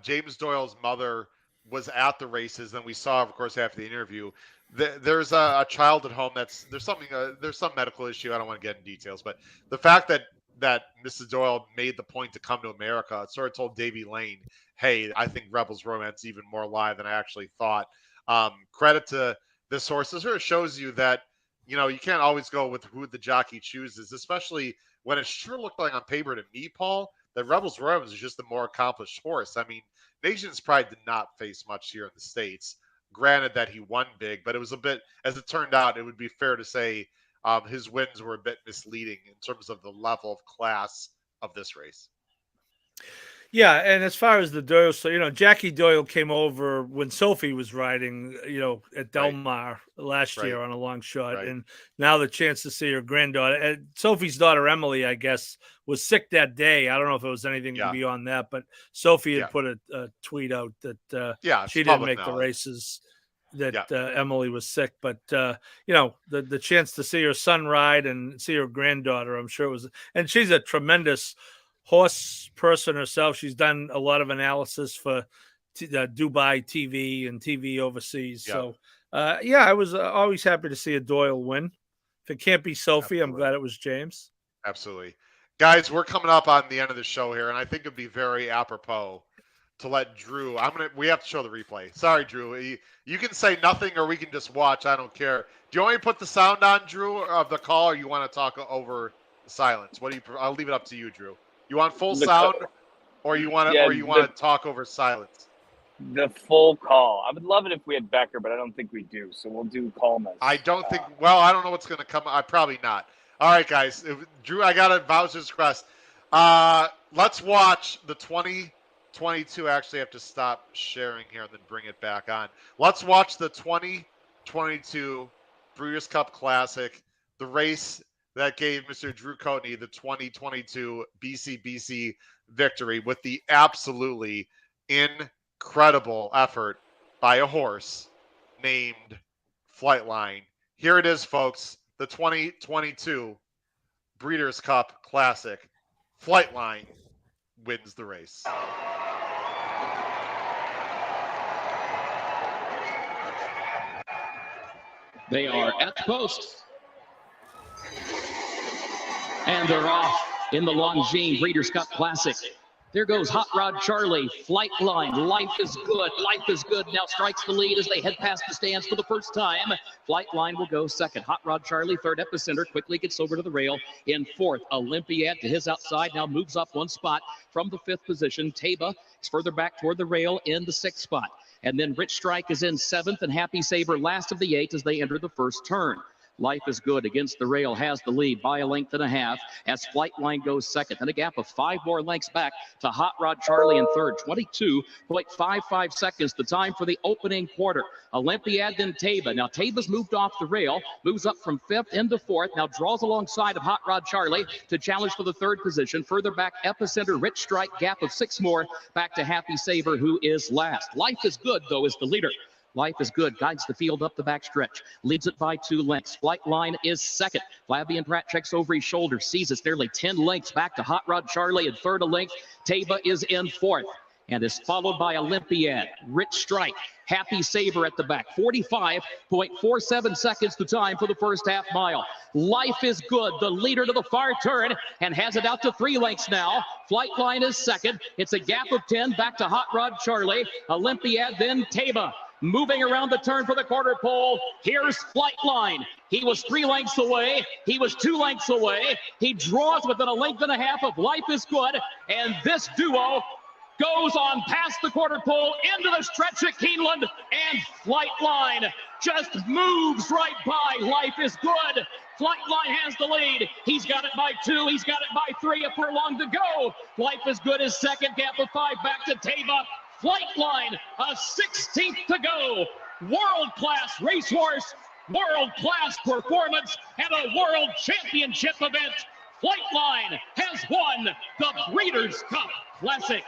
James Doyle's mother was at the races, and we saw, of course, after the interview, there's a child at home there's some medical issue. I don't want to get in details, but the fact that Mrs. Doyle made the point to come to America, it sort of told Davy Lane, hey, I think Rebels Romance is even more live than I actually thought. Credit to this horse. This sort of shows you that, you can't always go with who the jockey chooses, especially when it sure looked like on paper to me, Paul, that Rebels Romance is just the more accomplished horse. I mean, Nation's Pride did not face much here in the States. Granted that he won big, but it was a bit, as it turned out, it would be fair to say his wins were a bit misleading in terms of the level of class of this race. Yeah, and as far as the Doyle, so Jackie Doyle came over when Sophie was riding, at Del Mar last year on a long shot, and now the chance to see her granddaughter, and Sophie's daughter Emily, I guess, was sick that day. I don't know if it was anything beyond that, but Sophie had put a tweet out that she didn't make the races, that Emily was sick, but the chance to see her son ride and see her granddaughter, I'm sure it was, and she's a tremendous horse person herself. She's done a lot of analysis for Dubai TV and TV overseas. So, I was always happy to see a Doyle win. If it can't be Sophie, I'm glad it was James. Absolutely. Guys, we're coming up on the end of the show here, and I think it'd be very apropos to let Drew. We have to show the replay. Sorry, Drew. You can say nothing, or we can just watch. I don't care. Do you want me to put the sound on, Drew, of the call, or you want to talk over silence? I'll leave it up to you, Drew. You want full sound, or you want to talk over silence? The full call. I would love it if we had Becker, but I don't think we do. So we'll do Coleman. I don't think. Well, I don't know what's going to come. Probably not. All right, guys. Drew, I got a Bowser's Crest. Let's watch the 2022. Actually, I have to stop sharing here and then bring it back on. Let's watch the 2022 Breeders' Cup Classic, the race that gave Mr. Drew Coatney the 2022 BCBC victory with the absolutely incredible effort by a horse named Flightline. Here it is, folks. The 2022 Breeders' Cup Classic. Flightline wins the race. They are at the post. And they're off in the Longines Breeders' Cup Classic. There goes Hot Rod Charlie, Flightline, Life is Good. Life is Good now strikes the lead as they head past the stands for the first time. Flightline will go second. Hot Rod Charlie, third. Epicenter quickly gets over to the rail in fourth. Olympiad to his outside now moves up one spot from the fifth position. Taba is further back toward the rail in the sixth spot. And then Rich Strike is in seventh, and Happy Saber last of the eight as they enter the first turn. Life is Good against the rail has the lead by a length and a half as Flightline goes second. And a gap of 5 more lengths back to Hot Rod Charlie in third. 22.55 seconds, the time for the opening quarter. Olympiad, then Taba. Now Taba's moved off the rail, moves up from fifth into fourth. Now draws alongside of Hot Rod Charlie to challenge for the third position. Further back, Epicenter, Rich Strike, gap of 6 more back to Happy Saber, who is last. Life is Good, though, is the leader. Life is Good guides the field up the backstretch, leads it by 2 lengths. Flightline is second. Fabian Pratt checks over his shoulder, sees it's nearly 10 lengths back to Hot Rod Charlie in third a length. Taba is in fourth. and is followed by Olympiad. Rich Strike, Happy Saber at the back. 45.47 seconds to time for the first half mile. Life is Good, the leader to the far turn, and has it out to 3 lengths now. Flightline is second. It's a gap of 10 back to Hot Rod Charlie. Olympiad, then Taba. Moving around the turn for the quarter pole. Here's Flightline. He was 3 lengths away. He was 2 lengths away. He draws within a length and a half of Life is Good, and this duo goes on past the quarter pole into the stretch at Keeneland, and Flightline just moves right by Life is Good. Flightline has the lead. He's got it by 2. He's got it by 3. A furlong to go. Life is Good is second. Gap of 5 back to Taba. Flightline, a 16th to go. World-class racehorse, world-class performance, and a world championship event. Flightline has won the Breeders' Cup Classic.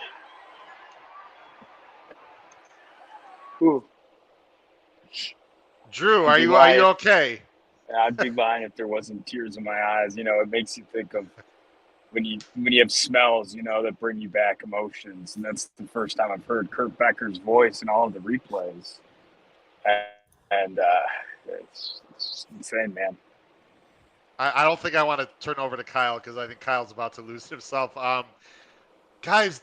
Ooh. Drew, are you okay? I'd be lying if there wasn't tears in my eyes. You know, it makes you think of when you have smells, you know, that bring you back emotions. And that's the first time I've heard Kurt Becker's voice in all of the replays. And it's insane, man. I don't think I want to turn over to Kyle because I think Kyle's about to lose himself. Guys,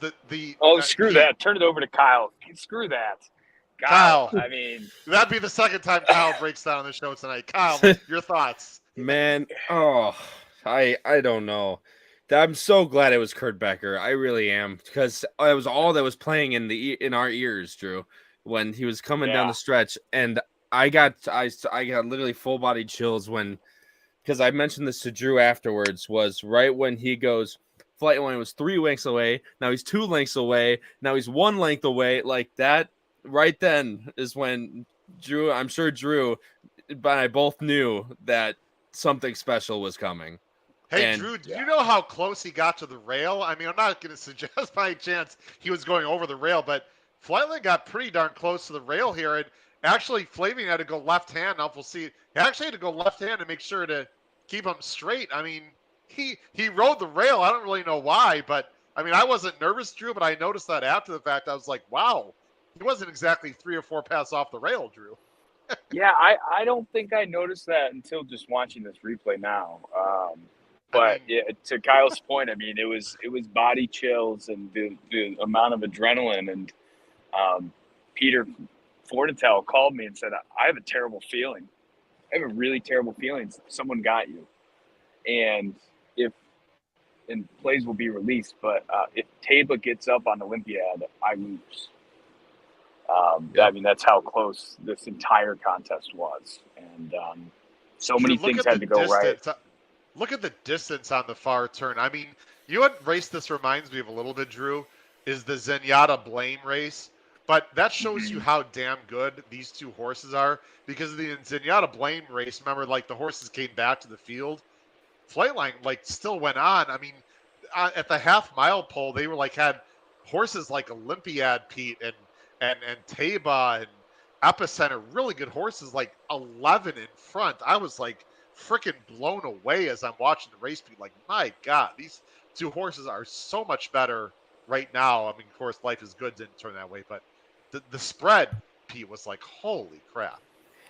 screw that. Turn it over to Kyle. Screw that. Kyle, I mean, that'd be the second time Kyle breaks down on the show tonight. Kyle, your thoughts? Man, I don't know. I'm so glad it was Kurt Becker. I really am, because it was all that was playing in our ears, Drew, when he was coming down the stretch, and I got literally full body chills because I mentioned this to Drew afterwards. Was right when he goes, Flightline was 3 lengths away. Now he's 2 lengths away. Now he's 1 length away. Like that. Right then is when Drew, I'm sure Drew, but I both knew that something special was coming. Hey, Drew, do you know how close he got to the rail? I mean, I'm not going to suggest by chance he was going over the rail, but Flightline got pretty darn close to the rail here. And actually, Flavian had to go left hand. Now we'll see. He actually had to go left hand to make sure to keep him straight. I mean, he rode the rail. I don't really know why, but I mean, I wasn't nervous, Drew, but I noticed that after the fact. I was like, wow. He wasn't exactly 3 or 4 passes off the rail, Drew. Yeah, I don't think I noticed that until just watching this replay now. But to Kyle's point, I mean, it was body chills and the amount of adrenaline. And Peter Fortitel called me and said, I have a terrible feeling. I have a really terrible feeling. Someone got you. And plays will be released, but if Taba gets up on Olympiad, I lose. I mean, that's how close this entire contest was. And so many things had to go right. Look at the distance on the far turn. I mean, you know what race this reminds me of a little bit, Drew, is the Zenyatta Blame race. But that shows you how damn good these two horses are, because the Zenyatta Blame race, remember, like, the horses came back to the field. Flightline, like, still went on. I mean, at the half-mile pole, they were, like, had horses like Olympiad, Pete, and Taba and Epicenter, really good horses, like 11 in front. I was, like, freaking blown away as I'm watching the race, Pete. Like, my God, these two horses are so much better right now. I mean, of course, Life is Good didn't turn that way, but the spread, Pete, was like, holy crap.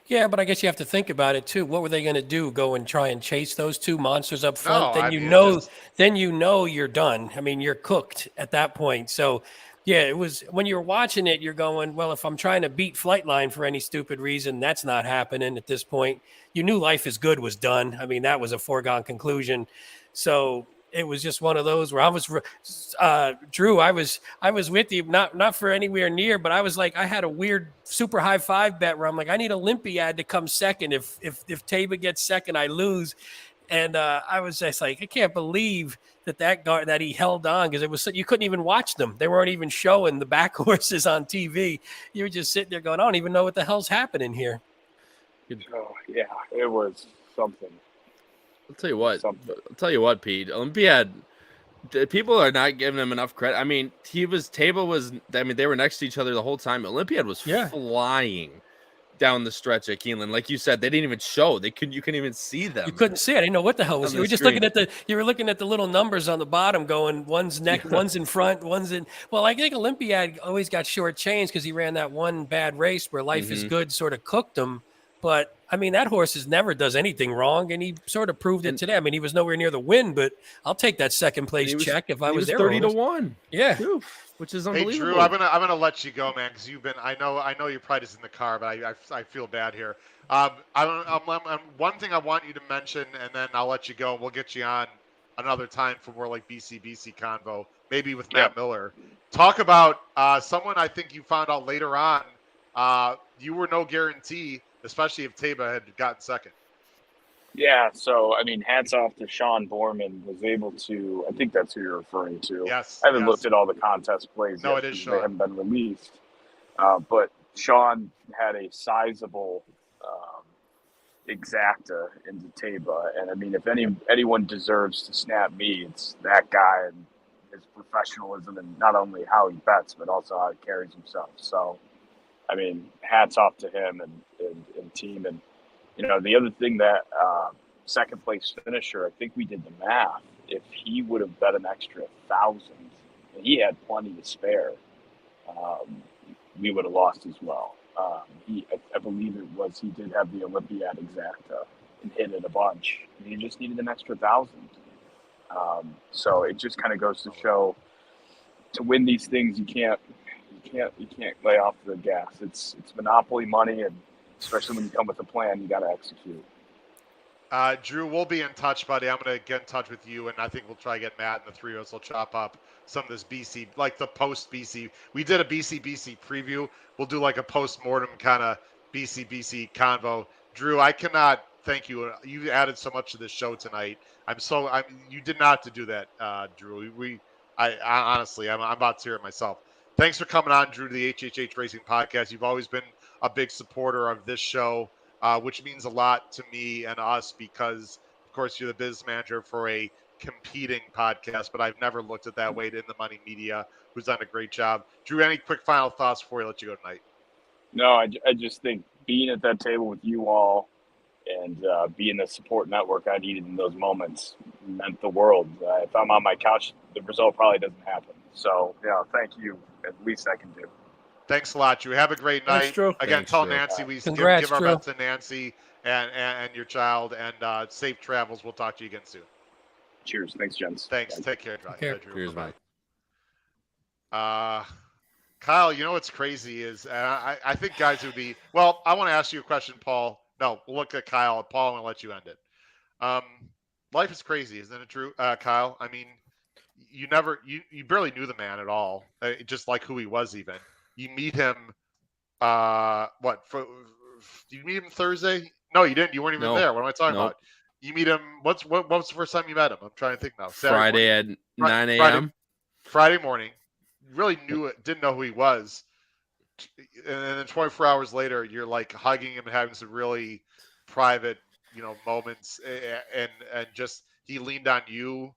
Yeah, but I guess you have to think about it too. What were they going to do? Go and try and chase those two monsters up front? No, then you know you're done. I mean, you're cooked at that point. So, yeah, it was when you're watching it, you're going, well, if I'm trying to beat Flightline for any stupid reason, that's not happening at this point. You knew Life is Good was done. I mean, that was a foregone conclusion. So it was just one of those where I was, Drew, I was with you, not for anywhere near, but I was like, I had a weird super high 5 bet where I'm like, I need Olympiad to come second. If Taba gets second, I lose. And I was just like, I can't believe that he held on, because it was you couldn't even watch them. They weren't even showing the back horses on TV. You were just sitting there going, I don't even know what the hell's happening here. Oh, yeah, it was something. I'll tell you what, Pete. Olympiad, people are not giving him enough credit. I mean, they were next to each other the whole time. Olympiad was flying. down the stretch at Keeneland. Like you said, they didn't even show. You couldn't even see them. You couldn't see it. I didn't know what the hell was. On You the were just screen. looking at the little numbers on the bottom, going one's one's in front, one's in. Well, I think Olympiad always got short changed because he ran that one bad race where Life is Good sort of cooked him. But I mean, that horse never does anything wrong, and he sort of proved it today. I mean, he was nowhere near the win, but I'll take that second place check if I was there. 30-1. Yeah. Too, which is Hey unbelievable. Drew, I'm gonna let you go, man, because you've been. I know your pride is in the car, but I feel bad here. I'm one thing I want you to mention, and then I'll let you go. And we'll get you on another time for more like BCBC convo, maybe with Matt Miller. Talk about someone I think you found out later on. You were no guarantee, especially if Taba had gotten second. Yeah, so I mean, hats off to Sean Borman, was able to. I think that's who you're referring to. Yes. I haven't looked at all the contest plays. No, yet it is because Sean. They haven't been released. But Sean had a sizable exacta into Taba, and I mean, if anyone deserves to snap me, it's that guy and his professionalism, and not only how he bets, but also how he carries himself. So, I mean, hats off to him and team. And you know, the other thing that second place finisher, I think we did the math. If he would have bet an extra 1,000, and he had plenty to spare, we would have lost as well. I believe it was, he did have the Olympiad exacta and hit it a bunch. And he just needed an extra 1,000. So it just kind of goes to show, to win these things, you can't lay off the gas. It's monopoly money, and especially when you come with a plan, you got to execute. Drew, we'll be in touch, buddy. I'm going to get in touch with you, and I think we'll try to get Matt and the three of us will chop up some of this BC, like the post-BC. We did a BCBC preview. We'll do like a post-mortem kind of BCBC convo. Drew, I cannot thank you. You added so much to this show tonight. You did not have to do that, Drew. I honestly, I'm about to hear it myself. Thanks for coming on, Drew, to the HHH Racing Podcast. You've always been a big supporter of this show, which means a lot to me and us because, of course, you're the business manager for a competing podcast, but I've never looked at that way to IntheMoneyMedia, who's done a great job. Drew, any quick final thoughts before we let you go tonight? No, I just think being at that table with you all and being the support network I needed in those moments meant the world. If I'm on my couch, the result probably doesn't happen. So, thank you. At least I can do. Thanks a lot, Drew. Have a great night. Thanks, Drew. Again, Thanks, tell Drew. Nancy we Congrats, give our Drew. best to Nancy and your child, and safe travels. We'll talk to you again soon. Cheers. Thanks, gents. Thanks. Bye. Take care, Drew. Cheers, Bye-bye. mate. Kyle, you know what's crazy is I think guys would be – well, I want to ask you a question, Paul. No, we'll look at Kyle. Paul, I'm going to let you end it. Life is crazy, isn't it true, Kyle? I mean, you barely knew the man at all, just like who he was even. You meet him did you meet him Thursday? No, you didn't. You weren't even there. What am I talking about? You meet him – what was the first time you met him? I'm trying to think now. Friday at 9 a.m. Friday morning. Really didn't know who he was. And then 24 hours later, you're like hugging him and having some really private, moments. And just he leaned on you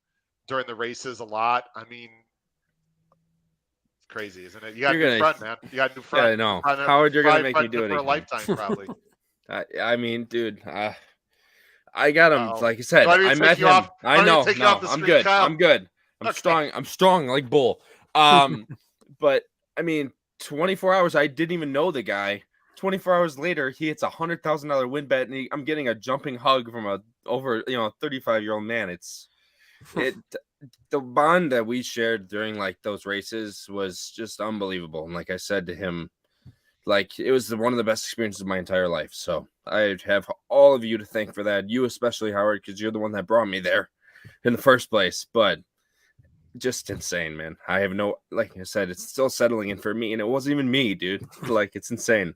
during the races a lot. I mean, it's crazy, isn't it? You got a new friend, man. You got a new friend. Yeah, I know. Howard, you're gonna make me do it for a again. lifetime, probably. I mean, dude, I got him. Uh-oh. Like I said, I met him. I know. No, I'm good. Kyle? I'm good. I'm strong. I'm strong like bull. But I mean, 24 hours, I didn't even know the guy. 24 hours later, he hits $100,000 win bet, and I'm getting a jumping hug from a 35-year-old man. The bond that we shared during like those races was just unbelievable. And like I said to him, like it was one of the best experiences of my entire life. So I have all of you to thank for that. You especially, Howard, because you're the one that brought me there in the first place. But just insane, man. I have like I said, it's still settling in for me, and it wasn't even me, dude. Like it's insane.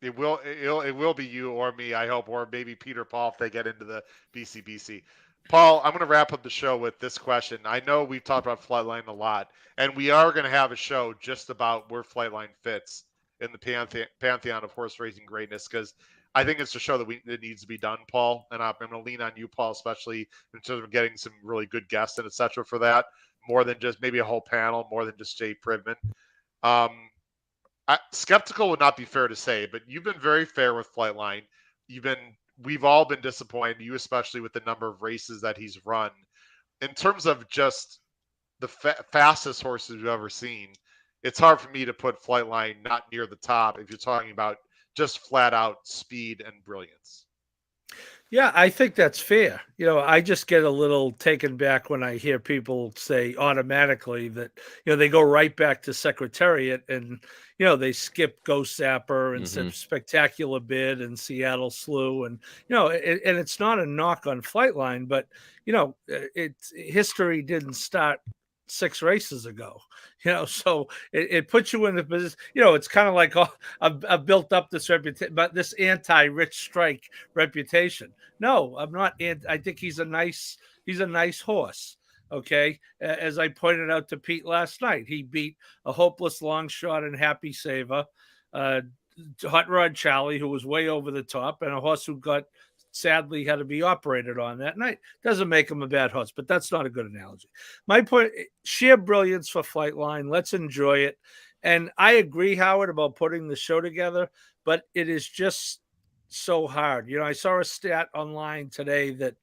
It will be you or me, I hope, or maybe Peter Paul if they get into the BCBC. Paul, I'm going to wrap up the show with this question. I know we've talked about Flightline a lot, and we are going to have a show just about where Flightline fits in the pantheon of horse racing greatness, because I think it's a show that needs to be done, Paul, and I'm going to lean on you, Paul, especially in terms of getting some really good guests and et cetera for that, more than just maybe a whole panel, more than just Jay Pridman. skeptical would not be fair to say, but you've been very fair with Flightline. We've all been disappointed, you especially, with the number of races that he's run. In terms of just the fastest horses we've ever seen, it's hard for me to put Flightline not near the top if you're talking about just flat out speed and brilliance. Yeah, I think that's fair. I just get a little taken back when I hear people say automatically that, they go right back to Secretariat and, they skip Ghost Zapper and Spectacular Bid and Seattle Slew. And, and it's not a knock on Flightline, but, history didn't start 6 races ago, so it puts you in the position, it's kind of like, I've built up this reputation, but this anti-Rich Strike reputation. No, I'm not. I think he's a nice horse. Okay. As I pointed out to Pete last night, he beat a hopeless long shot and Happy Saver, Hot Rod Charlie, who was way over the top, and a horse who sadly had to be operated on that night. Doesn't make him a bad horse, but that's not a good analogy. My point, sheer brilliance for Flightline. Let's enjoy it. And I agree, Howard, about putting the show together, but it is just so hard. I saw a stat online today that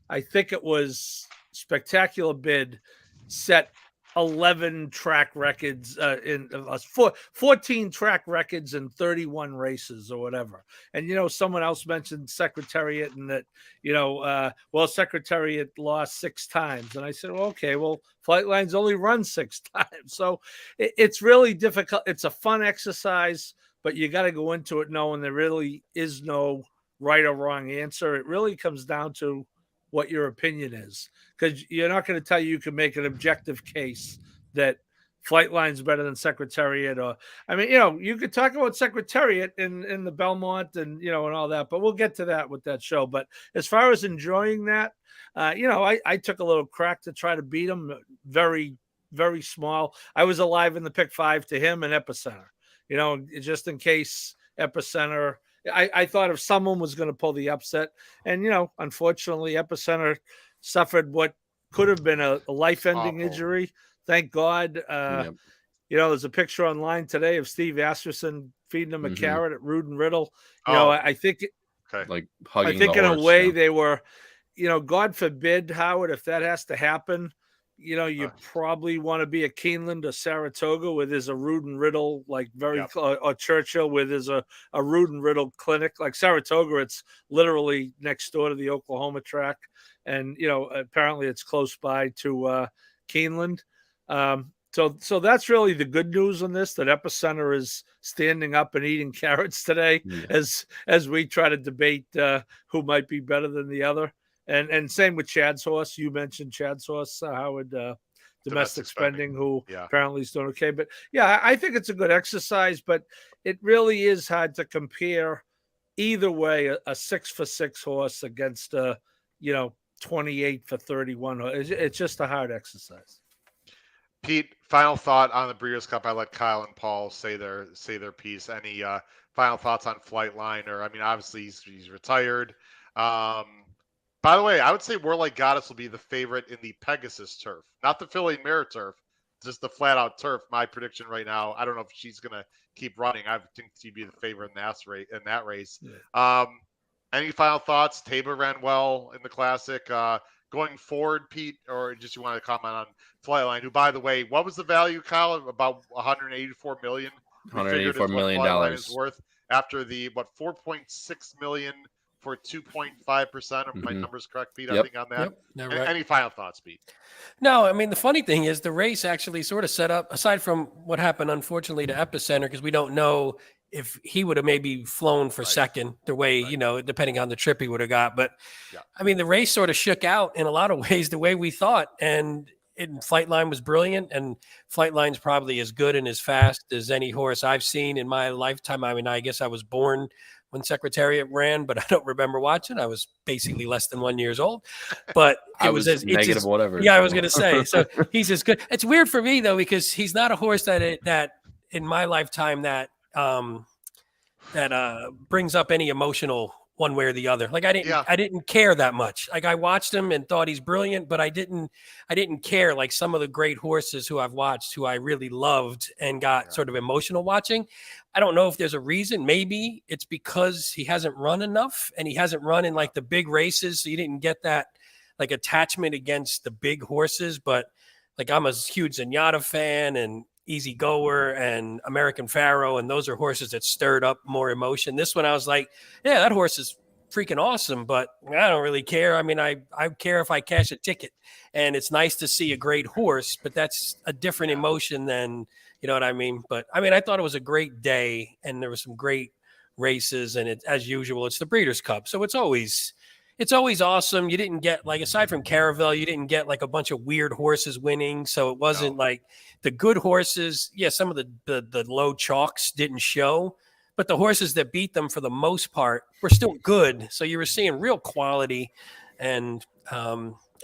I think it was Spectacular Bid set 11 track records in 14 track records in 31 races or whatever. And, someone else mentioned Secretariat and that, Secretariat lost 6 times. And I said, well, okay, Flightline's only run 6 times. So it's really difficult. It's a fun exercise, but you got to go into it knowing there really is no right or wrong answer. It really comes down to what your opinion is, because you're not going to tell you can make an objective case that Flightline's better than Secretariat. Or, you could talk about Secretariat in the Belmont and, and all that, but we'll get to that with that show. But as far as enjoying that, I took a little crack to try to beat him. Very, very small. I was alive in the pick 5 to him and Epicenter, just in case Epicenter. I thought if someone was going to pull the upset, and unfortunately, Epicenter suffered what could have been a life-ending injury. Thank God. There's a picture online today of Steve Asterson feeding him a carrot at Rood and Riddle. I think, like hugging. I think the in horse, a way they were, God forbid, Howard, if that has to happen. You probably want to be at Keeneland or Saratoga where there's a Rood and Riddle, like or Churchill where there's a Rood and Riddle clinic. Like Saratoga, it's literally next door to the Oklahoma track. And, apparently it's close by to Keeneland. So that's really the good news on this, that Epicenter is standing up and eating carrots today as we try to debate who might be better than the other. And same with Chad's horse. You mentioned Chad's horse, Howard, domestic spending, who apparently is doing okay. But I think it's a good exercise, but it really is hard to compare either way a 6 for 6 horse against 28 for 31. It's just a hard exercise. Pete, final thought on the Breeders' Cup. I let Kyle and Paul say their piece. Any final thoughts on Flightline? Or obviously he's retired. By the way, I would say Warlike Goddess will be the favorite in the Pegasus turf, not the Philly Mare turf, just the flat out turf. My prediction right now, I don't know if she's going to keep running. I think she'd be the favorite in that race. Yeah. Any final thoughts? Tabor ran well in the Classic. Going forward, Pete, or just you want to comment on Flightline, who, by the way, what was the value, Kyle? About $184 million. $184 million is worth after the 4.6 million for 2.5%. If my number's correct, Pete, I think on that. Right. Any final thoughts, Pete? No, the funny thing is the race actually sort of set up, aside from what happened, unfortunately, to Epicenter, because we don't know if he would have maybe flown for second the way, depending on the trip he would have got. But the race sort of shook out in a lot of ways the way we thought. And Flightline was brilliant, and Flightline's probably as good and as fast as any horse I've seen in my lifetime. I guess I was born when Secretariat ran, but I don't remember watching. I was basically less than 1 year old, but I was negative, whatever. Yeah, I was going to say. So he's as good. It's weird for me though, because he's not a horse that in my lifetime that brings up any emotional one way or the other. Like I didn't care that much. Like I watched him and thought he's brilliant, but I didn't care like some of the great horses who I've watched, who I really loved and got sort of emotional watching. I don't know if there's a reason. Maybe it's because he hasn't run enough and he hasn't run in like the big races. So you didn't get that like attachment against the big horses. But like I'm a huge Zenyatta fan and Easy Goer and American Pharaoh, and those are horses that stirred up more emotion. This one I was like, yeah, that horse is freaking awesome, but I don't really care. I mean, I care if I cash a ticket, and it's nice to see a great horse, but that's a different emotion than, you know what I mean? But I mean, I thought it was a great day, and there were some great races, and it, as usual, it's the Breeders' Cup, so it's always awesome. You didn't get, like, aside from Caravel, you didn't get like a bunch of weird horses winning. So it wasn't like the good horses. Yeah, some of the low chalks didn't show, but the horses that beat them for the most part were still good. So you were seeing real quality, and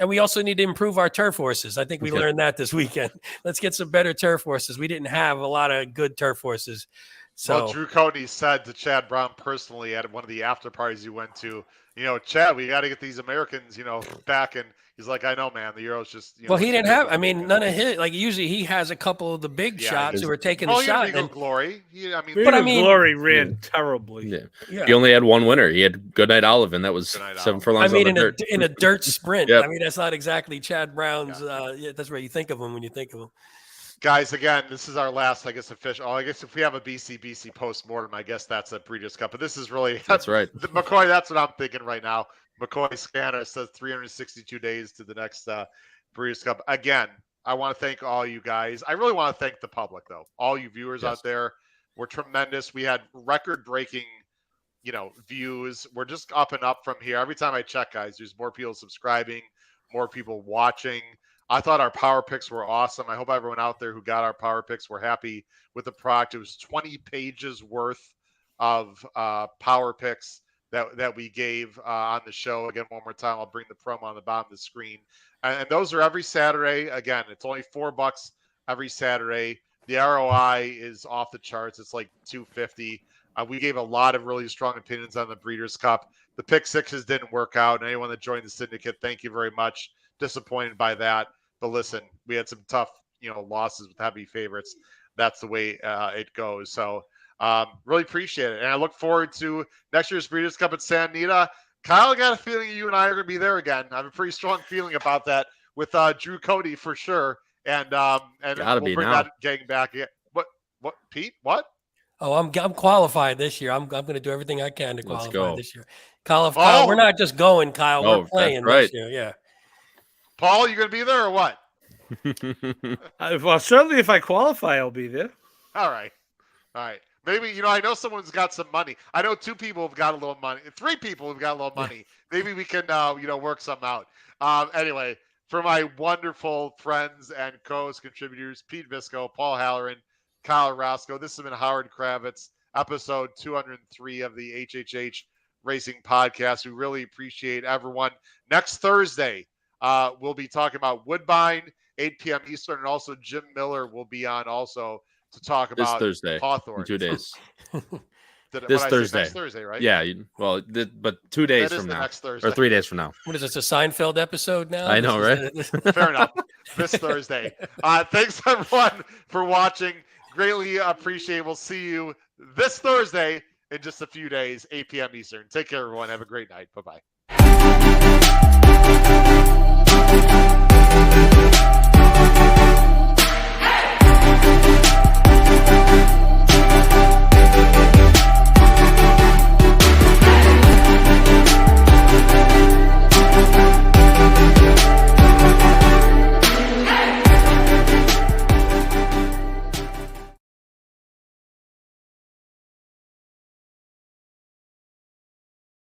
we also need to improve our turf horses. I think we learned that this weekend. Let's get some better turf horses. We didn't have a lot of good turf horses. So well, Drew Coatney said to Chad Brown personally at one of the after parties you went to, you know, Chad, we got to get these Americans, you know, back. And he's like, I know, man, the Euro's just, you know. Well, he didn't have, I mean, none of his, like usually he has a couple of the big shots who are taking the shot. Regal Glory. Glory ran terribly. Yeah. He only had one winner. He had Goodnight Olive, and that was 7 furlongs. I mean, in a dirt sprint. Yep. I mean, that's not exactly Chad Brown's. That's where you think of him when you think of him. Guys, again, this is our last, I guess, official. I guess if we have a BCBC post-mortem, I guess that's a Breeders' Cup. But this is really... That's right. McCoy, that's what I'm thinking right now. McCoy Scanner says 362 days to the next Breeders' Cup. Again, I want to thank all you guys. I really want to thank the public, though. All you viewers out there were tremendous. We had record-breaking, you know, views. We're just up and up from here. Every time I check, guys, there's more people subscribing, more people watching. I thought our power picks were awesome. I hope everyone out there who got our power picks were happy with the product. It was 20 pages worth of power picks that we gave on the show. Again, one more time, I'll bring the promo on the bottom of the screen. And those are every Saturday. Again, it's only $4 every Saturday. The ROI is off the charts. It's like $250. We gave a lot of really strong opinions on the Breeders' Cup. The pick sixes didn't work out. And anyone that joined the syndicate, thank you very much. Disappointed by that. But listen, we had some tough, you know, losses with heavy favorites. That's the way it goes. So really appreciate it. And I look forward to next year's Breeders' Cup at Santa Anita. Kyle, I got a feeling you and I are going to be there again. I have a pretty strong feeling about that with Drew Coatney for sure. And we'll bring that gang back. What, Pete? What? Oh, I'm qualified this year. I'm going to do everything I can to qualify this year. Kyle, we're not just going, Kyle. We're playing this year. Yeah. Paul, you going to be there or what? Well, certainly if I qualify, I'll be there. All right. Maybe, you know, I know someone's got some money. I know 2 people have got a little money. 3 people have got a little money. Maybe we can, you know, work something out. Anyway, for my wonderful friends and co-host contributors, Pete Visco, Paul Halloran, Kyle Roscoe, this has been Howard Kravitz, episode 203 of the HHH Racing Podcast. We really appreciate everyone. Next Thursday, we'll be talking about Woodbine, 8 p.m. Eastern, and also Jim Miller will be on also to talk about Thursday, Hawthorne. 2 days. This Thursday. Next Thursday, right? Yeah. But 2 days from now. Next Thursday. Or 3 days from now. What is this, a Seinfeld episode now? I know, right? Fair enough. This Thursday. Thanks, everyone, for watching. Greatly appreciate it. We'll see you this Thursday in just a few days, 8 p.m. Eastern. Take care, everyone. Have a great night. Bye-bye.